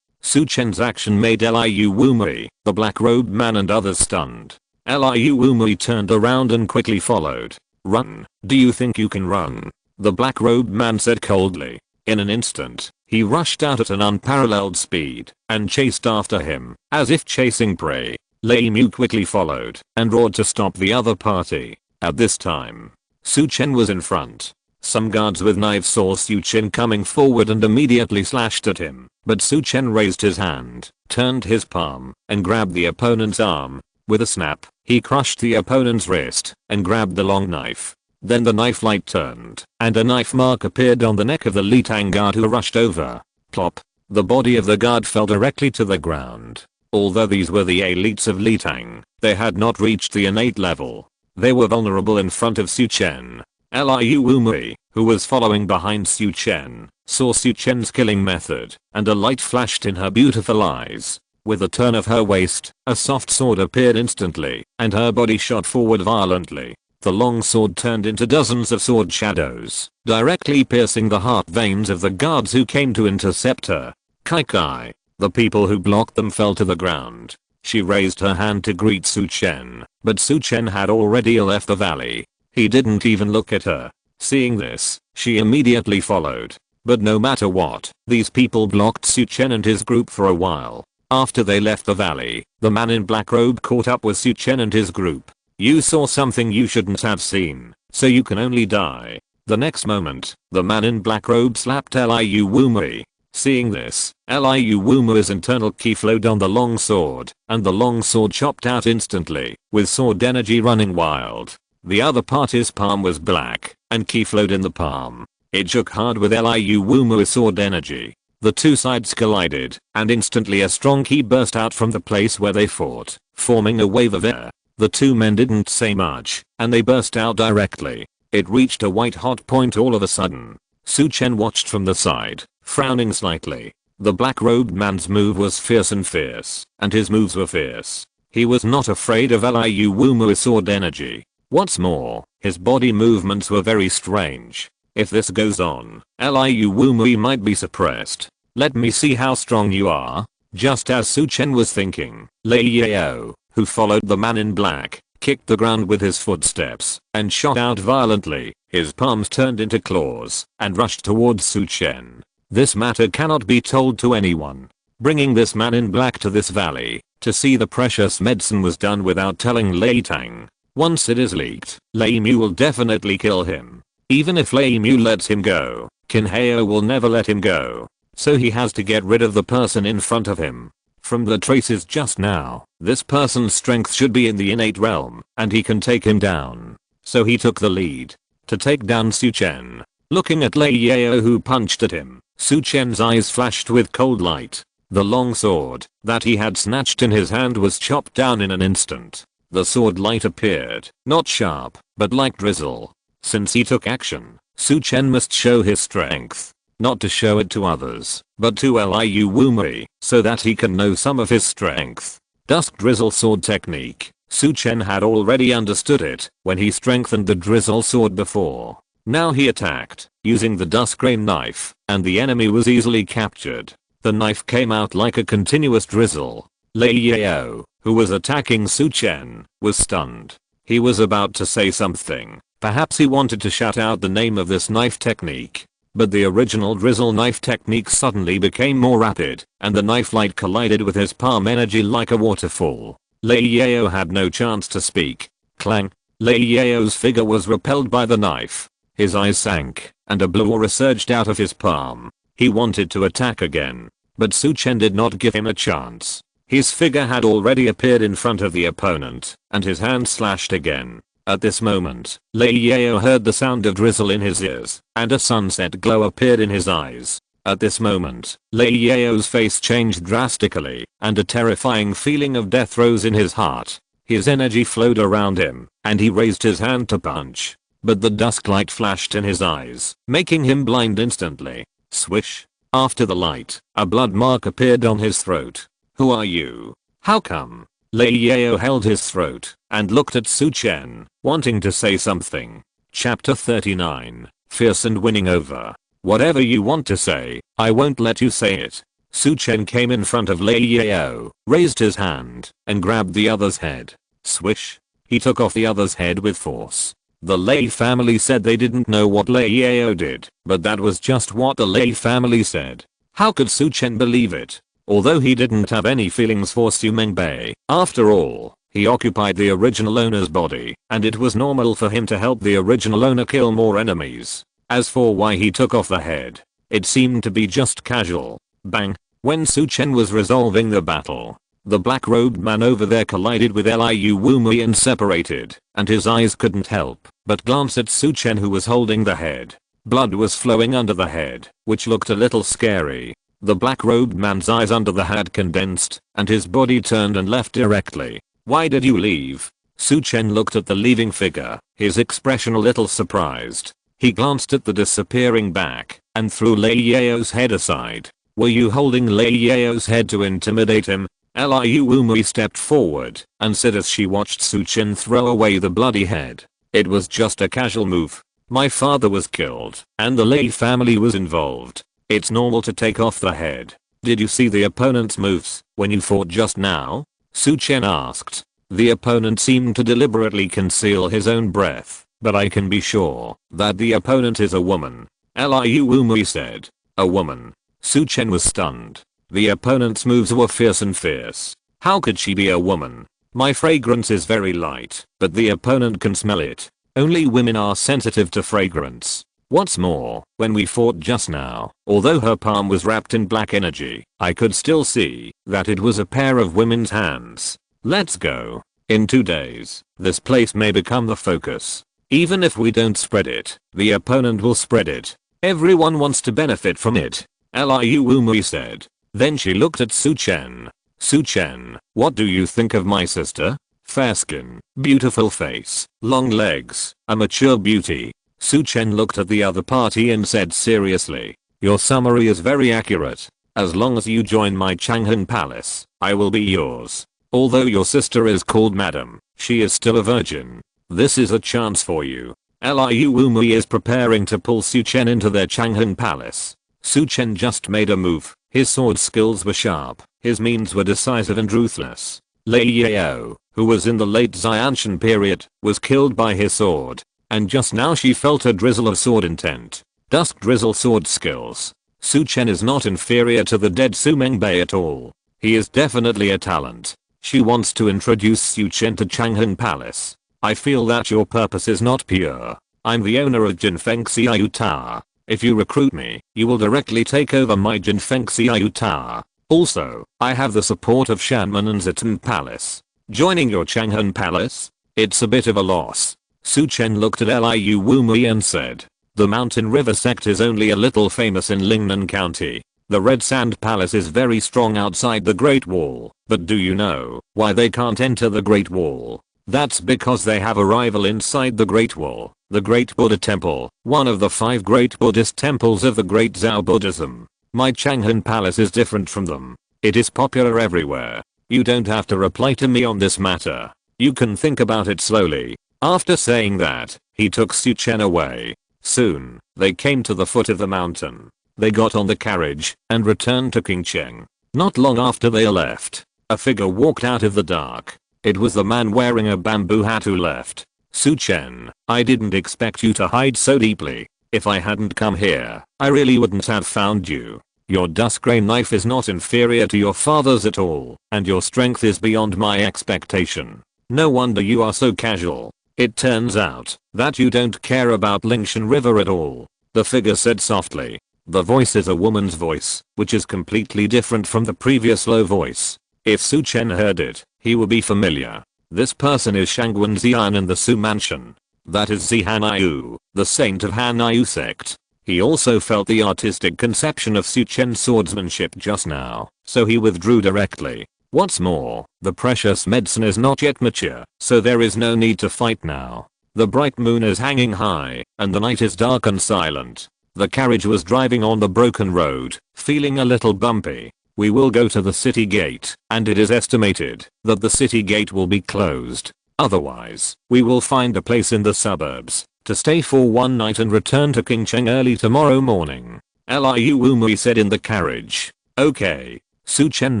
Su Chen's action made Liu Umui, the black-robed man and others stunned. Liu Umui turned around and quickly followed. Run, do you think you can run? The black-robed man said coldly. In an instant, he rushed out at an unparalleled speed and chased after him, as if chasing prey. Lei Mu quickly followed and roared to stop the other party. At this time, Su Chen was in front. Some guards with knives saw Su Chen coming forward and immediately slashed at him, but Su Chen raised his hand, turned his palm, and grabbed the opponent's arm. With a snap, he crushed the opponent's wrist and grabbed the long knife. Then the knife light turned, and a knife mark appeared on the neck of the Litang guard who rushed over. Plop. The body of the guard fell directly to the ground. Although these were the elites of Litang, they had not reached the innate level. They were vulnerable in front of Su Chen. Liu Umui, who was following behind Su Chen, saw Su Chen's killing method, and a light flashed in her beautiful eyes. With a turn of her waist, a soft sword appeared instantly, and her body shot forward violently. The long sword turned into dozens of sword shadows, directly piercing the heart veins of the guards who came to intercept her. Kai Kai. The people who blocked them fell to the ground. She raised her hand to greet Su Chen, but Su Chen had already left the valley. He didn't even look at her. Seeing this, she immediately followed. But no matter what, these people blocked Su Chen and his group for a while. After they left the valley, the man in black robe caught up with Chen and his group. You saw something you shouldn't have seen, so you can only die. The next moment, the man in black robe slapped Liu Wumui. Seeing this, Liu Wumui's internal ki flowed on the long sword, and the long sword chopped out instantly, with sword energy running wild. The other party's palm was black, and ki flowed in the palm. It shook hard with Liu Wumui's sword energy. The two sides collided, and instantly a strong ki burst out from the place where they fought, forming a wave of air. The two men didn't say much, and they burst out directly. It reached a white hot point all of a sudden. Chen watched from the side, frowning slightly. The black-robed man's move was fierce, and his moves were fierce. He was not afraid of Liu Wumui's sword energy. What's more, his body movements were very strange. If this goes on, Liu Wumui might be suppressed. Let me see how strong you are. Just as Chen was thinking, Lei Yao, who followed the man in black, kicked the ground with his footsteps and shot out violently. His palms turned into claws and rushed towards Chen. This matter cannot be told to anyone. Bringing this man in black to this valley to see the precious medicine was done without telling Lei Tang. Once it is leaked, Lei Mu will definitely kill him. Even if Lei Mu lets him go, Qin Hao will never let him go. So he has to get rid of the person in front of him. From the traces just now, this person's strength should be in the innate realm, and he can take him down. So he took the lead to take down Chen. Looking at Lei Yao who punched at him, Chen's eyes flashed with cold light. The long sword that he had snatched in his hand was chopped down in an instant. The sword light appeared, not sharp, but like drizzle. Since he took action, Chen must show his strength. Not to show it to others, but to Liu Wumui, so that he can know some of his strength. Dusk drizzle sword technique. Chen had already understood it when he strengthened the drizzle sword before. Now he attacked, using the dusk rain knife, and the enemy was easily captured. The knife came out like a continuous drizzle. Lei Yao, who was attacking Chen, was stunned. He was about to say something. Perhaps he wanted to shout out the name of this knife technique. But the original drizzle knife technique suddenly became more rapid, and the knife light collided with his palm energy like a waterfall. Lei Yao had no chance to speak. Clang. Lei Yao's figure was repelled by the knife. His eyes sank, and a blue aura surged out of his palm. He wanted to attack again, but Chen did not give him a chance. His figure had already appeared in front of the opponent, and his hand slashed again. At this moment, Lei Yao heard the sound of drizzle in his ears, and a sunset glow appeared in his eyes. At this moment, Lei Yao's face changed drastically, and a terrifying feeling of death rose in his heart. His energy flowed around him, and he raised his hand to punch. But the dusk light flashed in his eyes, making him blind instantly. Swish. After the light, a blood mark appeared on his throat. Who are you? How come? Lei Yao held his throat and looked at Chen, wanting to say something. Chapter 39. Fierce and winning over. Whatever you want to say, I won't let you say it. Chen came in front of Lei Yao, raised his hand, and grabbed the other's head. Swish. He took off the other's head with force. The Lei family said they didn't know what Lei Yao did, but that was just what the Lei family said. How could Chen believe it? Although he didn't have any feelings for Su Mengbei, after all, he occupied the original owner's body, and it was normal for him to help the original owner kill more enemies. As for why he took off the head, it seemed to be just casual. Bang. When Chen was resolving the battle, the black-robed man over there collided with Liu Wumui and separated, and his eyes couldn't help but glance at Chen who was holding the head. Blood was flowing under the head, which looked a little scary. The black-robed man's eyes under the hat condensed, and his body turned and left directly. Why did you leave? Chen looked at the leaving figure, his expression a little surprised. He glanced at the disappearing back, and threw Lei Yao's head aside. Were you holding Lei Yao's head to intimidate him? Liu Wumui stepped forward, and said as she watched Chen throw away the bloody head. It was just a casual move. My father was killed, and the Lei family was involved. It's normal to take off the head. Did you see the opponent's moves when you fought just now? Chen asked. The opponent seemed to deliberately conceal his own breath, but I can be sure that the opponent is a woman. Liu Wumui said. A woman. Chen was stunned. The opponent's moves were fierce and fierce. How could she be a woman? My fragrance is very light, but the opponent can smell it. Only women are sensitive to fragrance. What's more, when we fought just now, although her palm was wrapped in black energy, I could still see that it was a pair of women's hands. Let's go. In 2 days, this place may become the focus. Even if we don't spread it, the opponent will spread it. Everyone wants to benefit from it. Liu Umui said. Then she looked at Su Chen. Su Chen, what do you think of my sister? Fair skin, beautiful face, long legs, a mature beauty. Su Chen looked at the other party and said seriously, your summary is very accurate. As long as you join my Chang'an Palace, I will be yours. Although your sister is called Madam, she is still a virgin. This is a chance for you. Liu Umui is preparing to pull Su Chen into their Chang'an Palace. Su Chen just made a move. His sword skills were sharp, his means were decisive and ruthless. Lei Yao, who was in the late Xiantian period, was killed by his sword. And just now she felt a drizzle of sword intent. Dusk drizzle sword skills. Su Chen is not inferior to the dead Su Mengbei at all. He is definitely a talent. She wants to introduce Su Chen to Chang'an Palace. I feel that your purpose is not pure. I'm the owner of Jinfeng Xiaoyu Tower. If you recruit me, you will directly take over my Jinfeng Xiaoyu Tower. Also, I have the support of Shanman and Zitan Palace. Joining your Chang'an Palace? It's a bit of a loss. Su Chen looked at Liu Umui and said, the Mountain River sect is only a little famous in Lingnan County. The Red Sand Palace is very strong outside the Great Wall, but do you know why they can't enter the Great Wall? That's because they have a rival inside the Great Wall, the Great Buddha Temple, one of the 5 great Buddhist temples of the Great Zhao Buddhism. My Chang'an Palace is different from them. It is popular everywhere. You don't have to reply to me on this matter. You can think about it slowly. After saying that, he took Su Chen away. Soon, they came to the foot of the mountain. They got on the carriage and returned to Qingcheng. Not long after they left, a figure walked out of the dark. It was the man wearing a bamboo hat who left. Su Chen, I didn't expect you to hide so deeply. If I hadn't come here, I really wouldn't have found you. Your dusk grey knife is not inferior to your father's at all, and your strength is beyond my expectation. No wonder you are so casual. It turns out that you don't care about Lingshan River at all, the figure said softly. The voice is a woman's voice, which is completely different from the previous low voice. If Su Chen heard it, he would be familiar. This person is Shangwen Xian in the Su Mansion. That is Zihanayu, the saint of Hanayu sect. He also felt the artistic conception of Su Chen's swordsmanship just now, so he withdrew directly. What's more, the precious medicine is not yet mature, so there is no need to fight now. The bright moon is hanging high, and the night is dark and silent. The carriage was driving on the broken road, feeling a little bumpy. We will go to the city gate, and it is estimated that the city gate will be closed. Otherwise, we will find a place in the suburbs to stay for one night and return to Qingcheng early tomorrow morning. Liu Umui said in the carriage. Okay. Su Chen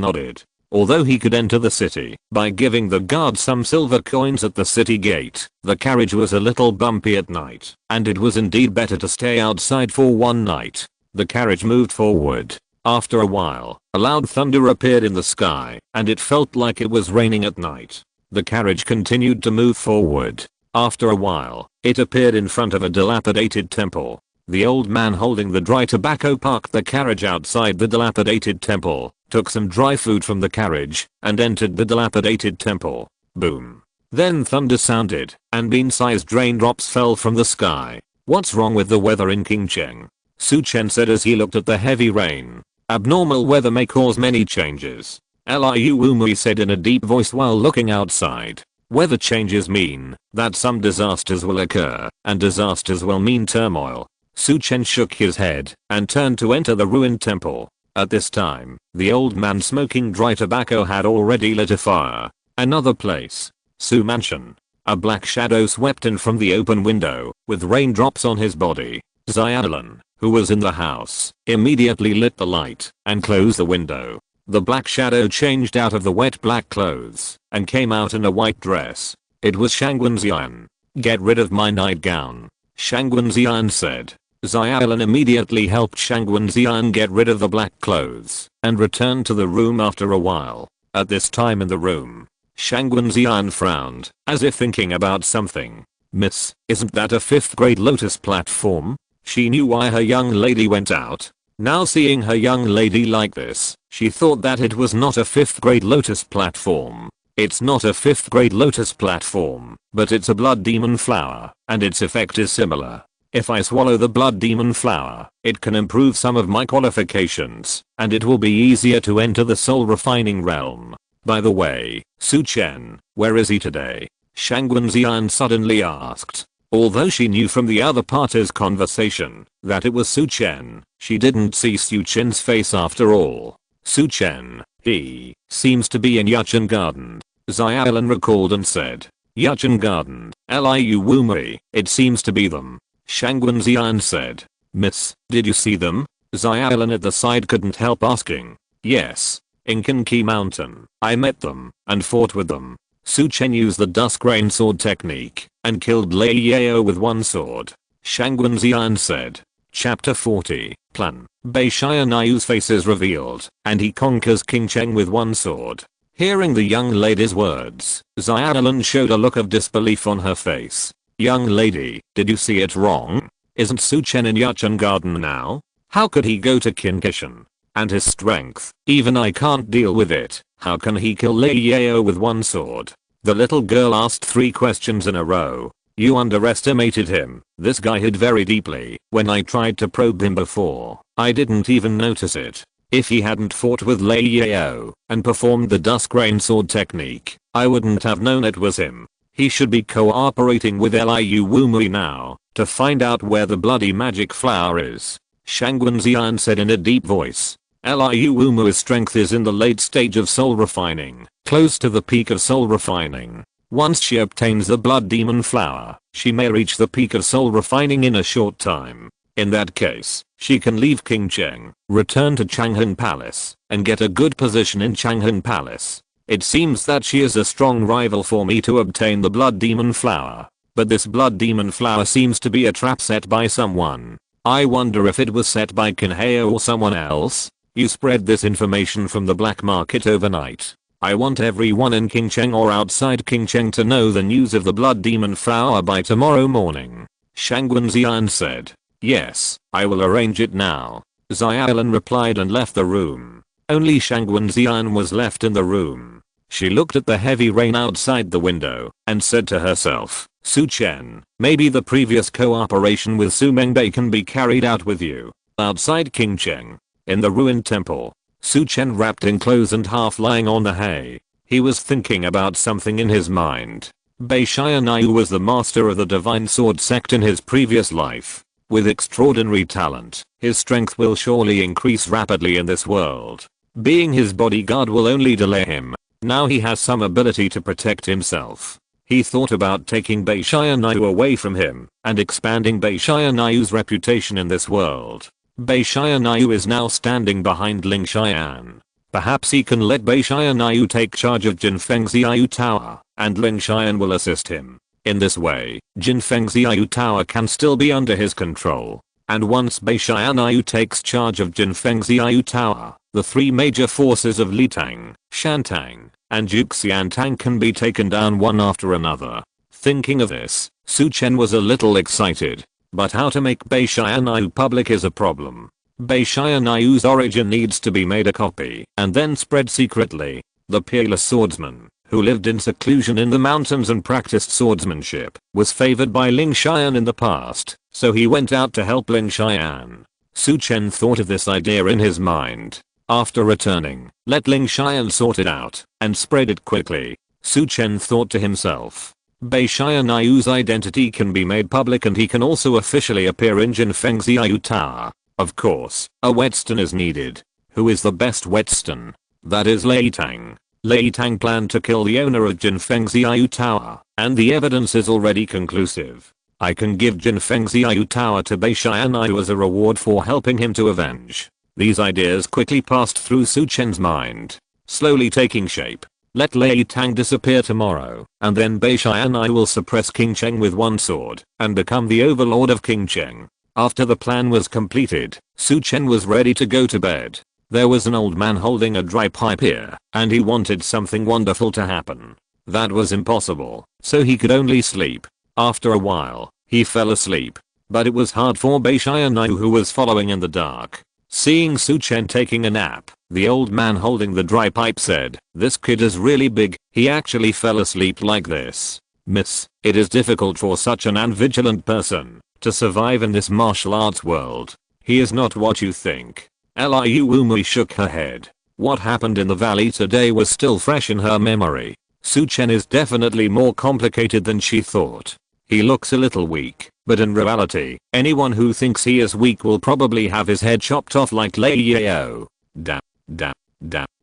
nodded. Although he could enter the city by giving the guard some silver coins at the city gate, the carriage was a little bumpy at night, and it was indeed better to stay outside for one night. The carriage moved forward. After a while, a loud thunder appeared in the sky, and it felt like it was raining at night. The carriage continued to move forward. After a while, it appeared in front of a dilapidated temple. The old man holding the dry tobacco parked the carriage outside the dilapidated temple, took some dry food from the carriage, and entered the dilapidated temple. Boom. Then thunder sounded, and bean-sized raindrops fell from the sky. What's wrong with the weather in Qingcheng? Su Chen said as he looked at the heavy rain. Abnormal weather may cause many changes. Liu Umui said in a deep voice while looking outside. Weather changes mean that some disasters will occur, and disasters will mean turmoil. Su Chen shook his head and turned to enter the ruined temple. At this time, the old man smoking dry tobacco had already lit a fire. Another place. Su Mansion. A black shadow swept in from the open window, with raindrops on his body. Xiaolan, who was in the house, immediately lit the light and closed the window. The black shadow changed out of the wet black clothes and came out in a white dress. It was Shangwen Xian. Get rid of my nightgown. Shangwen Xian said. Xiaolan immediately helped Shangwen Xian get rid of the black clothes and returned to the room after a while. At this time in the room, Shangwen Xian frowned, as if thinking about something. "Miss, isn't that a 5th grade lotus platform?" She knew why her young lady went out. Now seeing her young lady like this, she thought that it was not a 5th grade lotus platform. It's not a 5th grade lotus platform, but it's a blood demon flower, and its effect is similar. If I swallow the blood demon flower, it can improve some of my qualifications, and it will be easier to enter the soul refining realm. By the way, Su Chen, where is he today? Shangwen Xian suddenly asked. Although she knew from the other party's conversation that it was Su Chen, she didn't see Su Chen's face after all. Su Chen, he seems to be in Yuchen Garden. Xiaolan recalled and said. Yuchen Garden, Liu Wumei, it seems to be them. Shangwen Xian said. Miss, did you see them? Xiaolan at the side couldn't help asking. Yes. In Kinki Mountain, I met them and fought with them. Su Chen used the dusk rain sword technique and killed Lei Yao with one sword. Shangwen Xian said. Chapter 40, Plan. Bei Xianyu's face is revealed and he conquers King Cheng with one sword. Hearing the young lady's words, Xiaolan showed a look of disbelief on her face. Young lady, did you see it wrong? Isn't Su Chen in Yuchen Garden now? How could he go to Kinkishan? And his strength, even I can't deal with it. How can he kill Lei Yao with one sword? The little girl asked 3 questions in a row. You underestimated him. This guy hid very deeply. When I tried to probe him before, I didn't even notice it. If he hadn't fought with Lei Yao and performed the dusk rain sword technique, I wouldn't have known it was him. He should be cooperating with Liu Wumei now to find out where the bloody magic flower is. Shangwen Xian said in a deep voice. Liu Wumei's strength is in the late stage of soul refining, close to the peak of soul refining. Once she obtains the blood demon flower, she may reach the peak of soul refining in a short time. In that case, she can leave King Cheng, return to Changhan Palace, and get a good position in Changhan Palace. It seems that she is a strong rival for me to obtain the blood demon flower. But this blood demon flower seems to be a trap set by someone. I wonder if it was set by Kinheo or someone else. You spread this information from the black market overnight. I want everyone in Qingcheng or outside Qingcheng to know the news of the blood demon flower by tomorrow morning. Shangwen Xian said. Yes, I will arrange it now. Xiaolan replied and left the room. Only Shangwen Xian was left in the room. She looked at the heavy rain outside the window and said to herself, Su Chen, maybe the previous cooperation with Su Mengbei can be carried out with you. Outside Qingcheng, in the ruined temple, Su Chen wrapped in clothes and half lying on the hay. He was thinking about something in his mind. Bei Xianyue was the master of the divine sword sect in his previous life. With extraordinary talent, his strength will surely increase rapidly in this world. Being his bodyguard will only delay him. Now he has some ability to protect himself. He thought about taking Bei Xianyue away from him and expanding Bei Xianyue's reputation in this world. Bei Xianyue is now standing behind Ling Xian. Perhaps he can let Bei Xianyue take charge of Jinfeng Xiaoyu Tower, and Ling Xian will assist him. In this way, Jinfeng Xiaoyu Tower can still be under his control. And once Bei Xianyue takes charge of Jinfeng Xiaoyu Tower, the 3 major forces of Litang, Shantang, and Juxiantang can be taken down one after another. Thinking of this, Su Chen was a little excited. But how to make Bei Xianyue public is a problem. Bei Xianyue's origin needs to be made a copy and then spread secretly. The peerless swordsman, who lived in seclusion in the mountains and practiced swordsmanship, was favored by Ling Xian in the past, so he went out to help Ling Xian. Su Chen thought of this idea in his mind. After returning, let Ling Xian sort it out and spread it quickly. Su Chen thought to himself. Bei Xianyue's identity can be made public and he can also officially appear in Jinfeng Xiaoyu Tower. Of course, a whetstone is needed. Who is the best whetstone? That is Lei Tang. Lei Tang planned to kill the owner of Jinfeng Xiaoyu Tower, and the evidence is already conclusive. I can give Jinfeng Xiaoyu Tower to Bei Xianyue as a reward for helping him to avenge. These ideas quickly passed through Su Chen's mind, slowly taking shape. Let Lei Tang disappear tomorrow, and then Bei Xianyue will suppress King Cheng with one sword and become the overlord of King Cheng. After the plan was completed, Chen was ready to go to bed. There was an old man holding a dry pipe here, and he wanted something wonderful to happen. That was impossible, so he could only sleep. After a while, he fell asleep. But it was hard for Beishayanayu, who was following in the dark. Seeing Chen taking a nap, the old man holding the dry pipe said, "This kid is really big, he actually fell asleep like this. Miss, it is difficult for such an unvigilant person to survive in this martial arts world. He is not what you think." Liu Umui shook her head. What happened in the valley today was still fresh in her memory. Chen is definitely more complicated than she thought. He looks a little weak, but in reality, anyone who thinks he is weak will probably have his head chopped off like Lei Yao. Damn.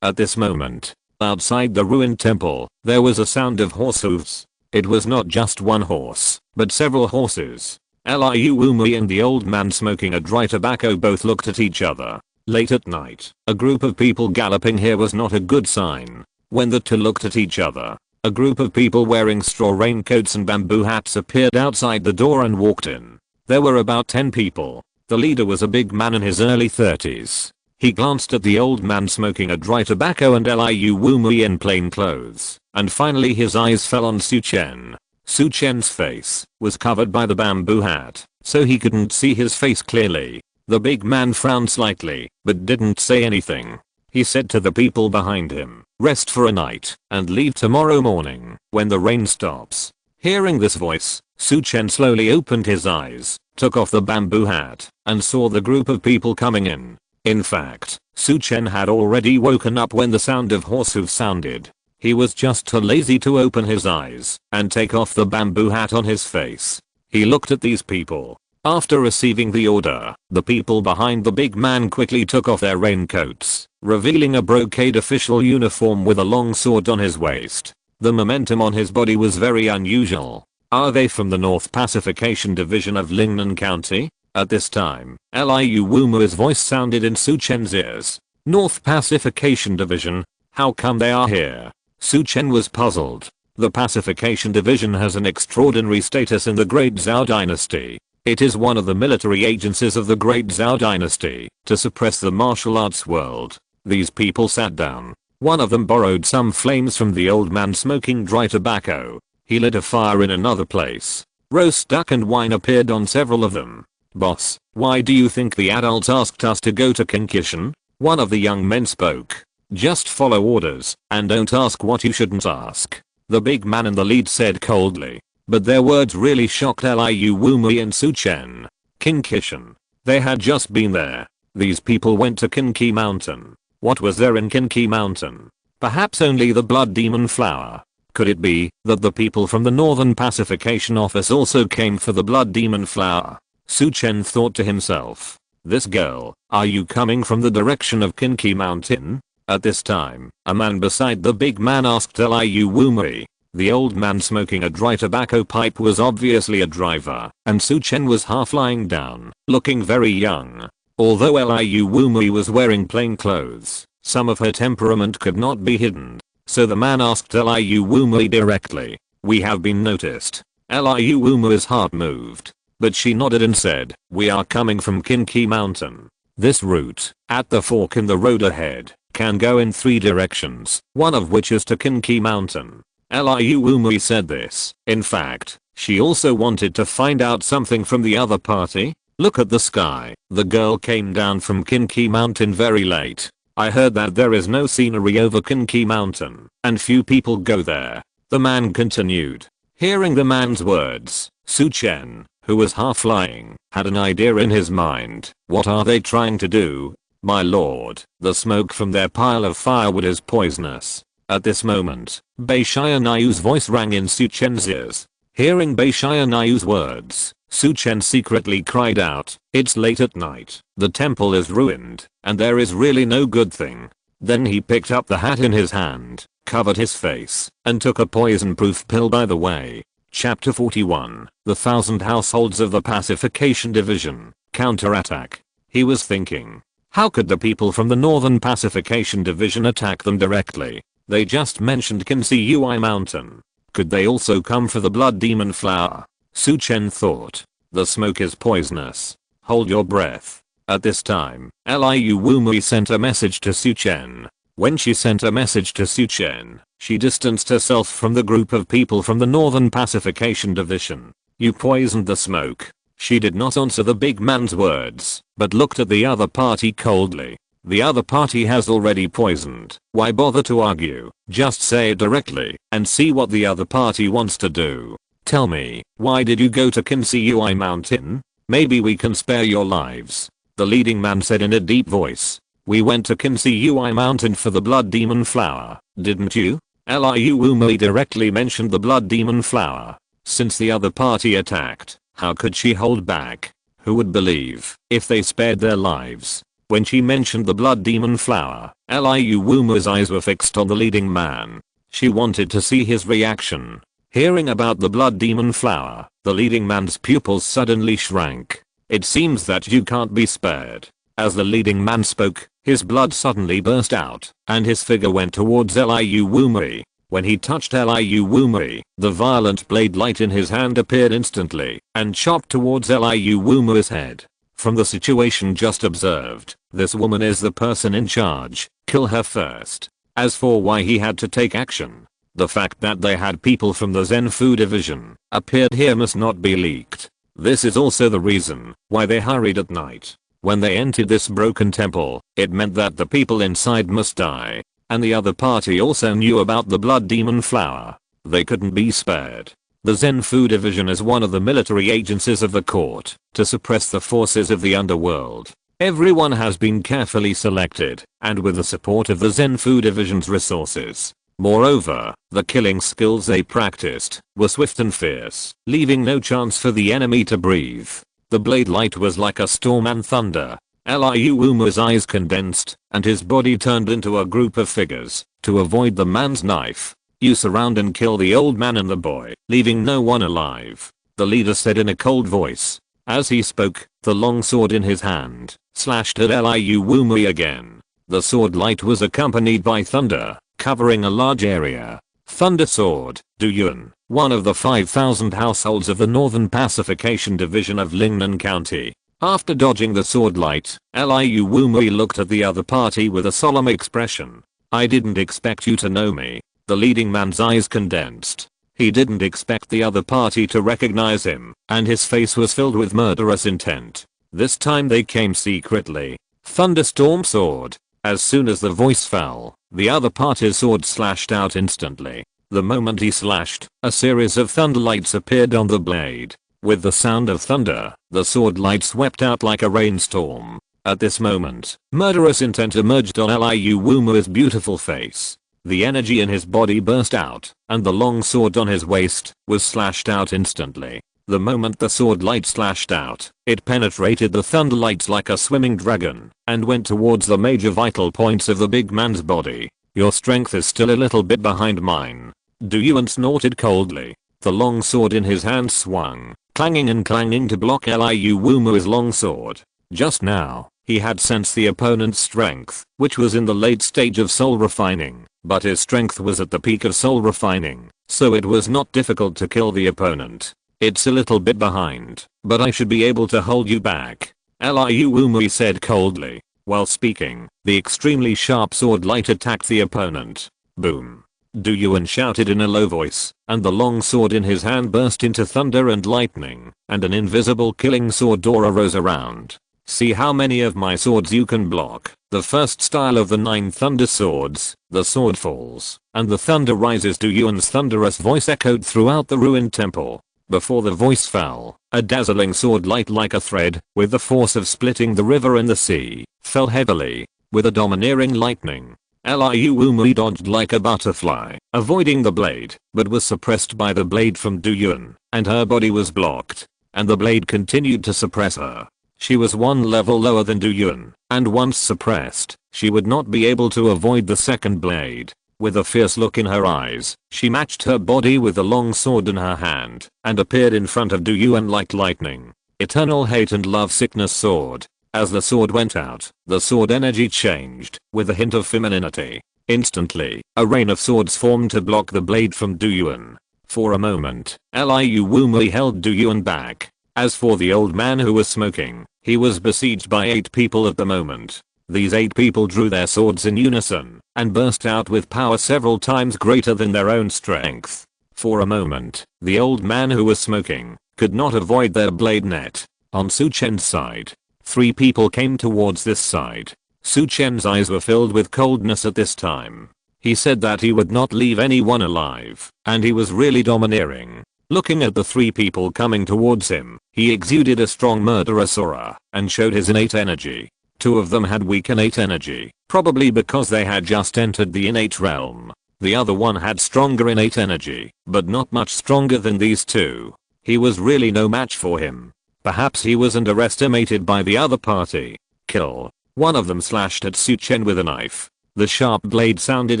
At this moment, outside the ruined temple, there was a sound of horse hooves. It was not just one horse, but several horses. Liu Umui and the old man smoking a dry tobacco both looked at each other. Late at night, a group of people galloping here was not a good sign. When the two looked at each other, a group of people wearing straw raincoats and bamboo hats appeared outside the door and walked in. There were about 10 people. The leader was a big man in his early 30s. He glanced at the old man smoking a dry tobacco and Liu Umui in plain clothes, and finally his eyes fell on Chen. Chen's face was covered by the bamboo hat, so he couldn't see his face clearly. The big man frowned slightly, but didn't say anything. He said to the people behind him, "Rest for a night, and leave tomorrow morning, when the rain stops." Hearing this voice, Chen slowly opened his eyes, took off the bamboo hat, and saw the group of people coming in. In fact, Chen had already woken up when the sound of horse hooves sounded. He was just too lazy to open his eyes and take off the bamboo hat on his face. He looked at these people. After receiving the order, the people behind the big man quickly took off their raincoats, revealing a brocade official uniform with a long sword on his waist. The momentum on his body was very unusual. Are they from the North Pacification Division of Lingnan County? At this time, Liu Umui's voice sounded in Chen's ears. North Pacification Division? How come they are here? Chen was puzzled. The Pacification Division has an extraordinary status in the Great Zhao Dynasty. It is one of the military agencies of the Great Zhao Dynasty to suppress the martial arts world. These people sat down. One of them borrowed some flames from the old man smoking dry tobacco. He lit a fire in another place. Roast duck and wine appeared on several of them. "Boss, why do you think the adults asked us to go to Kinkishan?" One of the young men spoke. "Just follow orders, and don't ask what you shouldn't ask," the big man in the lead said coldly. But their words really shocked Liu Umui and Chen. Kinkishan. They had just been there. These people went to Kinki Mountain. What was there in Kinki Mountain? Perhaps only the blood demon flower. Could it be that the people from the Northern Pacification Office also came for the blood demon flower? Chen thought to himself. "This girl, are you coming from the direction of Kinki Mountain?" At this time, a man beside the big man asked Liu Umui. The old man smoking a dry tobacco pipe was obviously a driver, and Chen was half lying down, looking very young. Although Liu Umui was wearing plain clothes, some of her temperament could not be hidden. So the man asked Liu Umui directly, "We have been noticed." Liu Umui's heart moved, but she nodded and said, "We are coming from Kinki Mountain. This route, at the fork in the road ahead, can go in 3 directions, one of which is to Kinki Mountain." Liu Umui said this. In fact, she also wanted to find out something from the other party. "Look at the sky. The girl came down from Kinki Mountain very late. I heard that there is no scenery over Kinki Mountain, and few people go there," the man continued. Hearing the man's words, Chen, who was half lying, had an idea in his mind. What are they trying to do? "My lord, the smoke from their pile of firewood is poisonous." At this moment, Beishayana유's voice rang in Chen's ears. Hearing Beishayana유's words, Chen secretly cried out, "It's late at night, the temple is ruined, and there is really no good thing." Then he picked up the hat in his hand, covered his face, and took a poison-proof pill by the way. Chapter 41, The 1,000 Households of the Pacification Division, Counterattack. He was thinking, how could the people from the Northern Pacification Division attack them directly? They just mentioned Kinki Mountain. Could they also come for the blood demon flower? Chen thought. The smoke is poisonous. Hold your breath. At this time, Liu Wumui sent a message to Su Chen. When she sent a message to Su Chen, she distanced herself from the group of people from the Northern Pacification Division. You poisoned the smoke. She did not answer the big man's words, but looked at the other party coldly. The other party has already poisoned. Why bother to argue? Just say it directly and see what the other party wants to do. Tell me, why did you go to Kinsei Mountain? Maybe we can spare your lives. The leading man said in a deep voice. We went to Kinsei Mountain for the blood demon flower, didn't you? Liu Wumui directly mentioned the blood demon flower. Since the other party attacked, how could she hold back? Who would believe if they spared their lives? When she mentioned the blood demon flower, Liu Wumui's eyes were fixed on the leading man. She wanted to see his reaction. Hearing about the blood demon flower, the leading man's pupils suddenly shrank. It seems that you can't be spared. As the leading man spoke, his blood suddenly burst out, and his figure went towards Liu Wumui. When he touched Liu Wumui, the violent blade light in his hand appeared instantly, and chopped towards Liu Wumui's head. From the situation just observed, this woman is the person in charge. Kill her first. As for why he had to take action, the fact that they had people from the Zenfu division appeared here must not be leaked. This is also the reason why they hurried at night. When they entered this broken temple, it meant that the people inside must die. And the other party also knew about the blood demon flower. They couldn't be spared. The Zenfu division is one of the military agencies of the court to suppress the forces of the underworld. Everyone has been carefully selected and with the support of the Zenfu division's resources. Moreover, the killing skills they practiced were swift and fierce, leaving no chance for the enemy to breathe. The blade light was like a storm and thunder. Liu Wumui's eyes condensed, and his body turned into a group of figures. To avoid the man's knife, you surround and kill the old man and the boy, leaving no one alive. The leader said in a cold voice. As he spoke, the long sword in his hand slashed at Liu Wumui again. The sword light was accompanied by thunder, covering a large area. Thunder Sword, Duyuan, one of the 5,000 households of the Northern Pacification Division of Lingnan County. After dodging the sword light, Liu Wumui looked at the other party with a solemn expression. I didn't expect you to know me. The leading man's eyes condensed. He didn't expect the other party to recognize him, and his face was filled with murderous intent. This time they came secretly. Thunderstorm Sword. As soon as the voice fell, the other party's sword slashed out instantly. The moment he slashed, a series of thunder lights appeared on the blade. With the sound of thunder, the sword light swept out like a rainstorm. At this moment, murderous intent emerged on Liu Wumui's beautiful face. The energy in his body burst out, and the long sword on his waist was slashed out instantly. The moment the sword light slashed out, it penetrated the thunder lights like a swimming dragon, and went towards the major vital points of the big man's body. Your strength is still a little bit behind mine. Duyuan snorted coldly. The long sword in his hand swung, clanging and clanging to block Liu Wumui's long sword. Just now, he had sensed the opponent's strength, which was in the late stage of soul refining, but his strength was at the peak of soul refining, so it was not difficult to kill the opponent. It's a little bit behind, but I should be able to hold you back, Liu Wumui said coldly. While speaking, the extremely sharp sword light attacked the opponent. Boom. Duyuan shouted in a low voice, and the long sword in his hand burst into thunder and lightning, and an invisible killing sword aura rose around. See how many of my swords you can block. The first style of the 9 thunder swords, the sword falls, and the thunder rises. Duyuan's thunderous voice echoed throughout the ruined temple. Before the voice fell, a dazzling sword light like a thread, with the force of splitting the river and the sea, fell heavily, with a domineering lightning. Liu Wumui dodged like a butterfly, avoiding the blade, but was suppressed by the blade from Duyuan, and her body was blocked, and the blade continued to suppress her. She was one level lower than Duyuan, and once suppressed, she would not be able to avoid the second blade. With a fierce look in her eyes, she matched her body with the long sword in her hand, and appeared in front of Duyuan like lightning. Eternal hate and love sickness sword. As the sword went out, the sword energy changed, with a hint of femininity. Instantly, a rain of swords formed to block the blade from Duyuan. For a moment, Liu Wumui held Duyuan back. As for the old man who was smoking, He was besieged by 8 people at the moment. These 8 people drew their swords in unison and burst out with power several times greater than their own strength. For a moment, the old man who was smoking could not avoid their blade net. On Su Chen's side, 3 people came towards this side. Su Chen's eyes were filled with coldness at this time. He said that he would not leave anyone alive, and he was really domineering. Looking at the 3 people coming towards him, he exuded a strong murderous aura and showed his innate energy. 2 of them had weak innate energy, probably because they had just entered the innate realm. The other one had stronger innate energy, but not much stronger than these 2. He was really no match for him. Perhaps he was underestimated by the other party. Kill. One of them slashed at Su Chen with a knife. The sharp blade sounded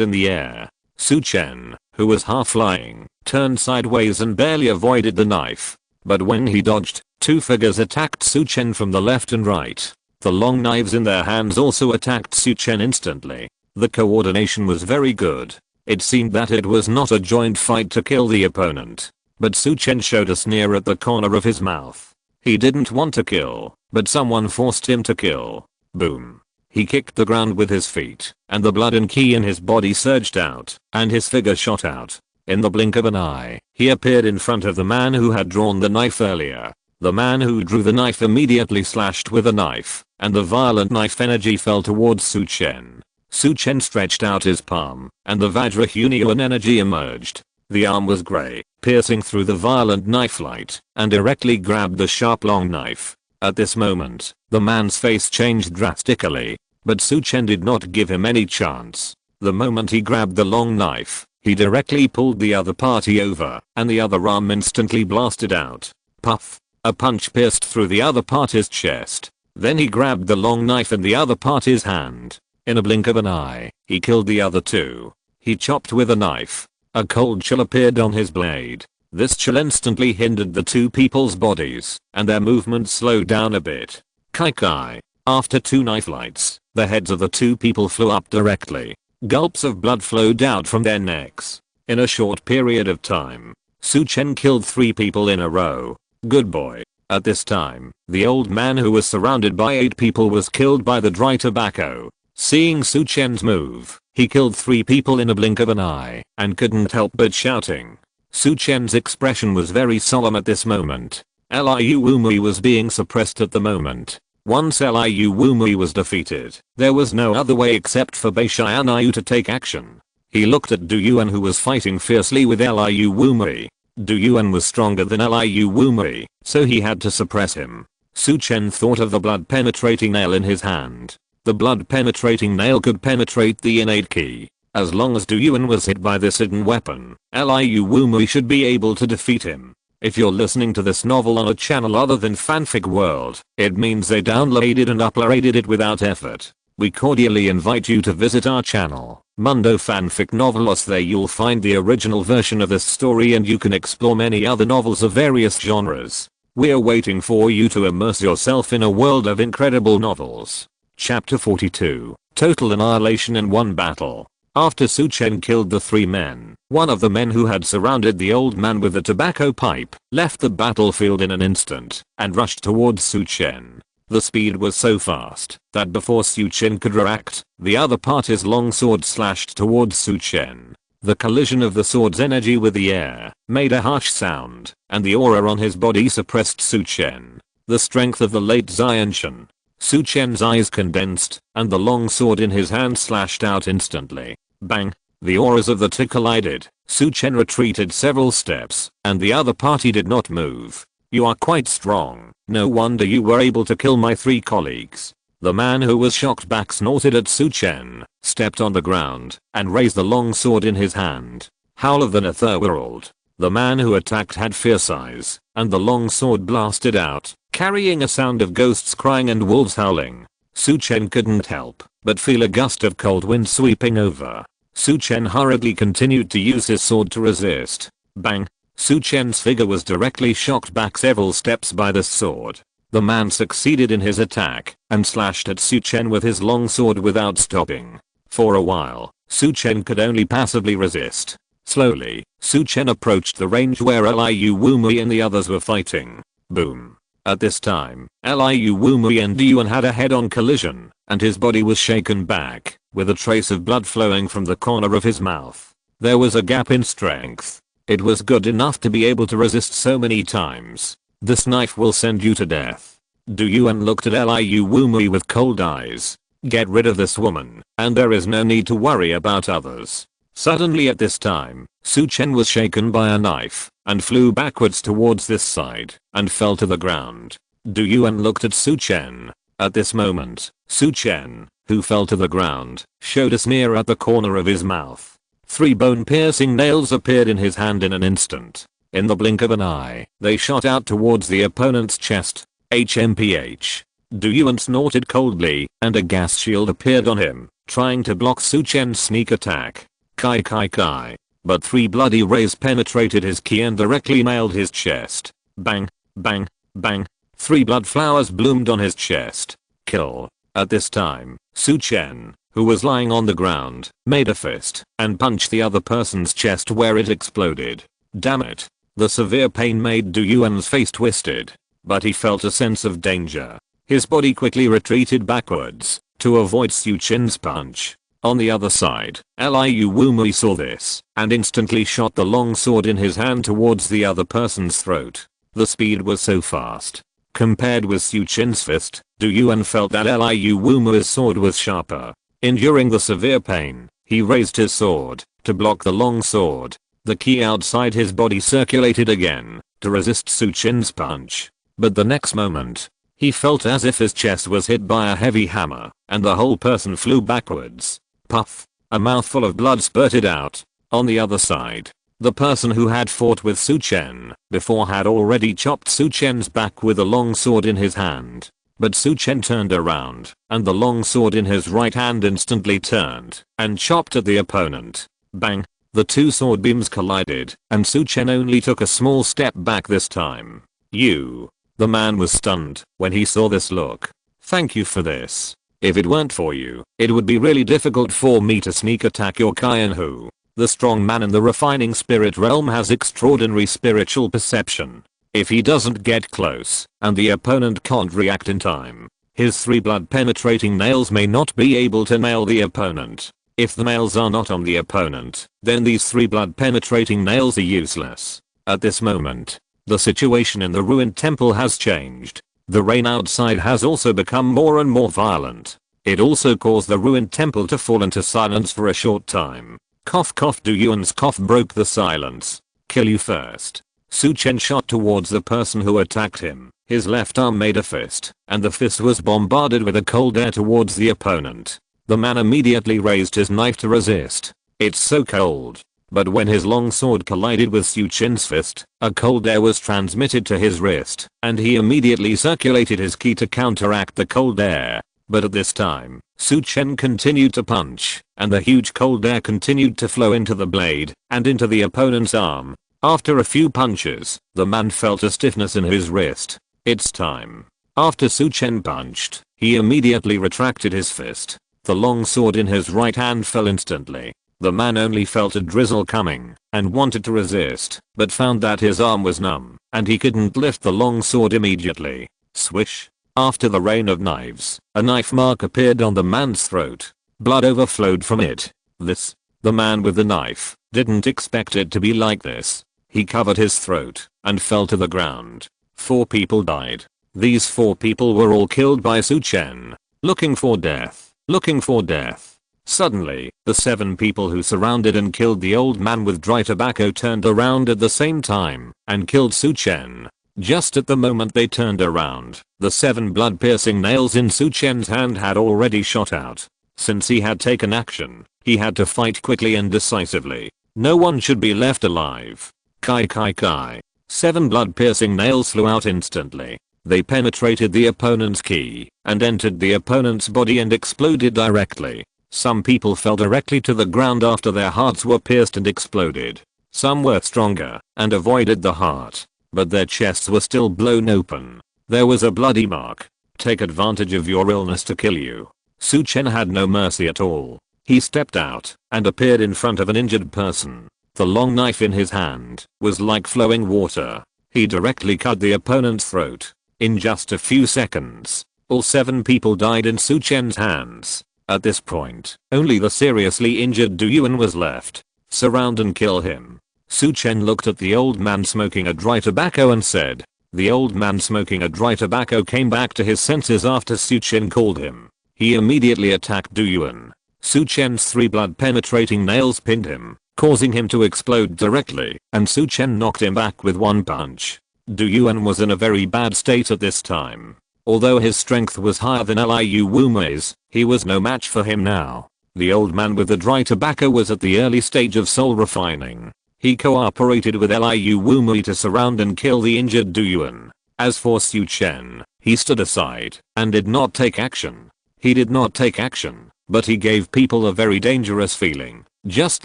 in the air. Su Chen, who was half flying, turned sideways and barely avoided the knife. But when he dodged, 2 figures attacked Su Chen from the left and right. The long knives in their hands also attacked Su Chen instantly. The coordination was very good. It seemed that it was not a joint fight to kill the opponent. But Su Chen showed a sneer at the corner of his mouth. He didn't want to kill, but someone forced him to kill. Boom. He kicked the ground with his feet, and the blood and ki in his body surged out, and his figure shot out. In the blink of an eye, he appeared in front of the man who had drawn the knife earlier. The man who drew the knife immediately slashed with a knife, and the violent knife energy fell towards Su Chen. Su Chen stretched out his palm, and the Vajrahunian energy emerged. The arm was grey, piercing through the violent knife light, and directly grabbed the sharp long knife. At this moment, the man's face changed drastically, but Su Chen did not give him any chance. The moment he grabbed the long knife, he directly pulled the other party over, and the other arm instantly blasted out. Puff! A punch pierced through the other party's chest. Then he grabbed the long knife in the other party's hand. In a blink of an eye, he killed the other 2. He chopped with a knife. A cold chill appeared on his blade. This chill instantly hindered the 2 people's bodies, and their movement slowed down a bit. Kai kai. After 2 knife lights, the heads of the 2 people flew up directly. Gulps of blood flowed out from their necks. In a short period of time, Su Chen killed 3 people in a row. Good boy. At this time, the old man who was surrounded by 8 people was killed by the dry tobacco. Seeing Su Chen's move, he killed 3 people in a blink of an eye, and couldn't help but shouting. Su Chen's expression was very solemn at this moment. Liu Wumui was being suppressed at the moment. Once Liu Wumui was defeated, there was no other way except for Bei Xianyu to take action. He looked at Du Yuan who was fighting fiercely with Liu Wumui. Du Yuan was stronger than Liu Wumui, so he had to suppress him. Su Chen thought of the blood-penetrating nail in his hand. The blood-penetrating nail could penetrate the innate ki. As long as Du Yuan was hit by this hidden weapon, Liu Wumui should be able to defeat him. If you're listening to this novel on a channel other than Fanfic World, it means they downloaded and uploaded it without effort. We cordially invite you to visit our channel, Mundo Fanfic Novelos. There you'll find the original version of this story and you can explore many other novels of various genres. We're waiting for you to immerse yourself in a world of incredible novels. Chapter 42, Total Annihilation in One Battle. After Su Chen killed the 3 men, one of the men who had surrounded the old man with the tobacco pipe left the battlefield in an instant and rushed towards Su Chen. The speed was so fast that before Su Chen could react, the other party's long sword slashed towards Su Chen. The collision of the sword's energy with the air made a harsh sound, and the aura on his body suppressed Su Chen. The strength of the late Xianxun. Su Chen's eyes condensed, and the long sword in his hand slashed out instantly. Bang! The auras of the two collided. Su Chen retreated several steps, and the other party did not move. You are quite strong. No wonder you were able to kill my 3 colleagues. The man who was shocked back snorted at Su Chen, stepped on the ground, and raised the long sword in his hand. Howl of the Netherworld. The man who attacked had fierce eyes, and the long sword blasted out, carrying a sound of ghosts crying and wolves howling. Su Chen couldn't help but feel a gust of cold wind sweeping over. Su Chen hurriedly continued to use his sword to resist. Bang! Su Chen's figure was directly shocked back several steps by the sword. The man succeeded in his attack and slashed at Su Chen with his long sword without stopping. For a while, Su Chen could only passively resist. Slowly, Su Chen approached the range where Liu Wumui and the others were fighting. Boom! At this time, Liu Wumui and Yuan had a head-on collision, and his body was shaken back, with a trace of blood flowing from the corner of his mouth. There was a gap in strength. It was good enough to be able to resist so many times. This knife will send you to death. Yuan looked at Liu Wumui with cold eyes. Get rid of this woman, and there is no need to worry about others. Suddenly at this time, Chen was shaken by a knife, and flew backwards towards this side, and fell to the ground. Yuan looked at Chen. At this moment, Chen, who fell to the ground, showed a smear at the corner of his mouth. 3 bone-piercing nails appeared in his hand in an instant. In the blink of an eye, they shot out towards the opponent's chest. HMPH. Yuan snorted coldly, and a gas shield appeared on him, trying to block Chen's sneak attack. Kai kai kai. But 3 bloody rays penetrated his ki and directly nailed his chest. Bang, bang, bang. 3 blood flowers bloomed on his chest. Kill. At this time, Chen, who was lying on the ground, made a fist and punched the other person's chest where it exploded. Damn it. The severe pain made Yuan's face twisted. But he felt a sense of danger. His body quickly retreated backwards to avoid Chen's punch. On the other side, Liu Wumui saw this and instantly shot the long sword in his hand towards the other person's throat. The speed was so fast. Compared with Chen's fist, Yuan felt that Liu Wumui's sword was sharper. Enduring the severe pain, he raised his sword to block the long sword. The ki outside his body circulated again to resist Chen's punch. But the next moment, he felt as if his chest was hit by a heavy hammer, and the whole person flew backwards. Puff. A mouthful of blood spurted out. On the other side, the person who had fought with Chen before had already chopped Chen's back with a long sword in his hand. But Chen turned around, and the long sword in his right hand instantly turned and chopped at the opponent. Bang. The 2 sword beams collided, and Chen only took a small step back this time. You. The man was stunned when he saw this look. Thank you for this. If it weren't for you, it would be really difficult for me to sneak attack your Kaian who. The strong man in the refining spirit realm has extraordinary spiritual perception. If he doesn't get close, and the opponent can't react in time, his 3 blood penetrating nails may not be able to nail the opponent. If the nails are not on the opponent, then these 3 blood penetrating nails are useless. At this moment, the situation in the ruined temple has changed. The rain outside has also become more and more violent. It also caused the ruined temple to fall into silence for a short time. Cough cough. Yuan's cough broke the silence. Kill you first. Chen shot towards the person who attacked him. His left arm made a fist, and the fist was bombarded with a cold air towards the opponent. The man immediately raised his knife to resist. It's so cold. But when his long sword collided with Chen's fist, a cold air was transmitted to his wrist, and he immediately circulated his ki to counteract the cold air. But at this time, Chen continued to punch, and the huge cold air continued to flow into the blade, and into the opponent's arm. After a few punches, the man felt a stiffness in his wrist. It's time. After Chen punched, he immediately retracted his fist. The long sword in his right hand fell instantly. The man only felt a drizzle coming and wanted to resist, but found that his arm was numb and he couldn't lift the long sword immediately. Swish. After the rain of knives, a knife mark appeared on the man's throat. Blood overflowed from it. The man with the knife didn't expect it to be like this. He covered his throat and fell to the ground. 4 people died. These 4 people were all killed by Chen. Looking for death. Looking for death. Suddenly, the 7 people who surrounded and killed the old man with dry tobacco turned around at the same time and killed Chen. Just at the moment they turned around, the 7 blood-piercing nails in Chen's hand had already shot out. Since he had taken action, he had to fight quickly and decisively. No one should be left alive. Kai kai kai. 7 blood-piercing nails flew out instantly. They penetrated the opponent's ki and entered the opponent's body and exploded directly. Some people fell directly to the ground after their hearts were pierced and exploded. Some were stronger and avoided the heart, but their chests were still blown open. There was a bloody mark. Take advantage of your illness to kill you. Chen had no mercy at all. He stepped out and appeared in front of an injured person. The long knife in his hand was like flowing water. He directly cut the opponent's throat. In just a few seconds, all 7 people died in Su Chen's hands. At this point, only the seriously injured Du Yuan was left. Surround and kill him. Su Chen looked at the old man smoking a dry tobacco and said. The old man smoking a dry tobacco came back to his senses after Su Chen called him. He immediately attacked Du Yuan. Su Chen's 3 blood-penetrating nails pinned him, causing him to explode directly, and Su Chen knocked him back with 1 punch. Du Yuan was in a very bad state at this time. Although his strength was higher than Liu Wumi's, he was no match for him now. The old man with the dry tobacco was at the early stage of soul refining. He cooperated with Liu Wumi to surround and kill the injured Du Yuan. As for Su Chen, he stood aside and did not take action. He did not take action, but he gave people a very dangerous feeling, just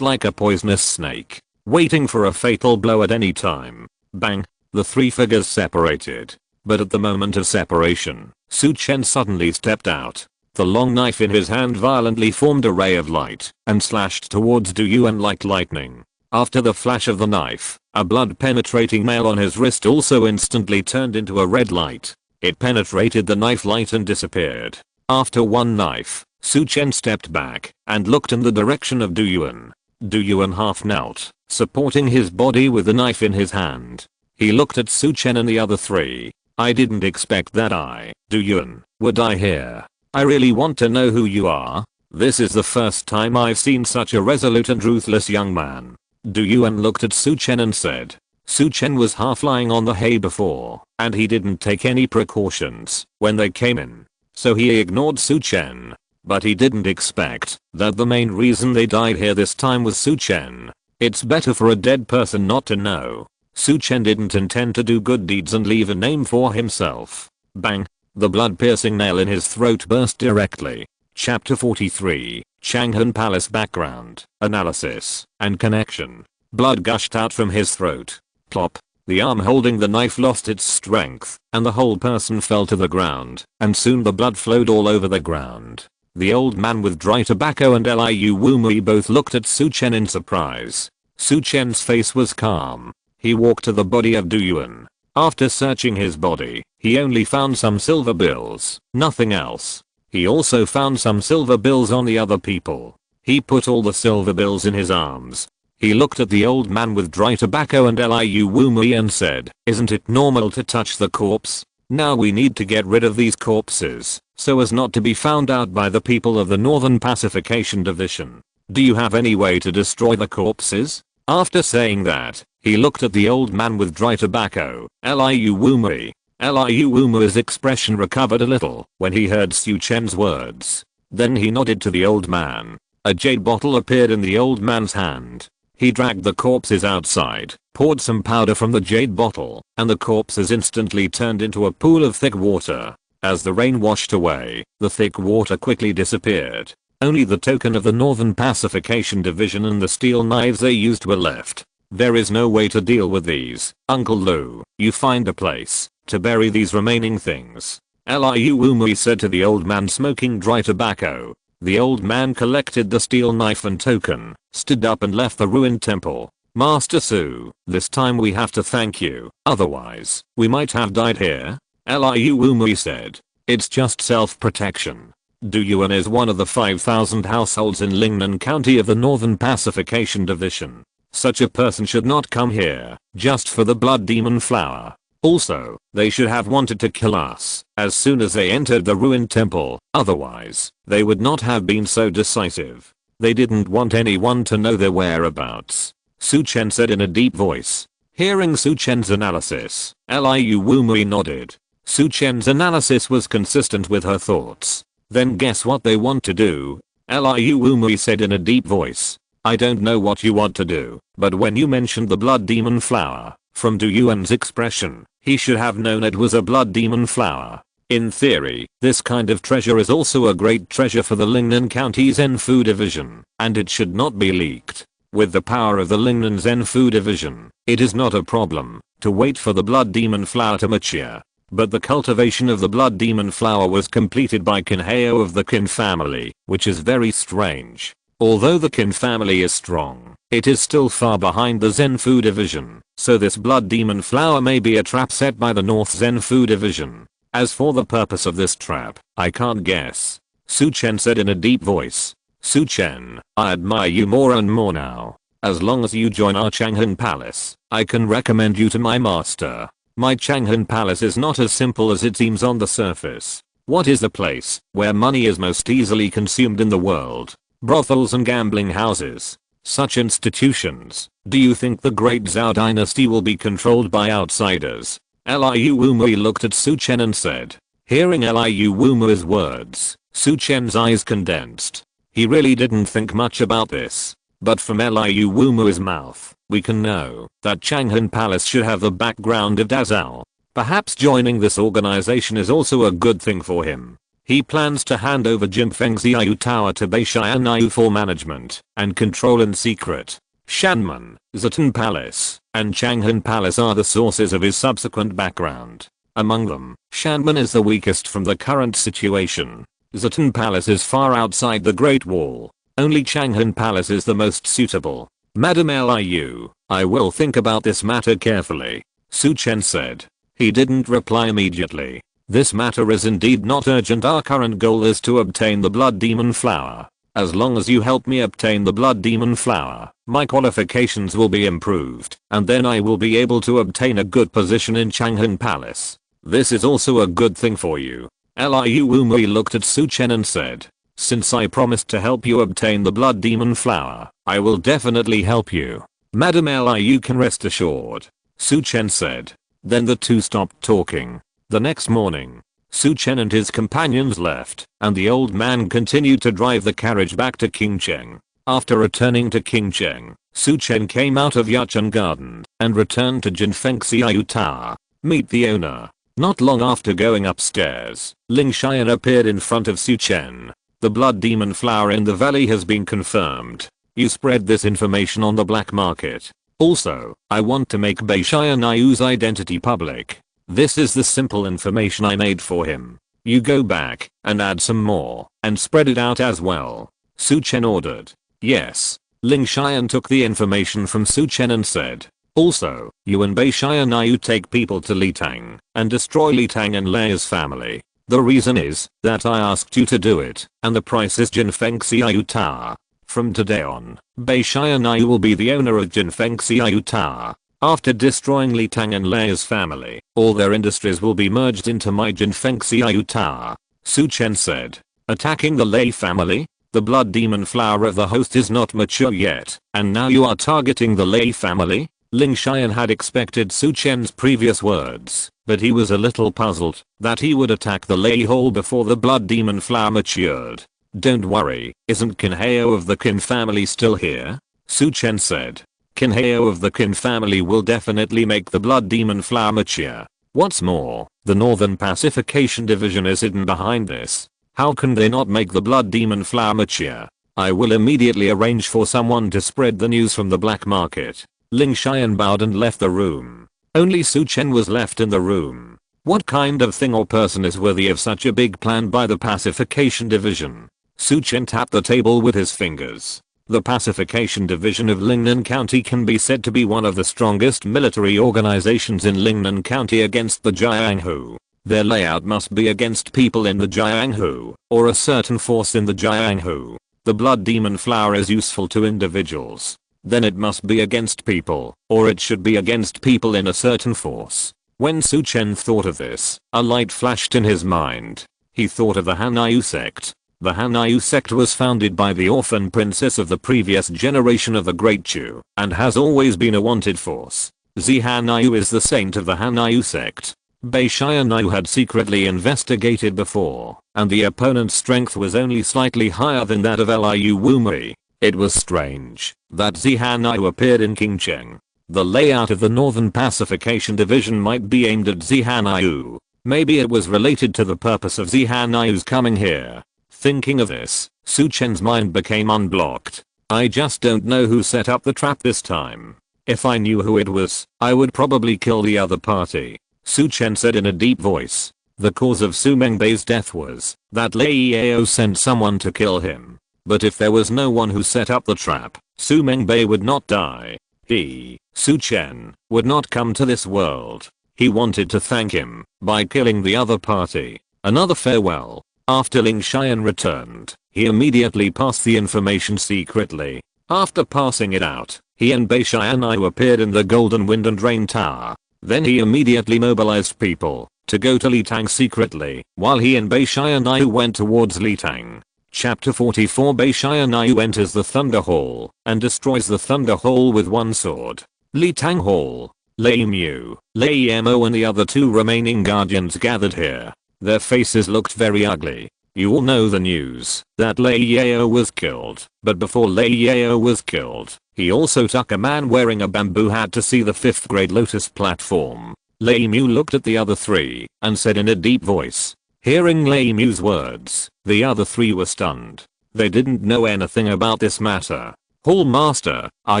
like a poisonous snake, waiting for a fatal blow at any time. Bang! The 3 figures separated. But at the moment of separation, Su Chen suddenly stepped out. The long knife in his hand violently formed a ray of light and slashed towards Du Yuan like lightning. After the flash of the knife, a blood-penetrating nail on his wrist also instantly turned into a red light. It penetrated the knife light and disappeared. After 1 knife, Su Chen stepped back and looked in the direction of Du Yuan. Du Yuan half knelt, supporting his body with the knife in his hand. He looked at Su Chen and the other 3. I didn't expect that Du Yuan, would die here. I really want to know who you are. This is the first time I've seen such a resolute and ruthless young man. Du Yuan looked at Su Chen and said. Su Chen was half lying on the hay before, and he didn't take any precautions when they came in. So he ignored Su Chen. But he didn't expect that the main reason they died here this time was Su Chen. It's better for a dead person not to know. Su Chen didn't intend to do good deeds and leave a name for himself. Bang! The blood-piercing nail in his throat burst directly. Chapter 43, Changhan Palace background, analysis, and connection. Blood gushed out from his throat. Plop! The arm holding the knife lost its strength, and the whole person fell to the ground, and soon the blood flowed all over the ground. The old man with dry tobacco and Liu Wumi both looked at Su Chen in surprise. Su Chen's face was calm. He walked to the body of Du Yuan. After searching his body, he only found some silver bills, nothing else. He also found some silver bills on the other people. He put all the silver bills in his arms. He looked at the old man with dry tobacco and Liu Wumi and said, isn't it normal to touch the corpse? Now we need to get rid of these corpses, so as not to be found out by the people of the Northern Pacification Division. Do you have any way to destroy the corpses? After saying that, he looked at the old man with dry tobacco, Liu Wumi. Liu Wumi's expression recovered a little when he heard Su Chen's words. Then he nodded to the old man. A jade bottle appeared in the old man's hand. He dragged the corpses outside, poured some powder from the jade bottle, and the corpses instantly turned into a pool of thick water. As the rain washed away, the thick water quickly disappeared. Only the token of the Northern Pacification Division and the steel knives they used were left. There is no way to deal with these, Uncle Lu. You find a place to bury these remaining things. Liu Wumi said to the old man smoking dry tobacco. The old man collected the steel knife and token, stood up and left the ruined temple. Master Su, this time we have to thank you, otherwise, we might have died here. Liu Wumi said. It's just self-protection. Du Yuan is one of the 5,000 households in Lingnan County of the Northern Pacification Division. Such a person should not come here, just for the blood demon flower. Also, they should have wanted to kill us as soon as they entered the ruined temple, otherwise, they would not have been so decisive. They didn't want anyone to know their whereabouts. Su Chen said in a deep voice. Hearing Su Chen's analysis, Liu Wumi nodded. Su Chen's analysis was consistent with her thoughts. Then guess what they want to do? Liu Wumi said in a deep voice. I don't know what you want to do, but when you mentioned the blood demon flower, from Du Yuan's expression, he should have known it was a blood demon flower. In theory, this kind of treasure is also a great treasure for the Lingnan County Zenfu Division, and it should not be leaked. With the power of the Lingnan Zenfu Division, it is not a problem to wait for the blood demon flower to mature. But the cultivation of the blood demon flower was completed by Kinheo of the Kin family, which is very strange. Although the Qin family is strong, it is still far behind the Zenfu division, so this blood demon flower may be a trap set by the North Zenfu division. As for the purpose of this trap, I can't guess. Su Chen said in a deep voice. Su Chen, I admire you more and more now. As long as you join our Chang'an Palace, I can recommend you to my master. My Chang'an Palace is not as simple as it seems on the surface. What is the place where money is most easily consumed in the world? Brothels and gambling houses. Such institutions. Do you think the great Zhao dynasty will be controlled by outsiders? Liu Wumui looked at Su Chen and said. Hearing Liu Wumui's words, Su Chen's eyes condensed. He really didn't think much about this. But from Liu Wumui's mouth, we can know that Chang'an Palace should have the background of Dazhao. Perhaps joining this organization is also a good thing for him. He plans to hand over Jinfeng Xiaoyu Tower to Beishaianayu for management and control in secret. Shanmen, Zatan Palace, and Chang'an Palace are the sources of his subsequent background. Among them, Shanmen is the weakest from the current situation. Zatan Palace is far outside the Great Wall. Only Chang'an Palace is the most suitable. Madam Liu, I will think about this matter carefully. Su Chen said. He didn't reply immediately. This matter is indeed not urgent. Our current goal is to obtain the blood demon flower. As long as you help me obtain the blood demon flower, my qualifications will be improved, and then I will be able to obtain a good position in Chang'an Palace. This is also a good thing for you. Liu Wumui looked at Su Chen and said. Since I promised to help you obtain the blood demon flower, I will definitely help you. Madam Liu can rest assured. Su Chen said. Then the two stopped talking. The next morning, Su Chen and his companions left, and the old man continued to drive the carriage back to Qingcheng. After returning to Qingcheng, Su Chen came out of Yacheng Garden and returned to Jinfeng Xiaoyu Tower. Meet the owner. Not long after going upstairs, Ling Xian appeared in front of Su Chen. The blood demon flower in the valley has been confirmed. You spread this information on the black market. Also, I want to make Beishaianayu's identity public. This is the simple information I made for him. You go back and add some more and spread it out as well. Su Chen ordered. Yes. Ling Xian took the information from Su Chen and said. Also, you and Beishaianayu take people to Litang and destroy Litang and Lei's family. The reason is that I asked you to do it, and the price is Jinfeng Xiaoyu Tower. From today on, Beishaianayu will be the owner of Jinfeng Xiaoyu Tower. After destroying Litang and Lei's family, all their industries will be merged into my Jinfeng Xiaoyu Tower. Su Chen said. Attacking the Lei family? The blood demon flower of the host is not mature yet, and now you are targeting the Lei family? Ling Xian had expected Su Chen's previous words, but he was a little puzzled that he would attack the Lei Hall before the blood demon flower matured. Don't worry, isn't Qinhao of the Qin family still here? Su Chen said. Qinhao of the Qin family will definitely make the blood demon flower mature. What's more, the Northern Pacification Division is hidden behind this. How can they not make the blood demon flower mature? I will immediately arrange for someone to spread the news from the black market. Ling Xian bowed and left the room. Only Su Chen was left in the room. What kind of thing or person is worthy of such a big plan by the Pacification Division? Su Chen tapped the table with his fingers. The Pacification Division of Lingnan County can be said to be one of the strongest military organizations in Lingnan County against the Jianghu. Their layout must be against people in the Jianghu, or a certain force in the Jianghu. The blood demon flower is useful to individuals. Then it must be against people, or it should be against people in a certain force. When Su Chen thought of this, a light flashed in his mind. He thought of the Hanayu sect. The Hanayu sect was founded by the orphan princess of the previous generation of the Great Chu, and has always been a wanted force. Hanayu is the saint of the Hanayu sect. Beishaianayu had secretly investigated before, and the opponent's strength was only slightly higher than that of Liu Wumui. It was strange that Hanayu appeared in Qingcheng. The layout of the Northern Pacification Division might be aimed at Hanayu. Maybe it was related to the purpose of Hanayu's coming here. Thinking of this, Su Chen's mind became unblocked. I just don't know who set up the trap this time. If I knew who it was, I would probably kill the other party. Su Chen said in a deep voice. The cause of Su Mengbei's death was that Lei Yao sent someone to kill him. But if there was no one who set up the trap, Su Mengbei would not die. He, Su Chen, would not come to this world. He wanted to thank him by killing the other party. Another farewell. After Ling Xian returned, he immediately passed the information secretly. After passing it out, he and Bei Xianai appeared in the Golden Wind and Rain Tower. Then he immediately mobilized people to go to Litang secretly, while he and Bei Xianai went towards Litang. Chapter 44. Bei Xianai enters the Thunder Hall and destroys the Thunder Hall with one sword. Litang Hall. Lei Mu, Lei Mo and the other two remaining guardians gathered here. Their faces looked very ugly. You all know the news that Lei Yao was killed, but before Lei Yao was killed, he also took a man wearing a bamboo hat to see the 5th grade lotus platform. Lei Mu looked at the other three and said in a deep voice. Hearing Lei Mu's words, the other three were stunned. They didn't know anything about this matter. Hall Master, are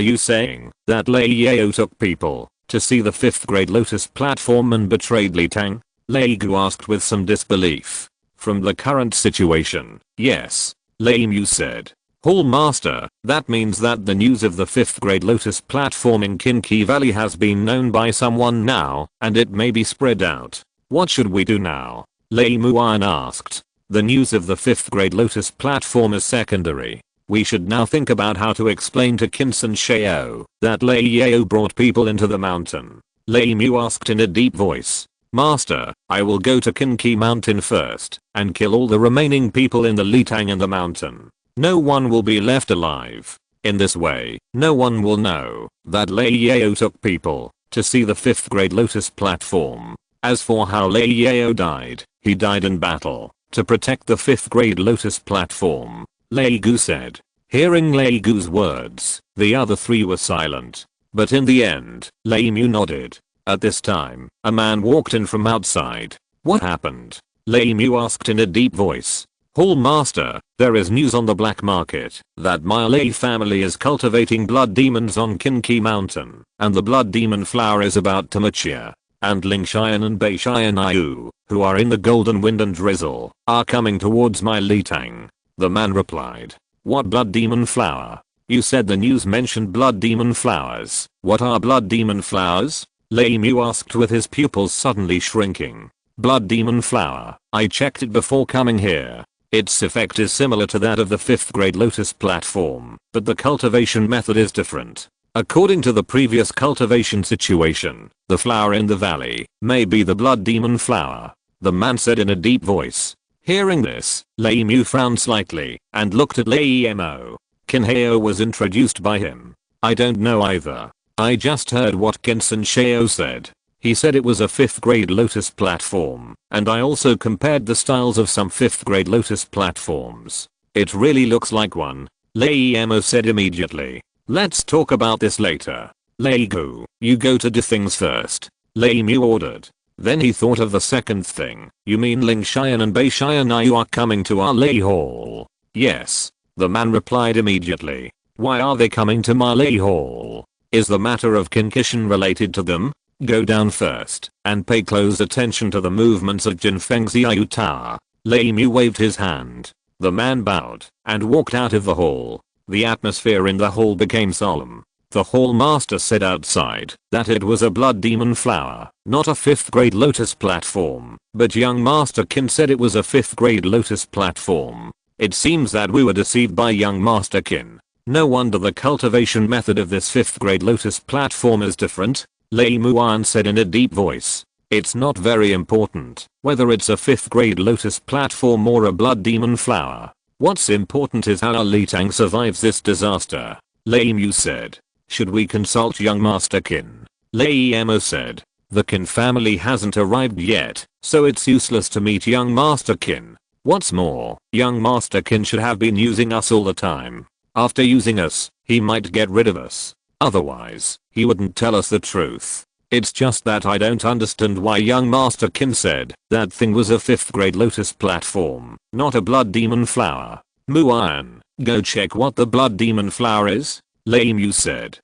you saying that Lei Yao took people to see the 5th grade lotus platform and betrayed Litang? Lei Gu asked with some disbelief. From the current situation, yes, Lei Mu said. Hall Master, that means that the news of the 5th grade lotus platform in Kinki Valley has been known by someone now, and it may be spread out. What should we do now? Lei Muan asked. The news of the 5th grade lotus platform is secondary. We should now think about how to explain to Kinsan Shao that Lei Yao brought people into the mountain. Lei Mu asked in a deep voice. Master, I will go to Kinki Mountain first and kill all the remaining people in the Litang and the mountain. No one will be left alive. In this way, no one will know that Lei Yao took people to see the 5th grade lotus platform. As for how Lei Yao died, he died in battle to protect the 5th grade lotus platform. Lei Gu said. Hearing Lei Gu's words, the other three were silent. But in the end, Lei Mu nodded. At this time, a man walked in from outside. What happened? Lei Mu asked in a deep voice. Hall Master, there is news on the black market that my Lei family is cultivating blood demons on Kinki Mountain, and the blood demon flower is about to mature. And Ling Xian and Bei Xianai, who are in the Golden Wind and Drizzle, are coming towards my Litang. The man replied. What blood demon flower? You said the news mentioned blood demon flowers. What are blood demon flowers? Lei Mu asked with his pupils suddenly shrinking. Blood demon flower. I checked it before coming here. Its effect is similar to that of the 5th grade lotus platform, but the cultivation method is different. According to the previous cultivation situation, the flower in the valley may be the blood demon flower. The man said in a deep voice. Hearing this, Lei Mu frowned slightly and looked at Lei Mo. Qin Hao was introduced by him. I don't know either. I just heard what Kinsan Shao said. He said it was a 5th grade lotus platform, and I also compared the styles of some 5th grade lotus platforms. It really looks like one. Lei Mo said immediately. Let's talk about this later. Lei Gu, you go to do things first. Lei Mu ordered. Then he thought of the second thing. You mean Ling Xian and Bei Xianai are coming to our Lei Hall? Yes. The man replied immediately. Why are they coming to my Lei Hall? Is the matter of Kinkishan related to them? Go down first and pay close attention to the movements of Jinfeng Xiao Tower. Lei Mu waved his hand. The man bowed and walked out of the hall. The atmosphere in the hall became solemn. The hall master said outside that it was a blood demon flower, not a 5th grade lotus platform, but young Master Qin said it was a 5th grade lotus platform. It seems that we were deceived by young Master Qin. No wonder the cultivation method of this 5th grade lotus platform is different. Lei Muan said in a deep voice. It's not very important whether it's a 5th grade lotus platform or a blood demon flower. What's important is how our Litang survives this disaster. Lei Mu said. Should we consult young Master Qin? Lei Mo said. The Qin family hasn't arrived yet, so it's useless to meet young Master Qin. What's more, young Master Qin should have been using us all the time. After using us, he might get rid of us. Otherwise, he wouldn't tell us the truth. It's just that I don't understand why young Master Qin said that thing was a 5th grade lotus platform, not a blood demon flower. Muan, go check what the blood demon flower is. Lei Mu said.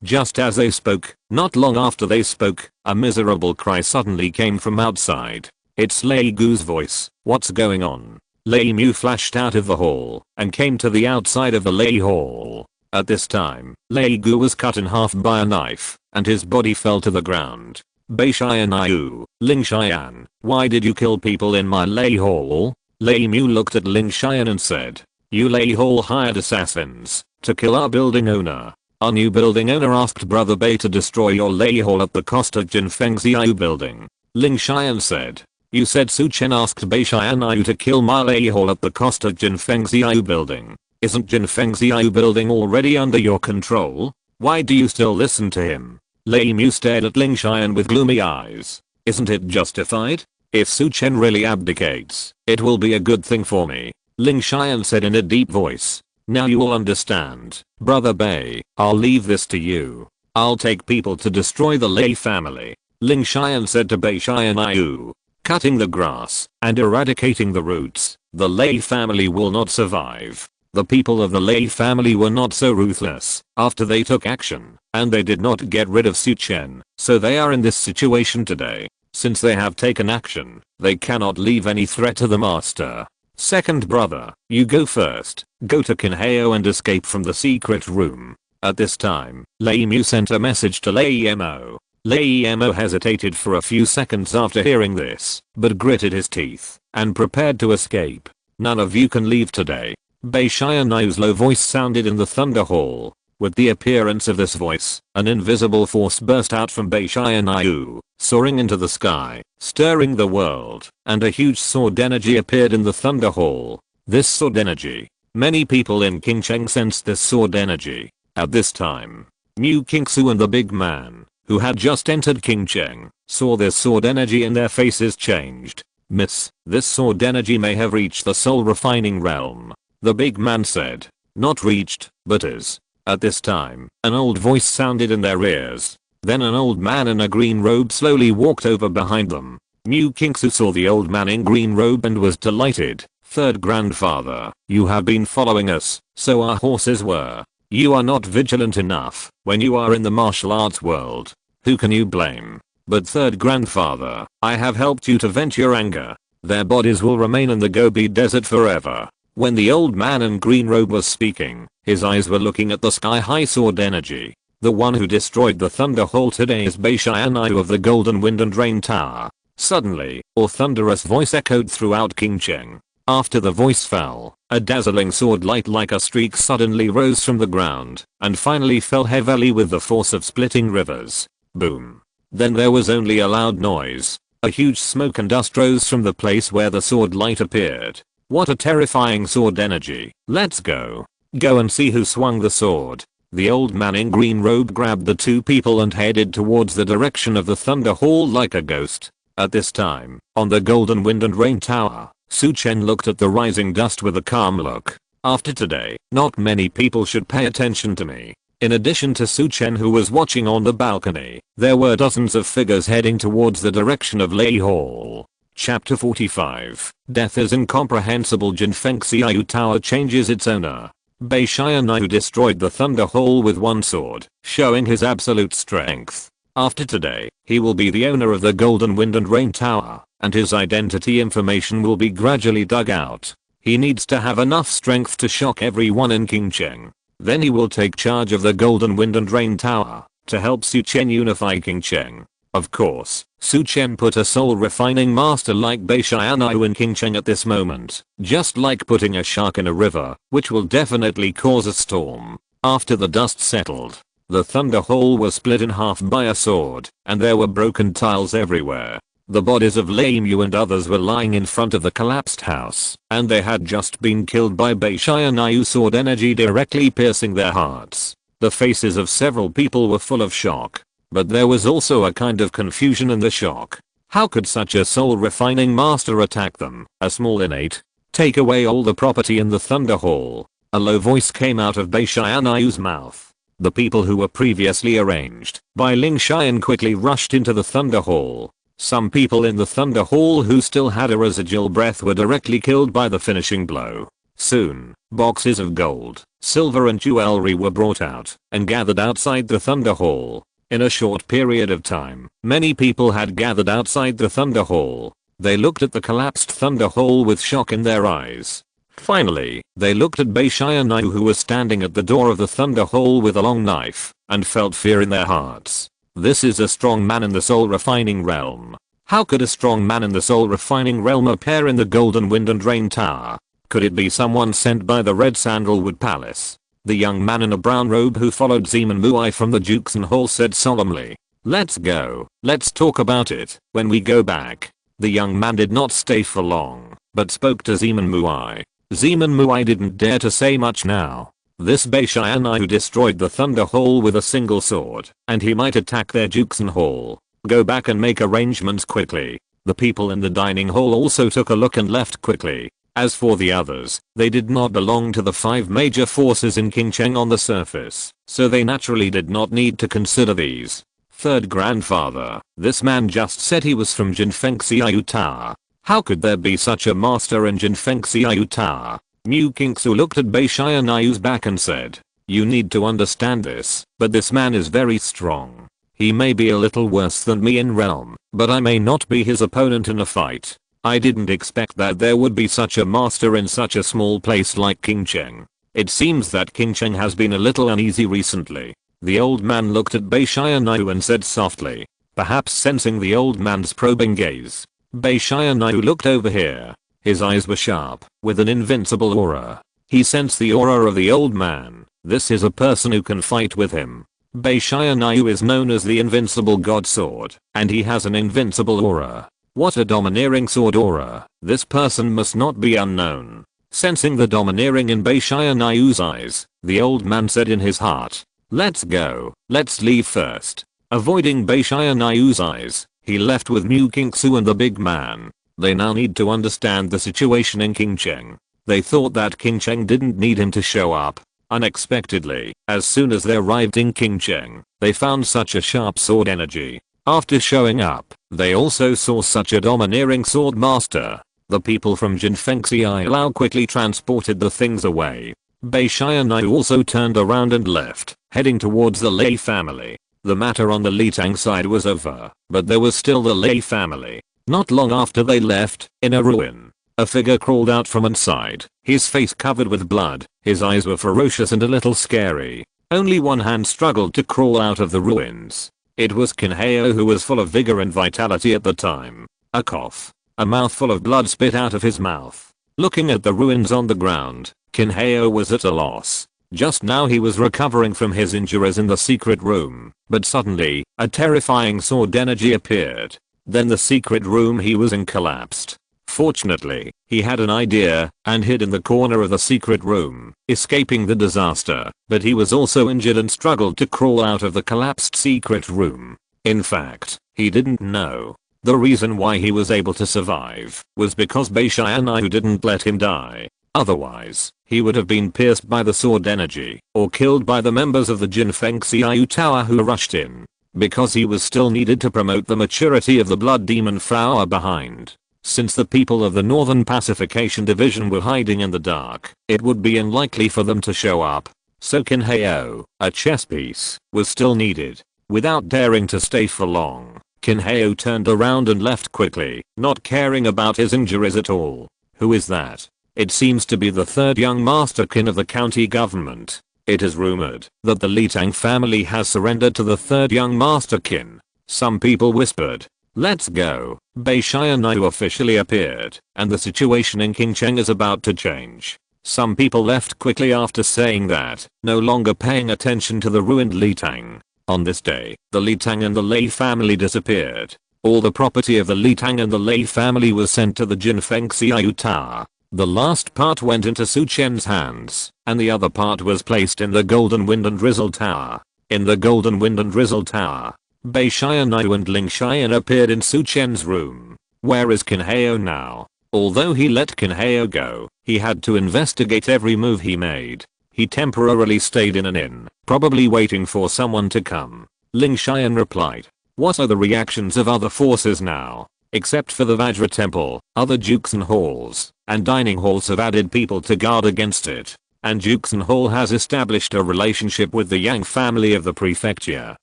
Just as they spoke, not long after they spoke, a miserable cry suddenly came from outside. It's Lei Gu's voice. What's going on? Lei Mu flashed out of the hall and came to the outside of the Lei Hall. At this time, Lei Gu was cut in half by a knife, and his body fell to the ground. Bei Xianyu, Ling Xian, why did you kill people in my Lei Hall? Lei Mu looked at Ling Xian and said, you Lei Hall hired assassins to kill our building owner. Our new building owner asked Brother Bei to destroy your Lei Hall at the cost of Jinfeng Xiaoyu building. Ling Xian said, you said Su Chen asked Bei Xianyu to kill my Lei Hall at the cost of Jinfeng Xiaoyu building. Isn't Jinfeng Xiaoyu building already under your control? Why do you still listen to him? Lei Mu stared at Ling Xian with gloomy eyes. Isn't it justified? If Su Chen really abdicates, it will be a good thing for me. Ling Xian said in a deep voice. Now you will understand. Brother Bei, I'll leave this to you. I'll take people to destroy the Lei family. Ling Xian said to Bei Xianyu. Cutting the grass and eradicating the roots, the Lei family will not survive. The people of the Lei family were not so ruthless after they took action, and they did not get rid of Su Chen, so they are in this situation today. Since they have taken action, they cannot leave any threat to the master. Second brother, you go first. Go to Kinheo and escape from the secret room. At this time, Lei Mu sent a message to Lei Mo. Lei Mo hesitated for a few seconds after hearing this, but gritted his teeth and prepared to escape. None of you can leave today. Bei Xianyu's low voice sounded in the Thunder Hall. With the appearance of this voice, an invisible force burst out from Bei Xianyu, soaring into the sky, stirring the world, and a huge sword energy appeared in the Thunder Hall. This sword energy. Many people in Qingcheng sensed this sword energy. At this time, Mu Qingsu and the big man, who had just entered Qingcheng, saw this sword energy and their faces changed. Miss, this sword energy may have reached the soul refining realm. The big man said. Not reached, but is. At this time, an old voice sounded in their ears. Then an old man in a green robe slowly walked over behind them. Mu Qingsu saw the old man in green robe and was delighted. Third grandfather, you have been following us, so our horses were. You are not vigilant enough when you are in the martial arts world. Who can you blame? But third grandfather, I have helped you to vent your anger. Their bodies will remain in the Gobi Desert forever. When the old man in green robe was speaking, his eyes were looking at the sky-high sword energy. The one who destroyed the Thunder Hall today is Bei Xianyu of the Golden Wind and Rain Tower. Suddenly, a thunderous voice echoed throughout Qingcheng. After the voice fell, a dazzling sword light like a streak suddenly rose from the ground, and finally fell heavily with the force of splitting rivers. Boom. Then there was only a loud noise. A huge smoke and dust rose from the place where the sword light appeared. What a terrifying sword energy. Let's go. Go and see who swung the sword. The old man in green robe grabbed the two people and headed towards the direction of the Thunder Hall like a ghost. At this time, on the Golden Wind and Rain Tower, Su Chen looked at the rising dust with a calm look. After today, not many people should pay attention to me. In addition to Su Chen who was watching on the balcony, there were dozens of figures heading towards the direction of Lei Hall. Chapter 45. Death is incomprehensible. Jinfeng Xiaoyu Tower changes its owner. Bei Xianyu destroyed the Thunder Hall with one sword, showing his absolute strength. After today, he will be the owner of the Golden Wind and Rain Tower, and his identity information will be gradually dug out. He needs to have enough strength to shock everyone in Qingcheng. Then he will take charge of the Golden Wind and Rain Tower, to help Su Chen unify Qingcheng. Of course, Su Chen put a soul refining master like Bei Xianyu in Qingcheng at this moment, just like putting a shark in a river, which will definitely cause a storm. After the dust settled, the Thunder Hall was split in half by a sword, and there were broken tiles everywhere. The bodies of Lei Mu and others were lying in front of the collapsed house, and they had just been killed by Bei Xianyu's sword energy directly piercing their hearts. The faces of several people were full of shock. But there was also a kind of confusion in the shock. How could such a soul refining master attack them? A small innate. Take away all the property in the Thunder Hall. A low voice came out of Bei Xianyu's mouth. The people who were previously arranged by Ling Xian quickly rushed into the Thunder Hall. Some people in the Thunder Hall who still had a residual breath were directly killed by the finishing blow. Soon, boxes of gold, silver and jewelry were brought out and gathered outside the Thunder Hall. In a short period of time, many people had gathered outside the Thunder Hall. They looked at the collapsed thunder hall with shock in their eyes. Finally, they looked at Beishianayu, who was standing at the door of the thunder hall with a long knife, and felt fear in their hearts. This is a strong man in the soul refining realm. How could a strong man in the soul refining realm appear in the Golden Wind and Rain Tower? Could it be someone sent by the Red Sandalwood Palace? The young man in a brown robe who followed Zeman Muai from the Juxon Hall said solemnly. Let's go. Let's talk about it when we go back. The young man did not stay for long, but spoke to Zeman Muai. Zeman Muai didn't dare to say much now. This Beishianayu destroyed the Thunder Hall with a single sword, and he might attack their Juxon Hall. Go back and make arrangements quickly. The people in the dining hall also took a look and left quickly. As for the others, they did not belong to the 5 major forces in Qingcheng on the surface, so they naturally did not need to consider these. Third grandfather, this man just said he was from Jinfengxiayu Tower. How could there be such a master in Jinfengxiayu Tower? Mu Kingsu looked at Beishianayu's back and said, you need to understand this, but this man is very strong. He may be a little worse than me in realm, but I may not be his opponent in a fight. I didn't expect that there would be such a master in such a small place like Qingcheng. It seems that Qingcheng has been a little uneasy recently. The old man looked at Beishianayu and said softly, perhaps sensing the old man's probing gaze. Beishianayu looked over here. His eyes were sharp, with an invincible aura. He sensed the aura of the old man. This is a person who can fight with him. Beishianayu is known as the invincible god sword, and he has an invincible aura. What a domineering sword aura. This person must not be unknown. Sensing the domineering in Beishianayu's eyes, the old man said in his heart, let's go, let's leave first. Avoiding Beishianayu's eyes, he left with Mu Kingsu and the big man. They now need to understand the situation in Qingcheng. They thought that Qingcheng didn't need him to show up. Unexpectedly, as soon as they arrived in Qingcheng, they found such a sharp sword energy. After showing up, they also saw such a domineering sword master. The people from Jinfengxiayu quickly transported the things away. Beishianayu also turned around and left, heading towards the Lei family. The matter on the Litang side was over, but there was still the Lei family. Not long after they left, in a ruin, a figure crawled out from inside, his face covered with blood, his eyes were ferocious and a little scary. Only one hand struggled to crawl out of the ruins. It was Kinheo, who was full of vigor and vitality at the time. A cough. A mouthful of blood spit out of his mouth. Looking at the ruins on the ground, Kinheo was at a loss. Just now he was recovering from his injuries in the secret room, but suddenly, a terrifying sword energy appeared. Then the secret room he was in collapsed. Fortunately, he had an idea and hid in the corner of the secret room, escaping the disaster, but he was also injured and struggled to crawl out of the collapsed secret room. In fact, he didn't know. The reason why he was able to survive was because Beishianayu didn't let him die. Otherwise, he would have been pierced by the sword energy or killed by the members of the Jinfengxiayu Tower who rushed in. Because he was still needed to promote the maturity of the Blood Demon Flower behind. Since the people of the Northern Pacification Division were hiding in the dark, it would be unlikely for them to show up. So Kinheo, a chess piece, was still needed. Without daring to stay for long, Kinheo turned around and left quickly, not caring about his injuries at all. Who is that? It seems to be the third young master kin of the county government. It is rumored that the Litang family has surrendered to the third young master kin. Some people whispered, let's go. Beishianayu officially appeared, and the situation in Qingcheng is about to change. Some people left quickly after saying that, no longer paying attention to the ruined Litang. On this day, the Litang and the Lei family disappeared. All the property of the Litang and the Lei family was sent to the Jinfengxiayu Tower. The last part went into Su Chen's hands, and the other part was placed in the Golden Wind and Drizzle Tower. In the Golden Wind and Drizzle Tower, Beishianayu and Ling Xian appeared in Su Chen's room. Where is Kinheo now? Although he let Kinheo go, he had to investigate every move he made. He temporarily stayed in an inn, probably waiting for someone to come. Ling Xian replied, what are the reactions of other forces now? Except for the Vajra Temple, other Juxon halls and dining halls have added people to guard against it. And Juxon Hall has established a relationship with the Yang family of the prefecture.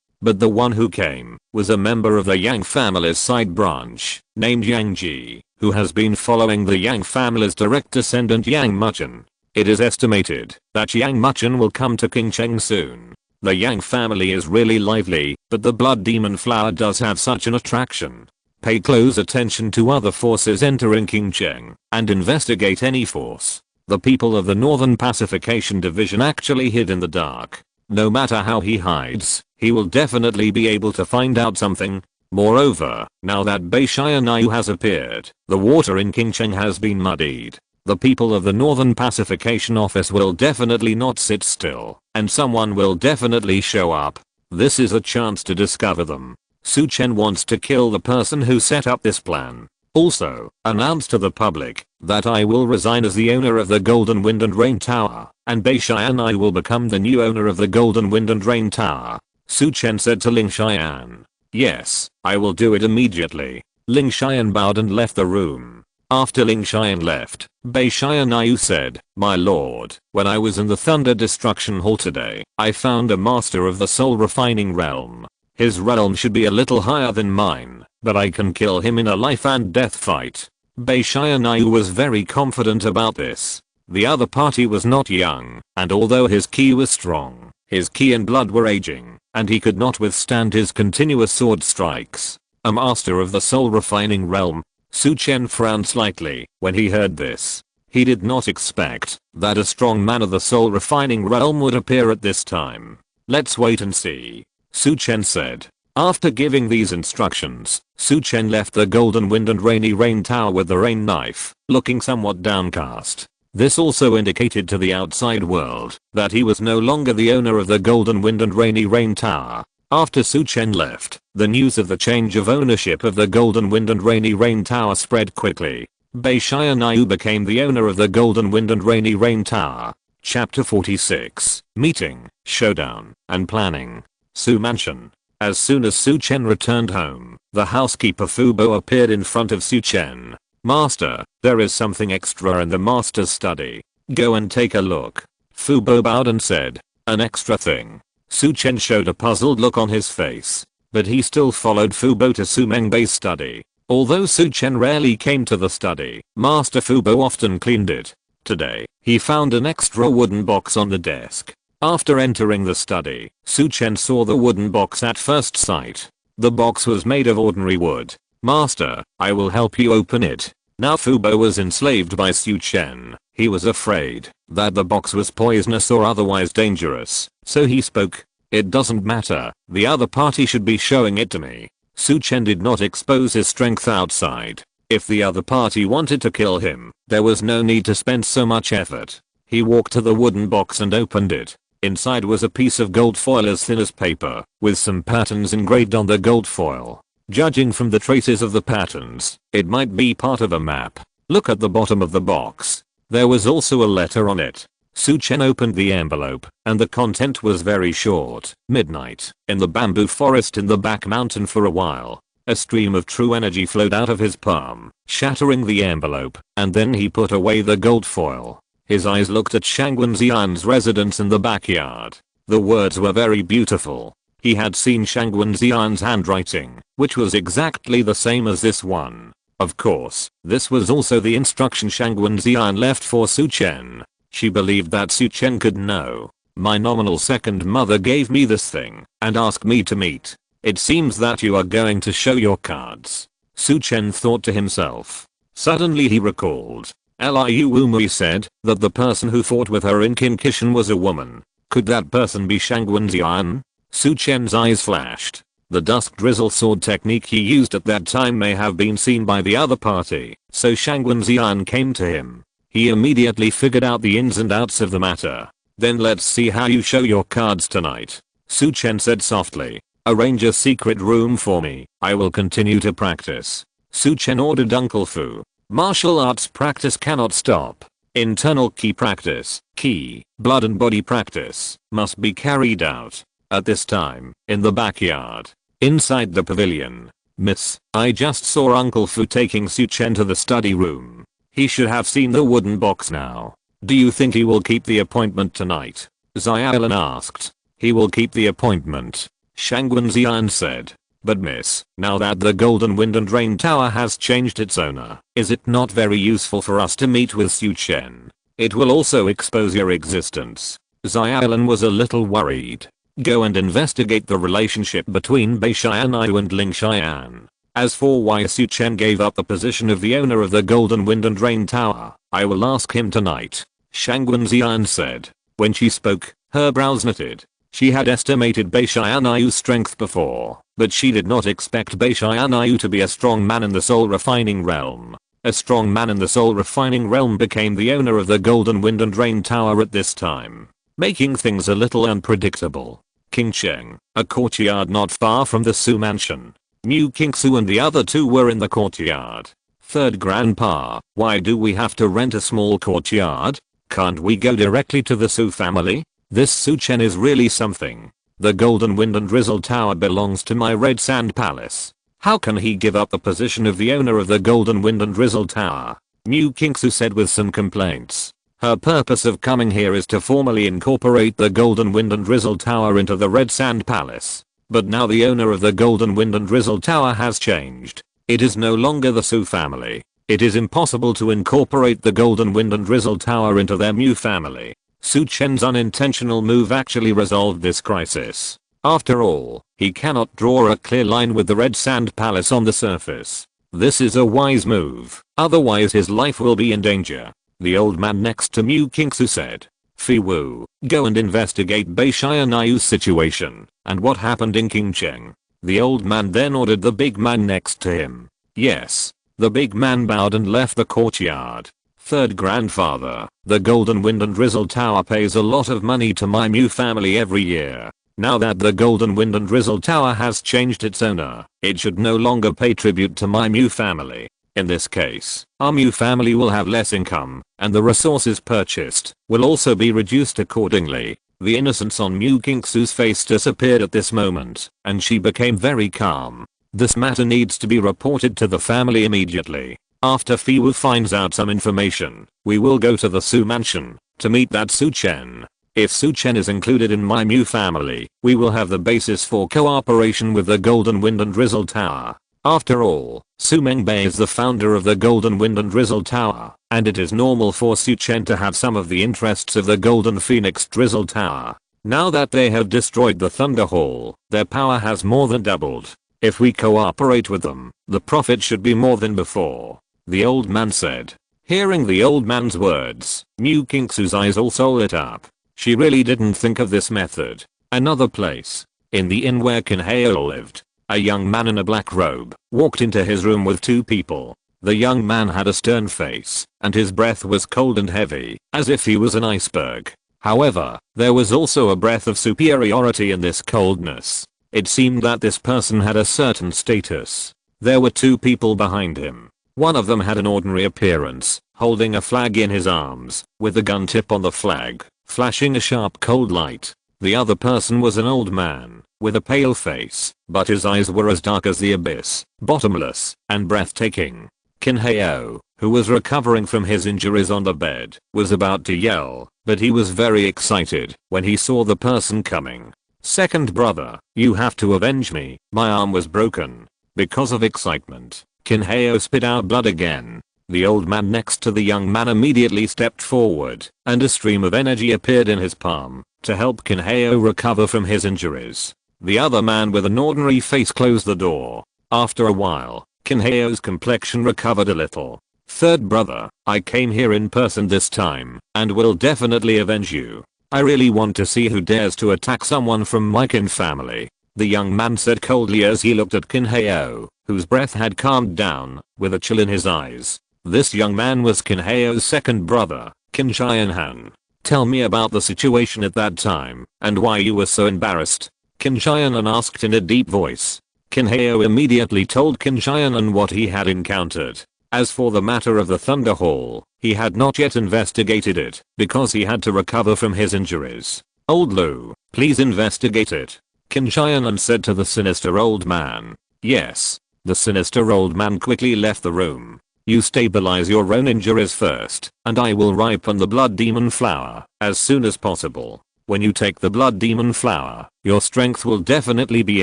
but the one who came was a member of the Yang family's side branch, named Yang Ji, who has been following the Yang family's direct descendant Yang Muchen. It is estimated that Yang Muchen will come to King Cheng soon. The Yang family is really lively, but the blood demon flower does have such an attraction. Pay close attention to other forces entering King Cheng, and investigate any force. The people of the Northern Pacification Division actually hid in the dark. No matter how he hides, he will definitely be able to find out something. Moreover, now that Bei Xianyu has appeared, the water in King Cheng has been muddied. The people of the Northern Pacification Office will definitely not sit still, and someone will definitely show up. This is a chance to discover them. Su Chen wants to kill the person who set up this plan. Also, announce to the public that I will resign as the owner of the Golden Wind and Rain Tower, and Bei Xianyu will become the new owner of the Golden Wind and Rain Tower. Su Chen said to Ling Xian. Yes, I will do it immediately. Ling Xian bowed and left the room. After Ling Xian left, Bei Xianyu said, "My lord, when I was in the Thunder Destruction Hall today, I found a master of the soul refining realm. His realm should be a little higher than mine, but I can kill him in a life and death fight." Bei Xianyu was very confident about this. The other party was not young, and although his ki was strong, his ki and blood were aging, and he could not withstand his continuous sword strikes. A master of the soul refining realm. Su Chen frowned slightly when he heard this. He did not expect that a strong man of the soul refining realm would appear at this time. Let's wait and see, Su Chen said. After giving these instructions, Su Chen left the Golden Wind and Rainy Rain Tower with the rain knife, looking somewhat downcast. This also indicated to the outside world that he was no longer the owner of the Golden Wind and Rainy Rain Tower. After Su Chen left, the news of the change of ownership of the Golden Wind and Rainy Rain Tower spread quickly. Bei Xianyu became the owner of the Golden Wind and Rainy Rain Tower. Chapter 46. Meeting, Showdown, and Planning. Su Mansion. As soon as Su Chen returned home, the housekeeper Fu Bo appeared in front of Su Chen. "Master, there is something extra in the master's study. Go and take a look." Fu Bo bowed and said, "An extra thing?" Su Chen showed a puzzled look on his face, but he still followed Fu Bo to Su Mengbei's study. Although Su Chen rarely came to the study, Master Fu Bo often cleaned it. Today, he found an extra wooden box on the desk. After entering the study, Su Chen saw the wooden box at first sight. The box was made of ordinary wood. "Master, I will help you open it." Now Fu Bo was enslaved by Su Chen. He was afraid that the box was poisonous or otherwise dangerous, so he spoke. "It doesn't matter, the other party should be showing it to me." Su Chen did not expose his strength outside. If the other party wanted to kill him, there was no need to spend so much effort. He walked to the wooden box and opened it. Inside was a piece of gold foil as thin as paper, with some patterns engraved on the gold foil. Judging from the traces of the patterns, it might be part of a map. Look at the bottom of the box. There was also a letter on it. Su Chen opened the envelope, and the content was very short. "Midnight, in the bamboo forest in the back mountain for a while." A stream of true energy flowed out of his palm, shattering the envelope, and then he put away the gold foil. His eyes looked at Shangwen Xian's residence in the backyard. The words were very beautiful. He had seen Shangwen Xian's handwriting, which was exactly the same as this one. Of course, this was also the instruction Shangwen Xian left for Su Chen. She believed that Su Chen could know. "My nominal second mother gave me this thing and asked me to meet. It seems that you are going to show your cards." Su Chen thought to himself. Suddenly he recalled. Liu Umui said that the person who fought with her in Kinkishan was a woman. Could that person be Shangwen Xian? Su Chen's eyes flashed. The dusk drizzle sword technique he used at that time may have been seen by the other party, so Shangwen Xian came to him. He immediately figured out the ins and outs of the matter. "Then let's see how you show your cards tonight," Su Chen said softly. "Arrange a secret room for me. I will continue to practice." Su Chen ordered Uncle Fu. Martial arts practice cannot stop. Internal ki practice, ki, blood and body practice, must be carried out. At this time, in the backyard, inside the pavilion. "Miss, I just saw Uncle Fu taking Su Chen to the study room. He should have seen the wooden box now. Do you think he will keep the appointment tonight?" Xiaolan asked. "He will keep the appointment. Shangwen Zian said. But miss, now that the Golden Wind and Rain Tower has changed its owner, is it not very useful for us to meet with Su Chen? It will also expose your existence. Xiaolan was a little worried. Go and investigate the relationship between Bei Xianyu and Ling Xian. As for why Su Chen gave up the position of the owner of the Golden Wind and Rain Tower, I will ask him tonight. Shangwen Zian said. When she spoke, her brows knitted. She had estimated Bei Xianyu's strength before, but she did not expect Bei Xianyu to be a strong man in the soul refining realm. A strong man in the soul refining realm became the owner of the Golden Wind and Rain Tower at this time, making things a little unpredictable. King Cheng, a courtyard not far from the Su mansion. Mu Kingsu and the other two were in the courtyard. Third Grandpa, why do we have to rent a small courtyard? Can't we go directly to the Su family? This Su Chen is really something. The Golden Wind and Drizzle Tower belongs to my Red Sand Palace. How can he give up the position of the owner of the Golden Wind and Drizzle Tower? Mu Kingsu said with some complaints. Her purpose of coming here is to formally incorporate the Golden Wind and Drizzle Tower into the Red Sand Palace. But now the owner of the Golden Wind and Drizzle Tower has changed. It is no longer the Su family. It is impossible to incorporate the Golden Wind and Drizzle Tower into their Mu family. Su Chen's unintentional move actually resolved this crisis. After all, he cannot draw a clear line with the Red Sand Palace on the surface. This is a wise move, otherwise his life will be in danger. The old man next to Mu Kingsu said. Fi Wu, go and investigate Bei Xianyu's situation, and what happened in King Cheng. The old man then ordered the big man next to him. Yes. The big man bowed and left the courtyard. Third Grandfather, the Golden Wind and Drizzle Tower pays a lot of money to my Mu family every year. Now that the Golden Wind and Drizzle Tower has changed its owner, it should no longer pay tribute to my Mu family. In this case, our Mu family will have less income, and the resources purchased will also be reduced accordingly. The innocence on Mu Kingsu's face disappeared at this moment, and she became very calm. This matter needs to be reported to the family immediately. After Fi Wu finds out some information, we will go to the Su mansion to meet that Su Chen. If Su Chen is included in my Mu family, we will have the basis for cooperation with the Golden Wind and Drizzle Tower. After all, Su Mengbei is the founder of the Golden Wind and Drizzle Tower, and it is normal for Su Chen to have some of the interests of the Golden Phoenix Drizzle Tower. Now that they have destroyed the Thunder Hall, their power has more than doubled. If we cooperate with them, the profit should be more than before. The old man said. Hearing the old man's words, Mu Kingsu's eyes also lit up. She really didn't think of this method. Another place. In the inn where Kinheo lived, a young man in a black robe walked into his room with two people. The young man had a stern face, and his breath was cold and heavy, as if he was an iceberg. However, there was also a breath of superiority in this coldness. It seemed that this person had a certain status. There were two people behind him. One of them had an ordinary appearance, holding a flag in his arms, with the gun tip on the flag, flashing a sharp cold light. The other person was an old man, with a pale face, but his eyes were as dark as the abyss, bottomless, and breathtaking. Kinheo, who was recovering from his injuries on the bed, was about to yell, but he was very excited when he saw the person coming. Second brother, you have to avenge me, my arm was broken. Because of excitement, Kinheo spit out blood again. The old man next to the young man immediately stepped forward, and a stream of energy appeared in his palm to help Kinheo recover from his injuries. The other man with an ordinary face closed the door. After a while, Kinheo's complexion recovered a little. Third brother, I came here in person this time, and will definitely avenge you. I really want to see who dares to attack someone from my kin family. The young man said coldly as he looked at Kinheo, whose breath had calmed down, with a chill in his eyes. This young man was Kinheo's second brother, Qin Xianhan. Tell me about the situation at that time, and why you were so embarrassed. Qin Xianhan asked in a deep voice. Kinheo immediately told Qin Xianhan what he had encountered. As for the matter of the Thunder Hall, he had not yet investigated it, because he had to recover from his injuries. Old Lu, please investigate it. Qin Xianhan said to the sinister old man. Yes. The sinister old man quickly left the room. You stabilize your own injuries first, and I will ripen the blood demon flower as soon as possible. When you take the blood demon flower, your strength will definitely be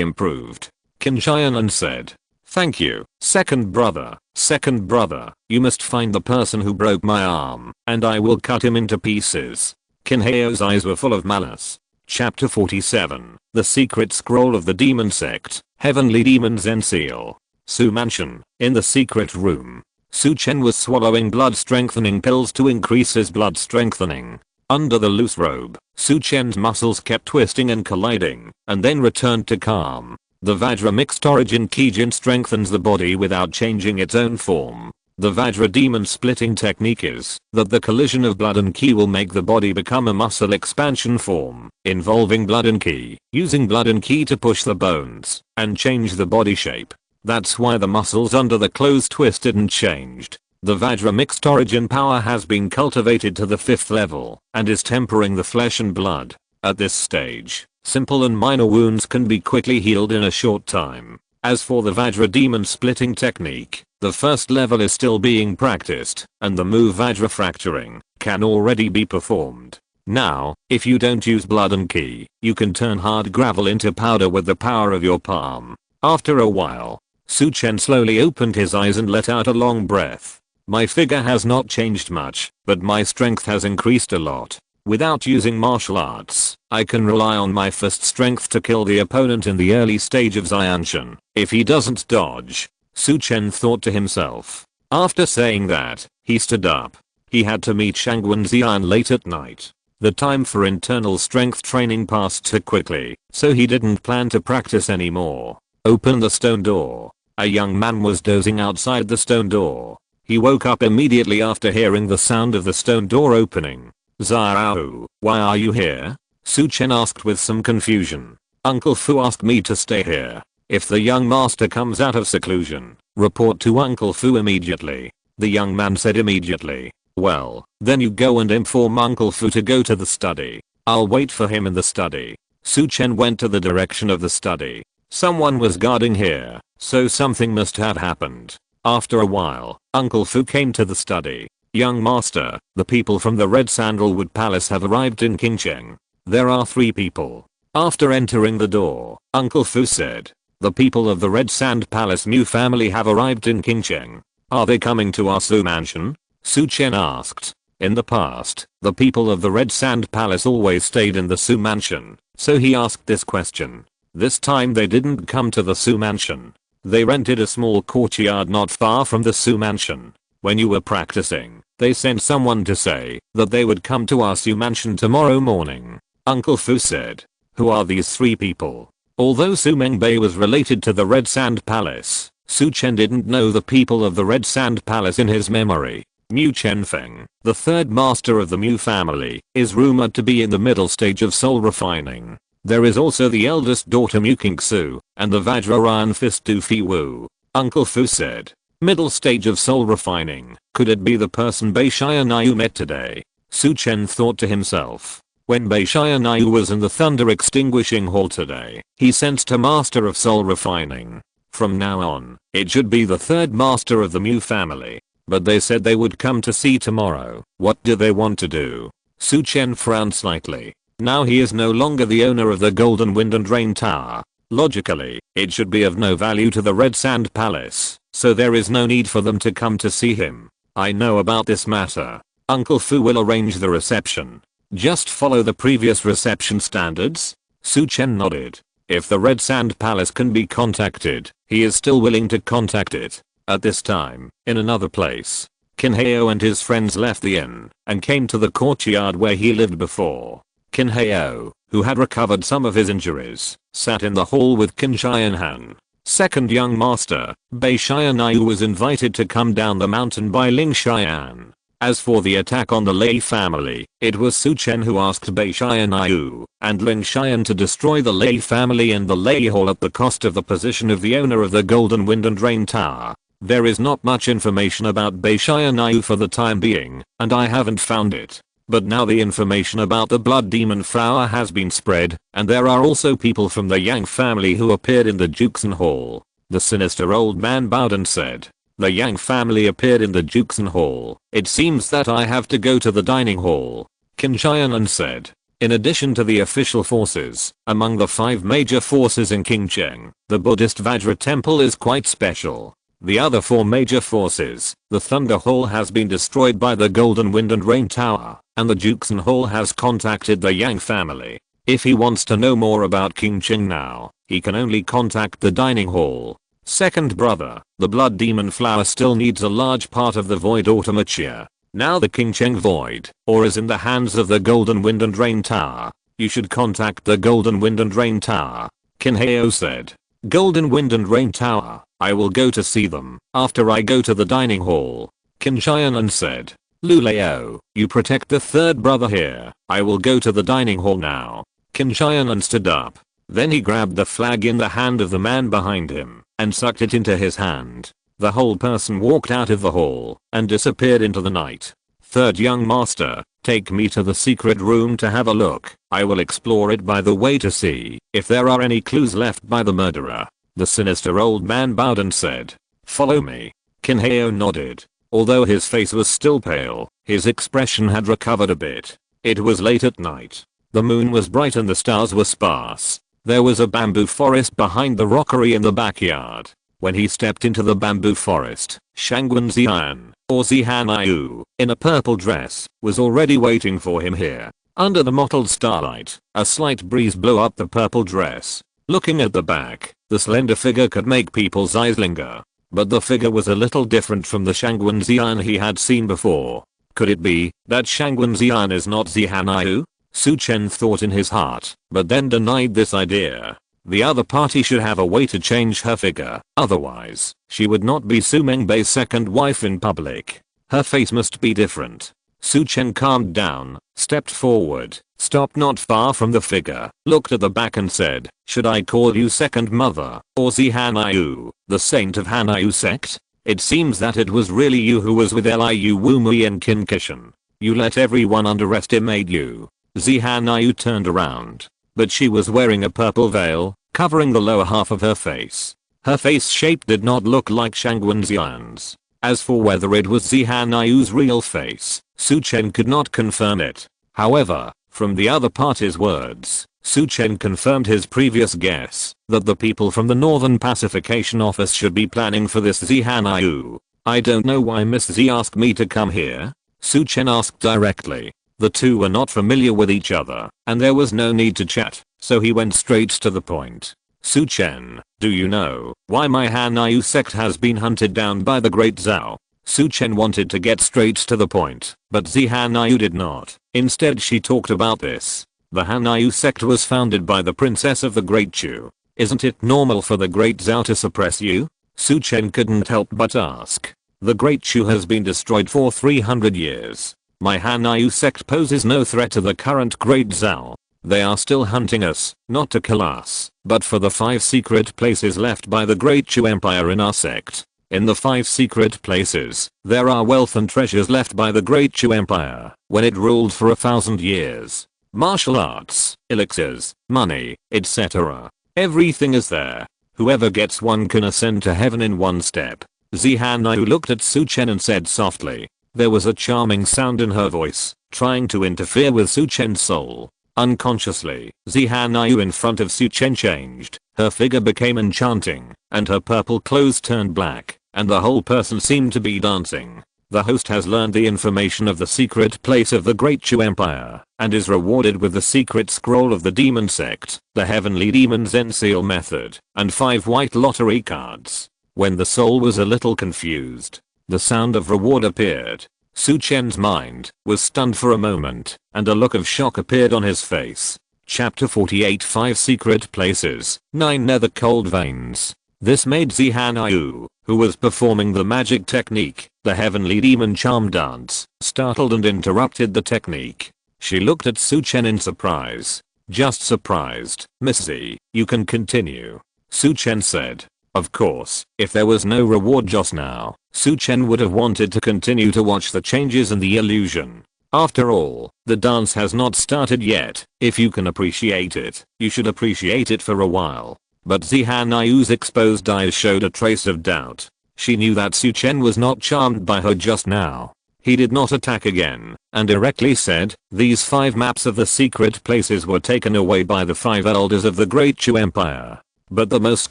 improved. Qin Shianan said. Thank you, second brother. Second brother, you must find the person who broke my arm, and I will cut him into pieces. Qin Heo's eyes were full of malice. Chapter 47, The Secret Scroll of the Demon Sect, Heavenly Demon Zen Seal. Su Mansion, in the secret room. Su Chen was swallowing blood strengthening pills to increase his blood strengthening. Under the loose robe, Su Chen's muscles kept twisting and colliding, and then returned to calm. The Vajra mixed origin Kijin strengthens the body without changing its own form. The Vajra demon splitting technique is that the collision of blood and ki will make the body become a muscle expansion form, involving blood and ki, using blood and ki to push the bones and change the body shape. That's why the muscles under the clothes twisted and changed. The Vajra mixed origin power has been cultivated to the 5th level and is tempering the flesh and blood. At this stage, simple and minor wounds can be quickly healed in a short time. As for the Vajra demon splitting technique, the 1st level is still being practiced, and the move Vajra fracturing can already be performed. Now, if you don't use blood and ki, you can turn hard gravel into powder with the power of your palm. After a while, Su Chen slowly opened his eyes and let out a long breath. My figure has not changed much, but my strength has increased a lot. Without using martial arts, I can rely on my fist strength to kill the opponent in the early stage of Xianshan, if he doesn't dodge. Su Chen thought to himself. After saying that, he stood up. He had to meet Shangwen Xian late at night. The time for internal strength training passed too quickly, so he didn't plan to practice anymore. Open the stone door. A young man was dozing outside the stone door. He woke up immediately after hearing the sound of the stone door opening. Xiao, why are you here? Su Chen asked with some confusion. Uncle Fu asked me to stay here. If the young master comes out of seclusion, report to Uncle Fu immediately. The young man said immediately. Well, then you go and inform Uncle Fu to go to the study. I'll wait for him in the study. Su Chen went to the direction of the study. Someone was guarding here, so something must have happened. After a while, Uncle Fu came to the study. Young master, the people from the Red Sandalwood Palace have arrived in Qingcheng. There are 3 people. After entering the door, Uncle Fu said, the people of the Red Sand Palace Mu family have arrived in Qingcheng. Are they coming to our Su Mansion? Su Chen asked. In the past, the people of the Red Sand Palace always stayed in the Su Mansion, so he asked this question. This time they didn't come to the Su Mansion. They rented a small courtyard not far from the Su Mansion. When you were practicing, they sent someone to say that they would come to our Su Mansion tomorrow morning. Uncle Fu said. Who are these 3 people? Although Su Mengbei was related to the Red Sand Palace, Su Chen didn't know the people of the Red Sand Palace in his memory. Mu Chenfeng, the 3rd master of the Mu family, is rumored to be in the middle stage of soul refining. There is also the eldest daughter Mu Qingsu, and the Vajra Iron Fist Du Fi Wu. Uncle Fu said. Middle stage of soul refining, could it be the person Bei Shianayu met today? Su Chen thought to himself. When Bei Shianayu was in the thunder extinguishing hall today, he sensed a master of soul refining. From now on, it should be the 3rd master of the Mu family. But they said they would come to see tomorrow. What do they want to do? Su Chen frowned slightly. Now he is no longer the owner of the Golden Wind and Rain Tower. Logically, it should be of no value to the Red Sand Palace, so there is no need for them to come to see him. I know about this matter. Uncle Fu will arrange the reception. Just follow the previous reception standards? Su Chen nodded. If the Red Sand Palace can be contacted, he is still willing to contact it. At this time, in another place, Qin Heo and his friends left the inn and came to the courtyard where he lived before. Qin Heo, who had recovered some of his injuries, sat in the hall with Qin Xianhan. Second young master, Bei Shianayu was invited to come down the mountain by Ling Xian. As for the attack on the Lei family, it was Su Chen who asked Bei Shianayu and Ling Xian to destroy the Lei family and the Lei Hall at the cost of the position of the owner of the Golden Wind and Rain Tower. There is not much information about Bei Shianayu for the time being, and I haven't found it. But now the information about the blood demon flower has been spread, and there are also people from the Yang family who appeared in the Juxin Hall. The sinister old man bowed and said, the Yang family appeared in the Juxin Hall. It seems that I have to go to the dining hall. Qin Xianan said. In addition to the official forces, among the 5 major forces in King Cheng, the Buddhist Vajra temple is quite special. The other 4 major forces, the Thunder Hall has been destroyed by the Golden Wind and Rain Tower, and the Juxin Hall has contacted the Yang family. If he wants to know more about King Cheng now, he can only contact the Dining Hall. Second brother, the Blood Demon Flower still needs a large part of the Void Auto mature. Now the King Cheng Void, or is in the hands of the Golden Wind and Rain Tower. You should contact the Golden Wind and Rain Tower. Qin Hao said. Golden Wind and Rain Tower, I will go to see them, after I go to the Dining Hall. Qin Qianan said. Lu Leo, you protect the third brother here, I will go to the Dining Hall now. Qin Qianan stood up. Then he grabbed the flag in the hand of the man behind him, and sucked it into his hand. The whole person walked out of the hall, and disappeared into the night. Third young master, take me to the secret room to have a look. I will explore it by the way to see if there are any clues left by the murderer. The sinister old man bowed and said, follow me. Qin Hao nodded. Although his face was still pale, his expression had recovered a bit. It was late at night. The moon was bright and the stars were sparse. There was a bamboo forest behind the rockery in the backyard. When he stepped into the bamboo forest, Shangwen Xian, or Zihan Yu, in a purple dress, was already waiting for him here. Under the mottled starlight, a slight breeze blew up the purple dress. Looking at the back, the slender figure could make people's eyes linger. But the figure was a little different from the Shangwen Xian he had seen before. Could it be that Shangwen Xian is not Zihan Yu? Su Chen thought in his heart, but then denied this idea. The other party should have a way to change her figure, otherwise, she would not be Su Mengbei's second wife in public. Her face must be different. Su Chen calmed down, stepped forward, stopped not far from the figure, looked at the back and said, should I call you second mother, or Zihan Yu, the saint of Hanyu sect? It seems that it was really you who was with Liu Wumui and Qin Kishan. You let everyone underestimate you. Zihan Yu turned around. But she was wearing a purple veil, covering the lower half of her face. Her face shape did not look like Shangwen Xian's. As for whether it was Zihan Yu's real face, Su Chen could not confirm it. However, from the other party's words, Su Chen confirmed his previous guess, that the people from the Northern Pacification Office should be planning for this Zihan Yu. I don't know why Miss Z asked me to come here, Su Chen asked directly. The two were not familiar with each other, and there was no need to chat, so he went straight to the point. Su Chen, do you know why my Hanyu sect has been hunted down by the Great Zhao? Su Chen wanted to get straight to the point, but Zihan Yu did not. Instead she talked about this. The Hanyu sect was founded by the princess of the Great Chu. Isn't it normal for the Great Zhao to suppress you? Su Chen couldn't help but ask. The Great Chu has been destroyed for 300 years. My Hanyu sect poses no threat to the current Great Zhao. They are still hunting us, not to kill us, but for the 5 secret places left by the Great Chu Empire in our sect. In the 5 secret places, there are wealth and treasures left by the Great Chu Empire when it ruled for 1,000 years. Martial arts, elixirs, money, etc. Everything is there. Whoever gets one can ascend to heaven in one step. Zihan Yu looked at Su Chen and said softly. There was a charming sound in her voice, trying to interfere with Su Chen's soul. Unconsciously, Zihan Yu in front of Su Chen changed. Her figure became enchanting, and her purple clothes turned black, and the whole person seemed to be dancing. The host has learned the information of the secret place of the Great Chu Empire, and is rewarded with the secret scroll of the demon sect, the heavenly demon Zen seal method, and 5 white lottery cards. When the soul was a little confused, the sound of reward appeared. Su Chen's mind was stunned for a moment, and a look of shock appeared on his face. Chapter 48 5 Secret Places, 9 Nether Cold Veins. This made Zihan Yu, who was performing the magic technique, the heavenly demon charm dance, startled and interrupted the technique. She looked at Su Chen in surprise. Just surprised, Miss Z, you can continue. Su Chen said. Of course, if there was no reward just now, Su Chen would have wanted to continue to watch the changes in the illusion. After all, the dance has not started yet. If you can appreciate it, you should appreciate it for a while. But Zihan Yu's exposed eyes showed a trace of doubt. She knew that Su Chen was not charmed by her just now. He did not attack again, and directly said, "These 5 maps of the secret places were taken away by the 5 elders of the Great Chu Empire. But the most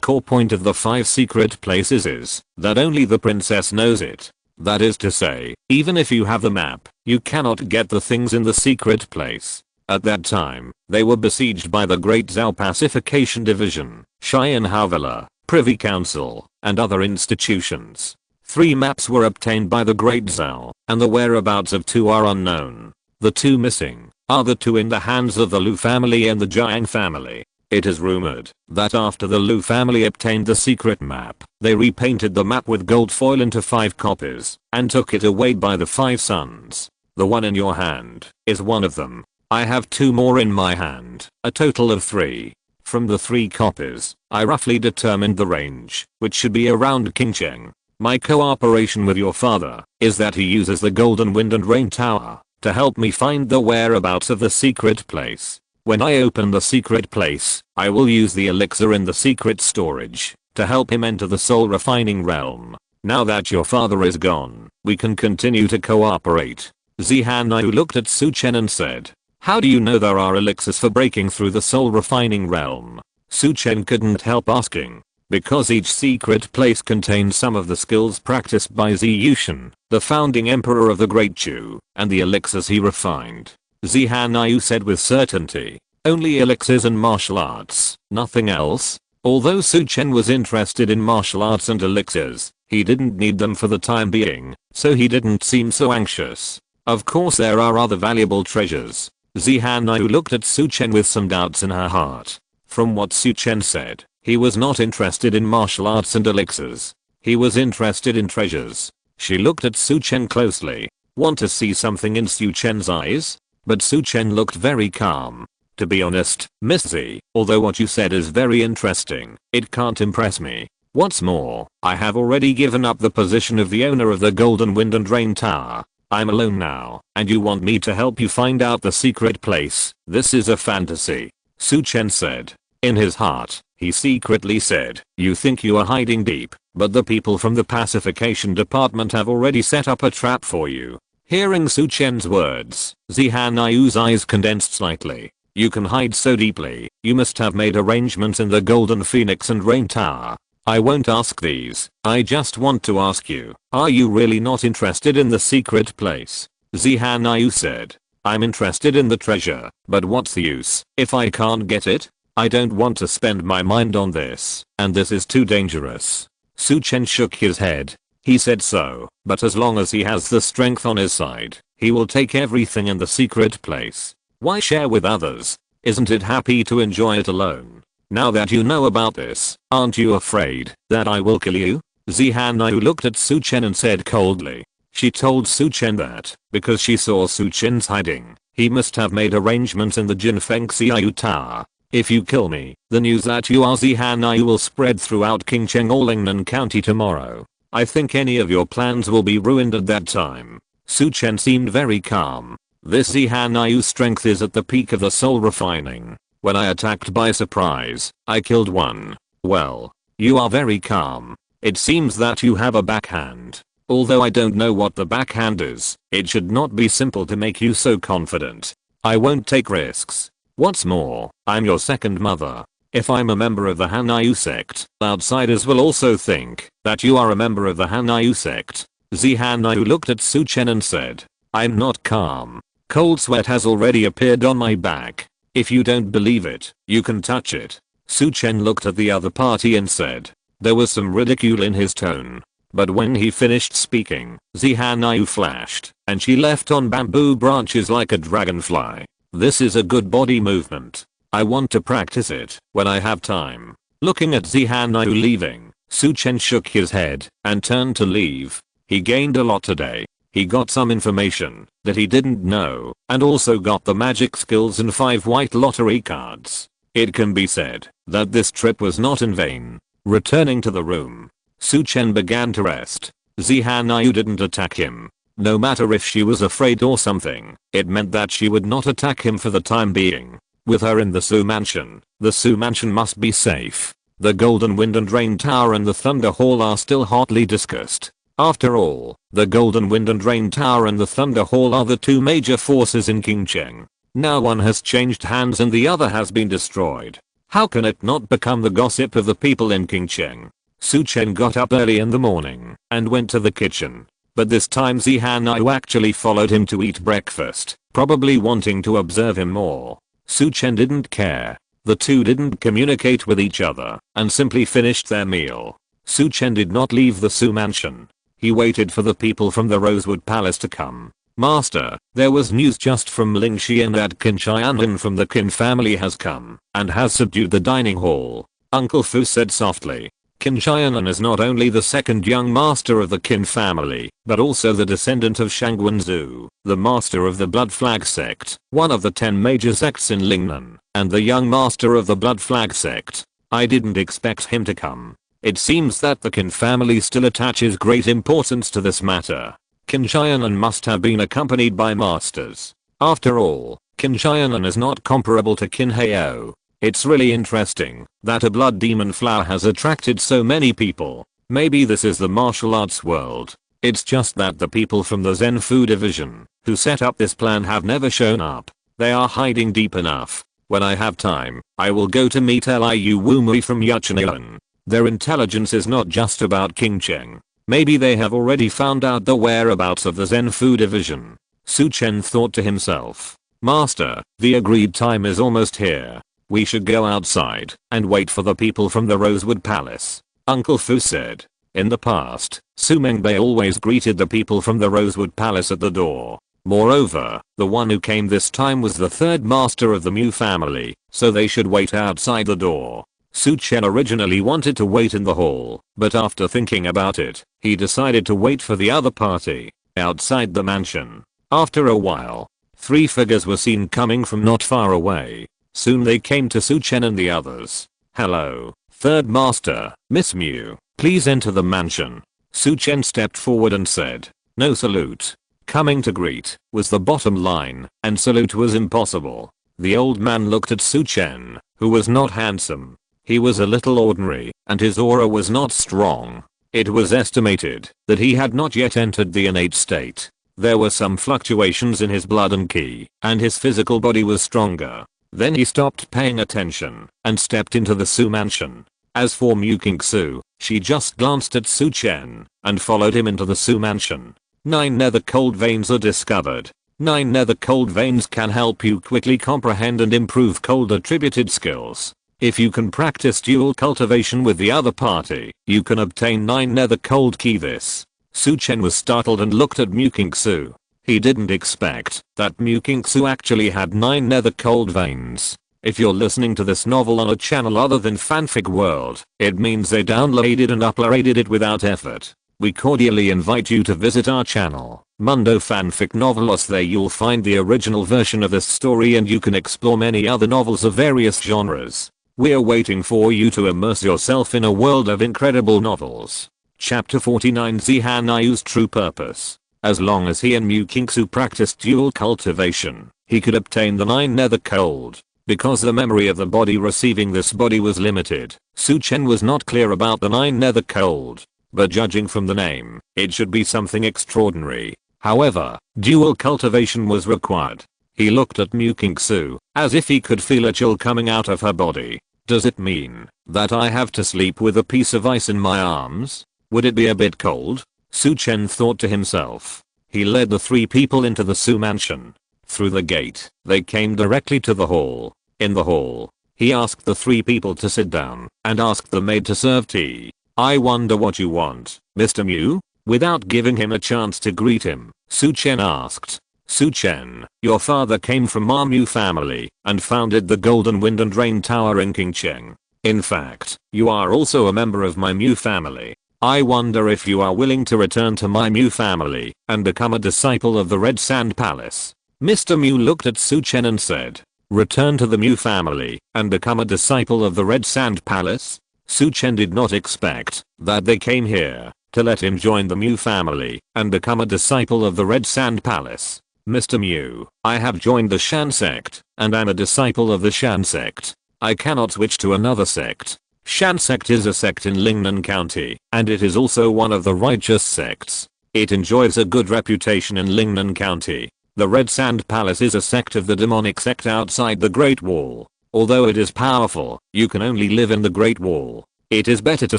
core point of the 5 secret places is that only the princess knows it. That is to say, even if you have the map, you cannot get the things in the secret place." At that time, they were besieged by the Great Zhao Pacification Division, Cheyenne Havila, Privy Council, and other institutions. 3 maps were obtained by the Great Zhao, and the whereabouts of 2 are unknown. The 2 missing are the 2 in the hands of the Lu family and the Jiang family. It is rumored that after the Lu family obtained the secret map, they repainted the map with gold foil into 5 copies and took it away by the 5 sons. The one in your hand is one of them. I have 2 more in my hand, a total of 3. From the 3 copies, I roughly determined the range, which should be around Qingcheng. My cooperation with your father is that he uses the Golden Wind and Rain Tower to help me find the whereabouts of the secret place. When I open the secret place, I will use the elixir in the secret storage to help him enter the soul refining realm. Now that your father is gone, we can continue to cooperate. Zihan Yu looked at Su Chen and said, "How do you know there are elixirs for breaking through the soul refining realm?" Su Chen couldn't help asking. Because each secret place contains some of the skills practiced by Ziyushan, the founding emperor of the Great Chu, and the elixirs he refined. Zihan Yu said with certainty, "Only elixirs and martial arts, nothing else?" Although Su Chen was interested in martial arts and elixirs, he didn't need them for the time being, so he didn't seem so anxious. Of course there are other valuable treasures. Zihan Yu looked at Su Chen with some doubts in her heart. From what Su Chen said, he was not interested in martial arts and elixirs. He was interested in treasures. She looked at Su Chen closely. Want to see something in Su Chen's eyes? But Su Chen looked very calm. "To be honest, Miss Z, although what you said is very interesting, it can't impress me. What's more, I have already given up the position of the owner of the Golden Wind and Rain Tower. I'm alone now, and you want me to help you find out the secret place? This is a fantasy," Su Chen said. In his heart, he secretly said, "You think you are hiding deep, but the people from the pacification department have already set up a trap for you." Hearing Su Chen's words, Zihan Yu's eyes condensed slightly. "You can hide so deeply, you must have made arrangements in the Golden Phoenix and Rain Tower. I won't ask these, I just want to ask you, are you really not interested in the secret place?" Zihan Yu said, "I'm interested in the treasure, but what's the use if I can't get it? I don't want to spend my mind on this, and this is too dangerous." Su Chen shook his head. He said so, but as long as he has the strength on his side, he will take everything in the secret place. Why share with others? Isn't it happy to enjoy it alone? Now that you know about this, aren't you afraid that I will kill you? Zihan Yu looked at Su Chen and said coldly. She told Su Chen that, because she saw Su Chen's hiding, he must have made arrangements in the Jinfeng Xiaoyu Tower. "If you kill me, the news that you are Zihan Yu will spread throughout Qingcheng or Lingnan County tomorrow. I think any of your plans will be ruined at that time." Su Chen seemed very calm. This Zihan Yu's strength is at the peak of the soul refining. "When I attacked by surprise, I killed one." "Well, you are very calm. It seems that you have a backhand. Although I don't know what the backhand is, it should not be simple to make you so confident. I won't take risks. What's more, I'm your second mother. If I'm a member of the Hanyu sect, outsiders will also think that you are a member of the Hanyu sect." Zihan Yu looked at Su Chen and said, "I'm not calm. Cold sweat has already appeared on my back. If you don't believe it, you can touch it." Su Chen looked at the other party and said. There was some ridicule in his tone. But when he finished speaking, Zihan Yu flashed, and she left on bamboo branches like a dragonfly. "This is a good body movement. I want to practice it when I have time." Looking at Zihan Yu leaving, Su Chen shook his head and turned to leave. He gained a lot today. He got some information that he didn't know, and also got the magic skills and 5 white lottery cards. It can be said that this trip was not in vain. Returning to the room, Su Chen began to rest. Zihan Yu didn't attack him. No matter if she was afraid or something, it meant that she would not attack him for the time being. With her in the Su Mansion must be safe. The Golden Wind and Rain Tower and the Thunder Hall are still hotly discussed. After all, the Golden Wind and Rain Tower and the Thunder Hall are the two major forces in Qingcheng. Now one has changed hands and the other has been destroyed. How can it not become the gossip of the people in Qingcheng? Su Chen got up early in the morning and went to the kitchen. But this time Zihanai actually followed him to eat breakfast, probably wanting to observe him more. Su Chen didn't care. The two didn't communicate with each other and simply finished their meal. Su Chen did not leave the Su mansion. He waited for the people from the Rosewood Palace to come. Master, there was news just from Ling Xian that Qin Qianlin from the Qin family has come and has subdued the dining hall. Uncle Fu said softly. Qin Qianlin is not only the second young master of the Qin family, but also the descendant of Shangguanzu, the master of the Blood Flag sect, one of the 10 major sects in Lingnan, and the young master of the Blood Flag sect. I didn't expect him to come. It seems that the Qin family still attaches great importance to this matter. Qin Qianlin must have been accompanied by masters. After all, Qin Qianlin is not comparable to Qin Heyo. It's really interesting that a blood demon flower has attracted so many people. Maybe this is the martial arts world. It's just that the people from the Zen Fu division who set up this plan have never shown up. They are hiding deep enough. When I have time, I will go to meet Liu Wumui from Yuchenilan. Their intelligence is not just about Qingcheng. Maybe they have already found out the whereabouts of the Zen Fu division. Su Chen thought to himself. Master, the agreed time is almost here. We should go outside and wait for the people from the Rosewood Palace. Uncle Fu said. In the past, Su Mengbei always greeted the people from the Rosewood Palace at the door. Moreover, the one who came this time was the third master of the Mu family, so they should wait outside the door. Su Chen originally wanted to wait in the hall, but after thinking about it, he decided to wait for the other party, outside the mansion. After a while, 3 figures were seen coming from not far away. Soon they came to Su Chen and the others. Hello, third master, Miss Mu, please enter the mansion. Su Chen stepped forward and said, no salute. Coming to greet was the bottom line, and salute was impossible. The old man looked at Su Chen, who was not handsome. He was a little ordinary, and his aura was not strong. It was estimated that he had not yet entered the innate state. There were some fluctuations in his blood and ki, and his physical body was stronger. Then he stopped paying attention and stepped into the Su mansion. As for Mu Qingsu, she just glanced at Su Chen and followed him into the Su mansion. 9 nether cold veins are discovered. 9 nether cold veins can help you quickly comprehend and improve cold attributed skills. If you can practice dual cultivation with the other party, you can obtain 9 nether cold ki. This. Su Chen was startled and looked at Mu Qingsu. He didn't expect that Mu Qingsu actually had 9 nether cold veins. If you're listening to this novel on a channel other than Fanfic World, it means they downloaded and uploaded it without effort. We cordially invite you to visit our channel, Mundo Fanfic Novelos. There you'll find the original version of this story and you can explore many other novels of various genres. We're waiting for you to immerse yourself in a world of incredible novels. Chapter 49 Zihanai's True Purpose. As long as he and Mu Qingsu practiced dual cultivation, he could obtain the 9 nether cold. Because the memory of the body receiving this body was limited, Su Chen was not clear about the 9 nether cold. But judging from the name, it should be something extraordinary. However, dual cultivation was required. He looked at Mu Qingsu, as if he could feel a chill coming out of her body. Does it mean that I have to sleep with a piece of ice in my arms? Would it be a bit cold? Su Chen thought to himself. He led the 3 people into the Su mansion. Through the gate, they came directly to the hall. In the hall, he asked the 3 people to sit down and asked the maid to serve tea. I wonder what you want, Mr. Mu? Without giving him a chance to greet him, Su Chen asked. Su Chen, your father came from our Mu family and founded the Golden Wind and Rain Tower in Qingcheng. In fact, you are also a member of my Mu family. I wonder if you are willing to return to my Mu family and become a disciple of the Red Sand Palace. Mr. Mu looked at Su Chen and said, return to the Mu family and become a disciple of the Red Sand Palace? Su Chen did not expect that they came here to let him join the Mu family and become a disciple of the Red Sand Palace. Mr. Mu, I have joined the Shan sect and I'm a disciple of the Shan sect. I cannot switch to another sect. Shan sect is a sect in Lingnan County, and it is also one of the righteous sects. It enjoys a good reputation in Lingnan County. The Red Sand Palace is a sect of the demonic sect outside the Great Wall. Although it is powerful, you can only live in the Great Wall. It is better to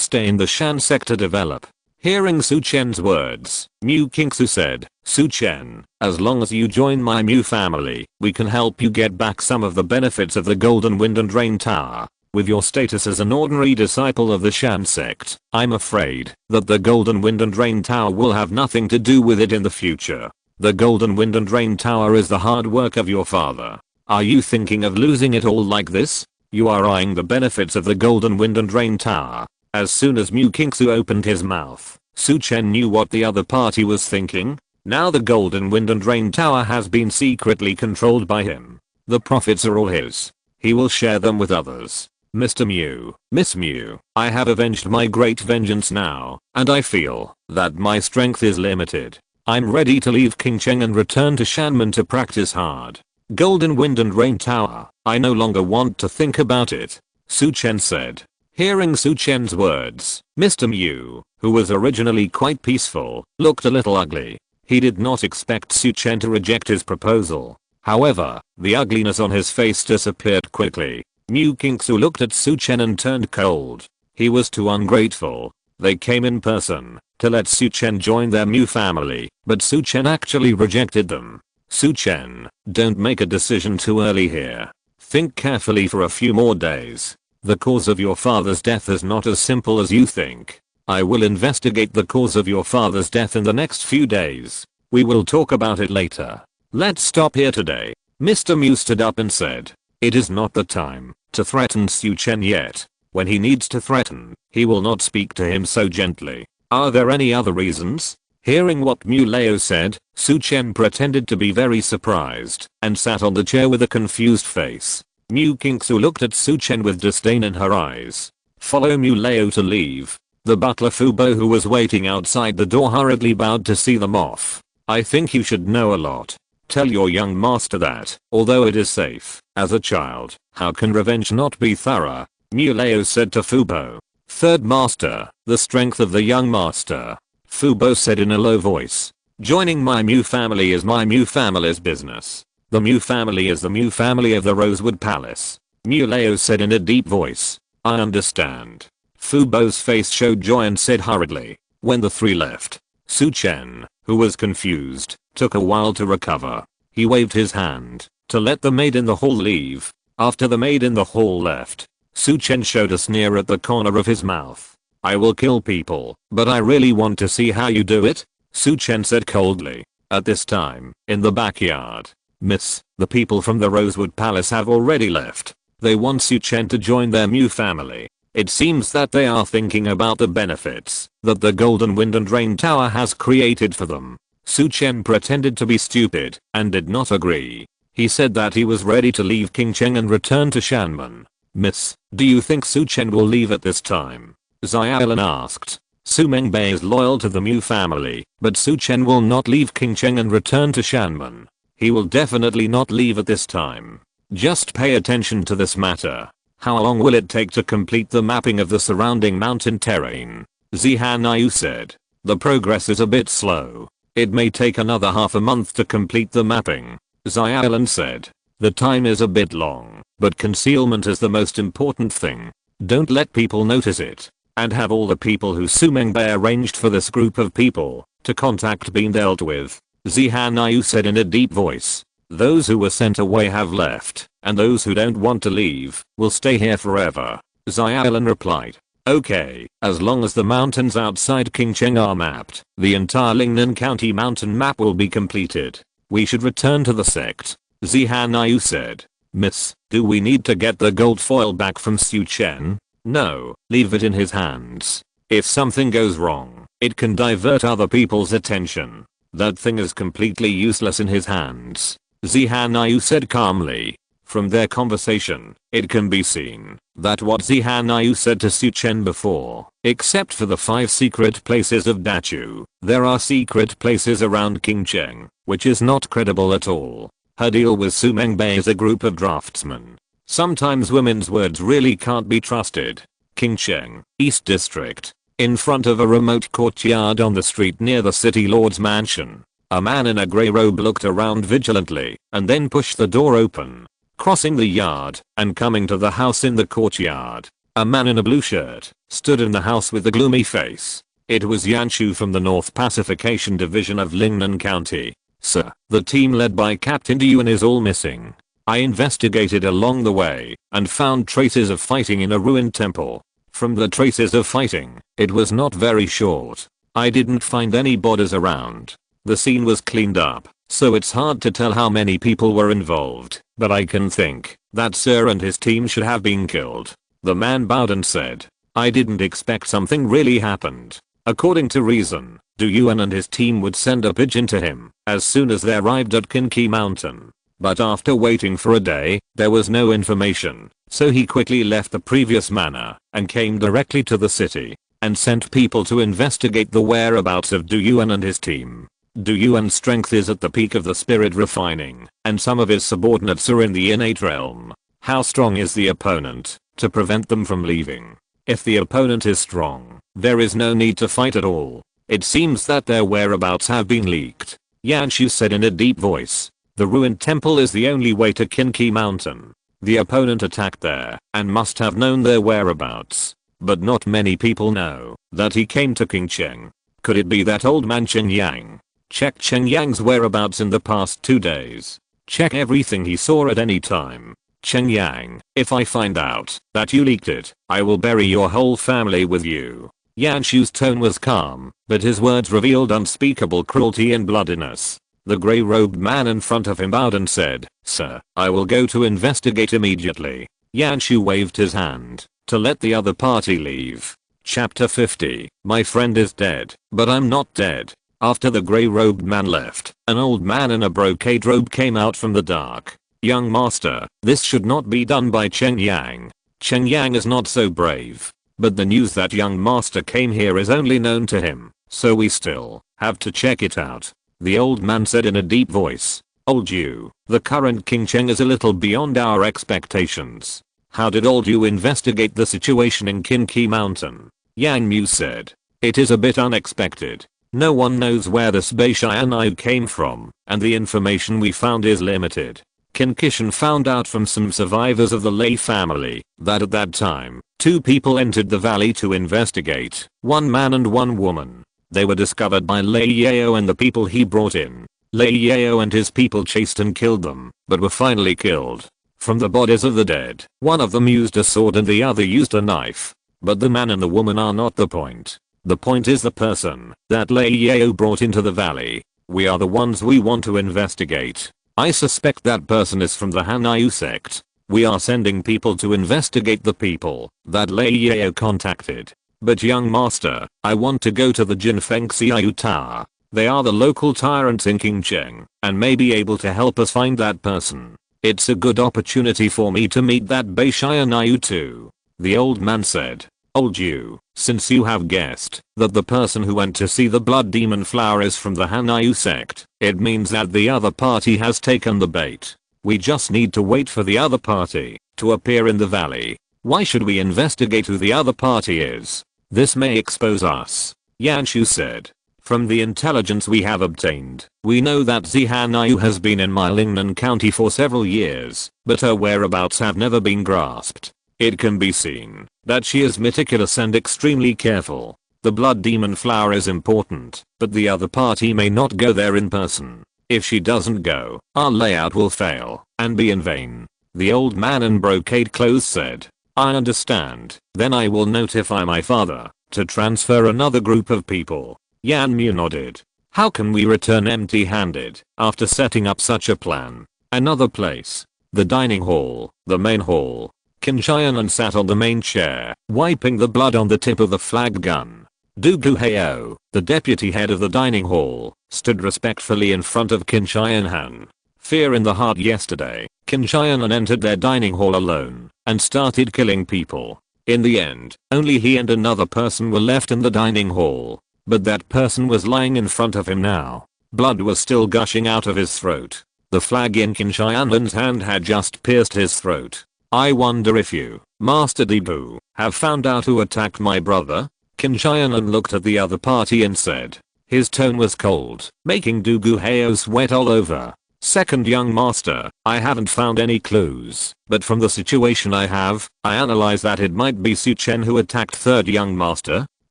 stay in the Shan sect to develop. Hearing Su Chen's words, Mu Kingsu said, Su Chen, as long as you join my Mu family, we can help you get back some of the benefits of the Golden Wind and Rain Tower. With your status as an ordinary disciple of the Shan sect, I'm afraid that the Golden Wind and Rain Tower will have nothing to do with it in the future. The Golden Wind and Rain Tower is the hard work of your father. Are you thinking of losing it all like this? You are eyeing the benefits of the Golden Wind and Rain Tower. As soon as Mu Kingsu opened his mouth, Su Chen knew what the other party was thinking. Now the Golden Wind and Rain Tower has been secretly controlled by him. The profits are all his. He will share them with others. Mr. Mu, Miss Mu, I have avenged my great vengeance now, and I feel that my strength is limited. I'm ready to leave King Cheng and return to Shanman to practice hard. Golden Wind and Rain Tower, I no longer want to think about it, Su Chen said. Hearing Su Chen's words, Mr. Mu, who was originally quite peaceful, looked a little ugly. He did not expect Su Chen to reject his proposal. However, the ugliness on his face disappeared quickly. Mu Kingsu looked at Su Chen and turned cold. He was too ungrateful. They came in person to let Su Chen join their Mu family, but Su Chen actually rejected them. Su Chen, don't make a decision too early here. Think carefully for a few more days. The cause of your father's death is not as simple as you think. I will investigate the cause of your father's death in the next few days. We will talk about it later. Let's stop here today. Mr. Mu stood up and said, it is not the time to threaten Su Chen yet. When he needs to threaten, he will not speak to him so gently. Are there any other reasons? Hearing what Mu Leo said, Su Chen pretended to be very surprised and sat on the chair with a confused face. Mu Kingsu looked at Su Chen with disdain in her eyes. Follow Mu Leo to leave. The butler Fubo, who was waiting outside the door, hurriedly bowed to see them off. I think you should know a lot. Tell your young master that, although it is safe, as a child, how can revenge not be thorough? Mu Leo said to Fubo. Third master, the strength of the young master. Fubo said in a low voice. Joining my Mu family is my Mu family's business. The Mu family is the Mu family of the Rosewood Palace. Mu Leo said in a deep voice. I understand. Fubo's face showed joy and said hurriedly. When the three left, Su Chen, who was confused, took a while to recover. He waved his hand to let the maid in the hall leave. After the maid in the hall left, Su Chen showed a sneer at the corner of his mouth. I will kill people, but I really want to see how you do it, Su Chen said coldly. At this time, in the backyard, Miss, the people from the Rosewood Palace have already left. They want Su Chen to join their Mu family. It seems that they are thinking about the benefits that the Golden Wind and Rain Tower has created for them. Su Chen pretended to be stupid and did not agree. He said that he was ready to leave King Cheng and return to Shanman. Miss, do you think Su Chen will leave at this time? Xiaolan asked. Su Mengbei is loyal to the Mu family, but Su Chen will not leave King Cheng and return to Shanman. He will definitely not leave at this time. Just pay attention to this matter. How long will it take to complete the mapping of the surrounding mountain terrain? Zihanayu said. The progress is a bit slow. It may take another half a month to complete the mapping. Xiaolan said. The time is a bit long, but concealment is the most important thing. Don't let people notice it. And have all the people who Su Mengbei arranged for this group of people to contact been dealt with. Zihanayu said in a deep voice. Those who were sent away have left, and those who don't want to leave will stay here forever. Xiaolan replied. Okay, as long as the mountains outside King Cheng are mapped, the entire Lingnan County mountain map will be completed. We should return to the sect. Zihanayu said. Miss, do we need to get the gold foil back from Su Chen? No, leave it in his hands. If something goes wrong, it can divert other people's attention. That thing is completely useless in his hands. Zihanayu said calmly. From their conversation, it can be seen that what Zihanayu said to Su Chen before, except for the 5 secret places of Dachu, there are secret places around King Cheng, which is not credible at all. Her deal with Su Mengbei is a group of draftsmen. Sometimes women's words really can't be trusted. King Cheng, East District. In front of a remote courtyard on the street near the city lord's mansion. A man in a grey robe looked around vigilantly and then pushed the door open. Crossing the yard and coming to the house in the courtyard. A man in a blue shirt stood in the house with a gloomy face. It was Yanshu from the North Pacification Division of Lingnan County. Sir, the team led by Captain Duyuan is all missing. I investigated along the way and found traces of fighting in a ruined temple. From the traces of fighting, it was not very short. I didn't find any bodies around. The scene was cleaned up, so it's hard to tell how many people were involved, but I can think that Sir and his team should have been killed. The man bowed and said, I didn't expect something really happened. According to reason, Duyuan and his team would send a pigeon to him as soon as they arrived at Kinki Mountain. But after waiting for a day, there was no information, so he quickly left the previous manor and came directly to the city and sent people to investigate the whereabouts of Duyuan and his team. Duyuan's strength is at the peak of the spirit refining, and some of his subordinates are in the innate realm. How strong is the opponent to prevent them from leaving? If the opponent is strong, there is no need to fight at all. It seems that their whereabouts have been leaked. Yanshu said in a deep voice. The ruined temple is the only way to Kinki Mountain. The opponent attacked there and must have known their whereabouts. But not many people know that he came to King Cheng. Could it be that old man Chen Yang? Check Chen Yang's whereabouts in the past 2 days. Check everything he saw at any time. Chen Yang, if I find out that you leaked it, I will bury your whole family with you. Yanshu's tone was calm, but his words revealed unspeakable cruelty and bloodiness. The grey-robed man in front of him bowed and said, Sir, I will go to investigate immediately. Yanshu waved his hand to let the other party leave. Chapter 50. My friend is dead, but I'm not dead. After the grey-robed man left, an old man in a brocade robe came out from the dark. Young master, this should not be done by Chen Yang. Chen Yang is not so brave. But the news that young master came here is only known to him, so we still have to check it out. The old man said in a deep voice. Old you, the current King Cheng is a little beyond our expectations. How did old you investigate the situation in Kinki Mountain? Yang Mu said. It is a bit unexpected. No one knows where this Beishianai came from, and the information we found is limited. Qin Kishan found out from some survivors of the Lei family that at that time, 2 people entered the valley to investigate, 1 man and 1 woman. They were discovered by Lei Yao and the people he brought in. Lei Yao and his people chased and killed them, but were finally killed. From the bodies of the dead, one of them used a sword and the other used a knife. But the man and the woman are not the point. The point is the person that Lei Yao brought into the valley. We are the ones we want to investigate. I suspect that person is from the Hanyu sect. We are sending people to investigate the people that Lei Yao contacted. But young master, I want to go to the Jinfeng Xiao Tower. They are the local tyrants in King Cheng and may be able to help us find that person. It's a good opportunity for me to meet that Beishianai too. The old man said. Old you, since you have guessed that the person who went to see the blood demon flower is from the Hanyu sect, it means that the other party has taken the bait. We just need to wait for the other party to appear in the valley. Why should we investigate who the other party is? This may expose us. Yanshu said. From the intelligence we have obtained, we know that Zihanayu has been in Lingnan County for several years, but her whereabouts have never been grasped. It can be seen that she is meticulous and extremely careful. The blood demon flower is important, but the other party may not go there in person. If she doesn't go, our layout will fail and be in vain. The old man in brocade clothes said. I understand. Then I will notify my father to transfer another group of people. Yan Mu nodded. How can we return empty-handed after setting up such a plan? Another place. The dining hall, the main hall. Qin Shian sat on the main chair, wiping the blood on the tip of the flag gun. Du Guhao, the deputy head of the dining hall, stood respectfully in front of Qin Shian. Fear in the heart yesterday, Qin Shian entered their dining hall alone and started killing people. In the end, only he and another person were left in the dining hall. But that person was lying in front of him now. Blood was still gushing out of his throat. The flag in Qin Shian's hand had just pierced his throat. I wonder if you, Master Debu, have found out who attacked my brother? Qin Shianan looked at the other party and said. His tone was cold, making Du Guheo sweat all over. Second young master, I haven't found any clues, but from the situation I have, I analyze that it might be Su Chen who attacked third young master.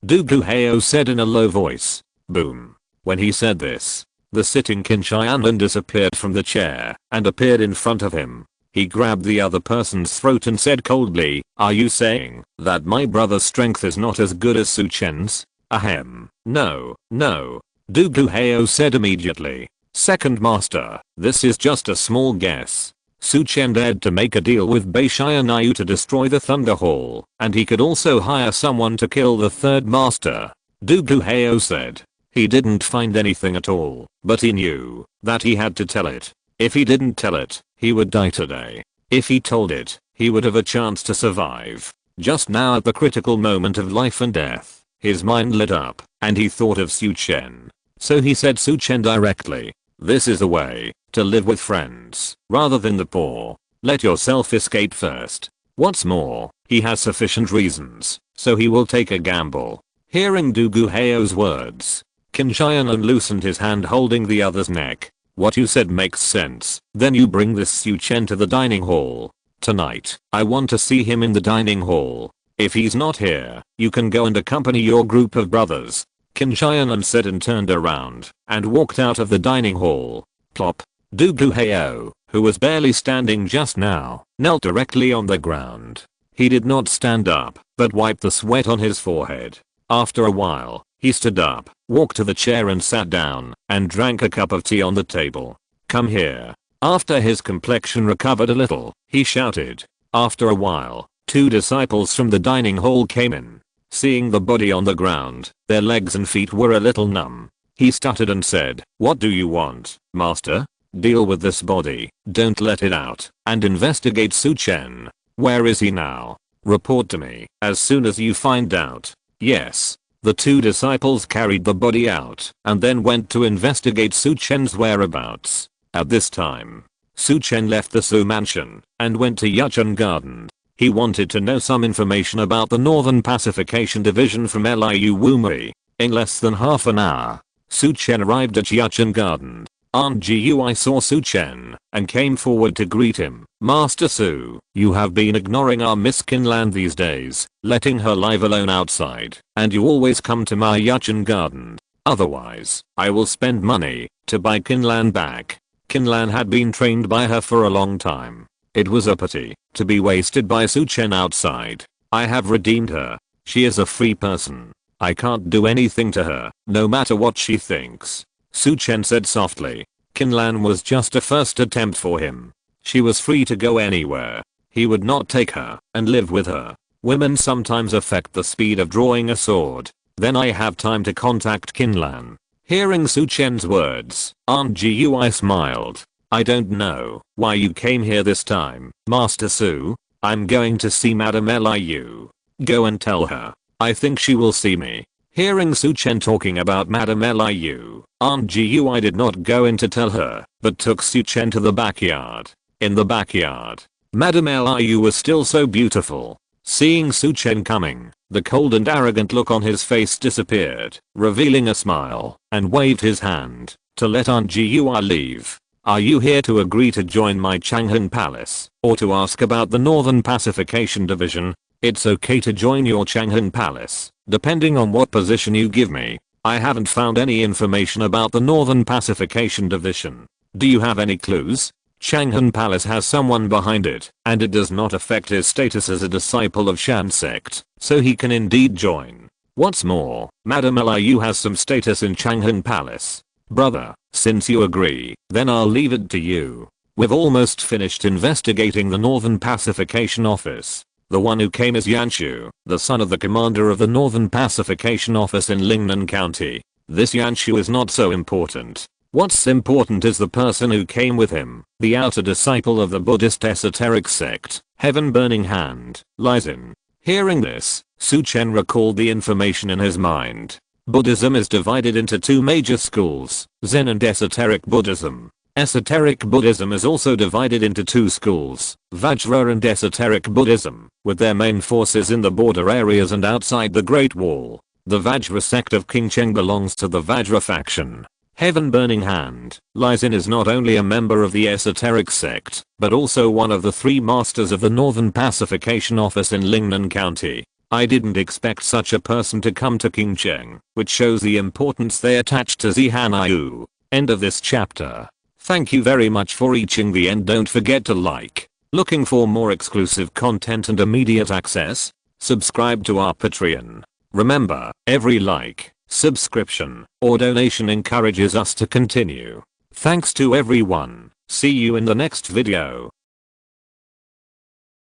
Du Guheo said in a low voice. Boom. When he said this, the sitting Qin Shianan disappeared from the chair and appeared in front of him. He grabbed the other person's throat and said coldly, are you saying that my brother's strength is not as good as Su Chen's? Ahem. No. Du Guheo said immediately. Second master, this is just a small guess. Su Chen dared to make a deal with Bei Shianayu to destroy the Thunder Hall, and he could also hire someone to kill the third master. Du Guheo said. He didn't find anything at all, but he knew that he had to tell it. If he didn't tell it, he would die today. If he told it, he would have a chance to survive. Just now at the critical moment of life and death, his mind lit up, and he thought of Su Chen. So he said Su Chen directly. This is the way to live with friends rather than the poor. Let yourself escape first. What's more, he has sufficient reasons, so he will take a gamble. Hearing Du Guheo's words, Qin Shianan loosened his hand holding the other's neck. What you said makes sense. Then you bring this Su Chen to the dining hall. Tonight, I want to see him in the dining hall. If he's not here, you can go and accompany your group of brothers. Qin Shianan said and turned around and walked out of the dining hall. Plop. Du Guheo, who was barely standing just now, knelt directly on the ground. He did not stand up, but wiped the sweat on his forehead. After a while, he stood up, walked to the chair and sat down, and drank a cup of tea on the table. Come here. After his complexion recovered a little, he shouted. After a while, two disciples from the dining hall came in. Seeing the body on the ground, their legs and feet were a little numb. He stuttered and said, what do you want, master? Deal with this body, don't let it out, and investigate Su Chen. Where is he now? Report to me as soon as you find out. Yes. The two disciples carried the body out and then went to investigate Su Chen's whereabouts. At this time, Su Chen left the Su mansion and went to Yuchen Garden. He wanted to know some information about the Northern Pacification Division from Liu Wumei. In less than half an hour, Su Chen arrived at Yuchen Garden. Aunt Gui saw Su Chen and came forward to greet him. Master Su, you have been ignoring our Miss Kinlan these days, letting her live alone outside, and you always come to my Yuchen Garden. Otherwise, I will spend money to buy Kinlan back. Kinlan had been trained by her for a long time. It was a pity to be wasted by Su Chen outside. I have redeemed her. She is a free person. I can't do anything to her, no matter what she thinks. Su Chen said softly. Kinlan was just a first attempt for him. She was free to go anywhere. He would not take her and live with her. Women sometimes affect the speed of drawing a sword. Then I have time to contact Kinlan. Hearing Su Chen's words, Aunt Gui smiled. I don't know why you came here this time, Master Su. I'm going to see Madame Liu. Go and tell her. I think she will see me. Hearing Su Chen talking about Madame Liu, Aunt Gui did not go in to tell her, but took Su Chen to the backyard. In the backyard, Madame Liu was still so beautiful. Seeing Su Chen coming, the cold and arrogant look on his face disappeared, revealing a smile, and waved his hand to let Aunt Gui leave. Are you here to agree to join my Chang'an Palace, or to ask about the Northern Pacification Division? It's okay to join your Chang'an Palace, depending on what position you give me. I haven't found any information about the Northern Pacification Division. Do you have any clues? Chang'an Palace has someone behind it, and it does not affect his status as a disciple of Shan sect, so he can indeed join. What's more, Madame Liu has some status in Chang'an Palace. Brother, since you agree, then I'll leave it to you. We've almost finished investigating the Northern Pacification Office. The one who came is Yanshu, the son of the commander of the Northern Pacification Office in Lingnan County. This Yanshu is not so important. What's important is the person who came with him, the outer disciple of the Buddhist esoteric sect, Heaven Burning Hand, Lizin. Hearing this, Su Chen recalled the information in his mind. Buddhism is divided into two major schools, Zen and Esoteric Buddhism. Esoteric Buddhism is also divided into two schools, Vajra and Esoteric Buddhism, with their main forces in the border areas and outside the Great Wall. The Vajra sect of King Chen belongs to the Vajra faction. Heaven Burning Hand, Lai Xin is not only a member of the esoteric sect, but also one of the 3 masters of the Northern Pacification Office in Lingnan County. I didn't expect such a person to come to King Cheng, which shows the importance they attach to Zihan Yu. End of this chapter. Thank you very much for reaching the end. Don't forget to like. Looking for more exclusive content and immediate access? Subscribe to our Patreon. Remember, every like, subscription, or donation encourages us to continue. Thanks to everyone. See you in the next video.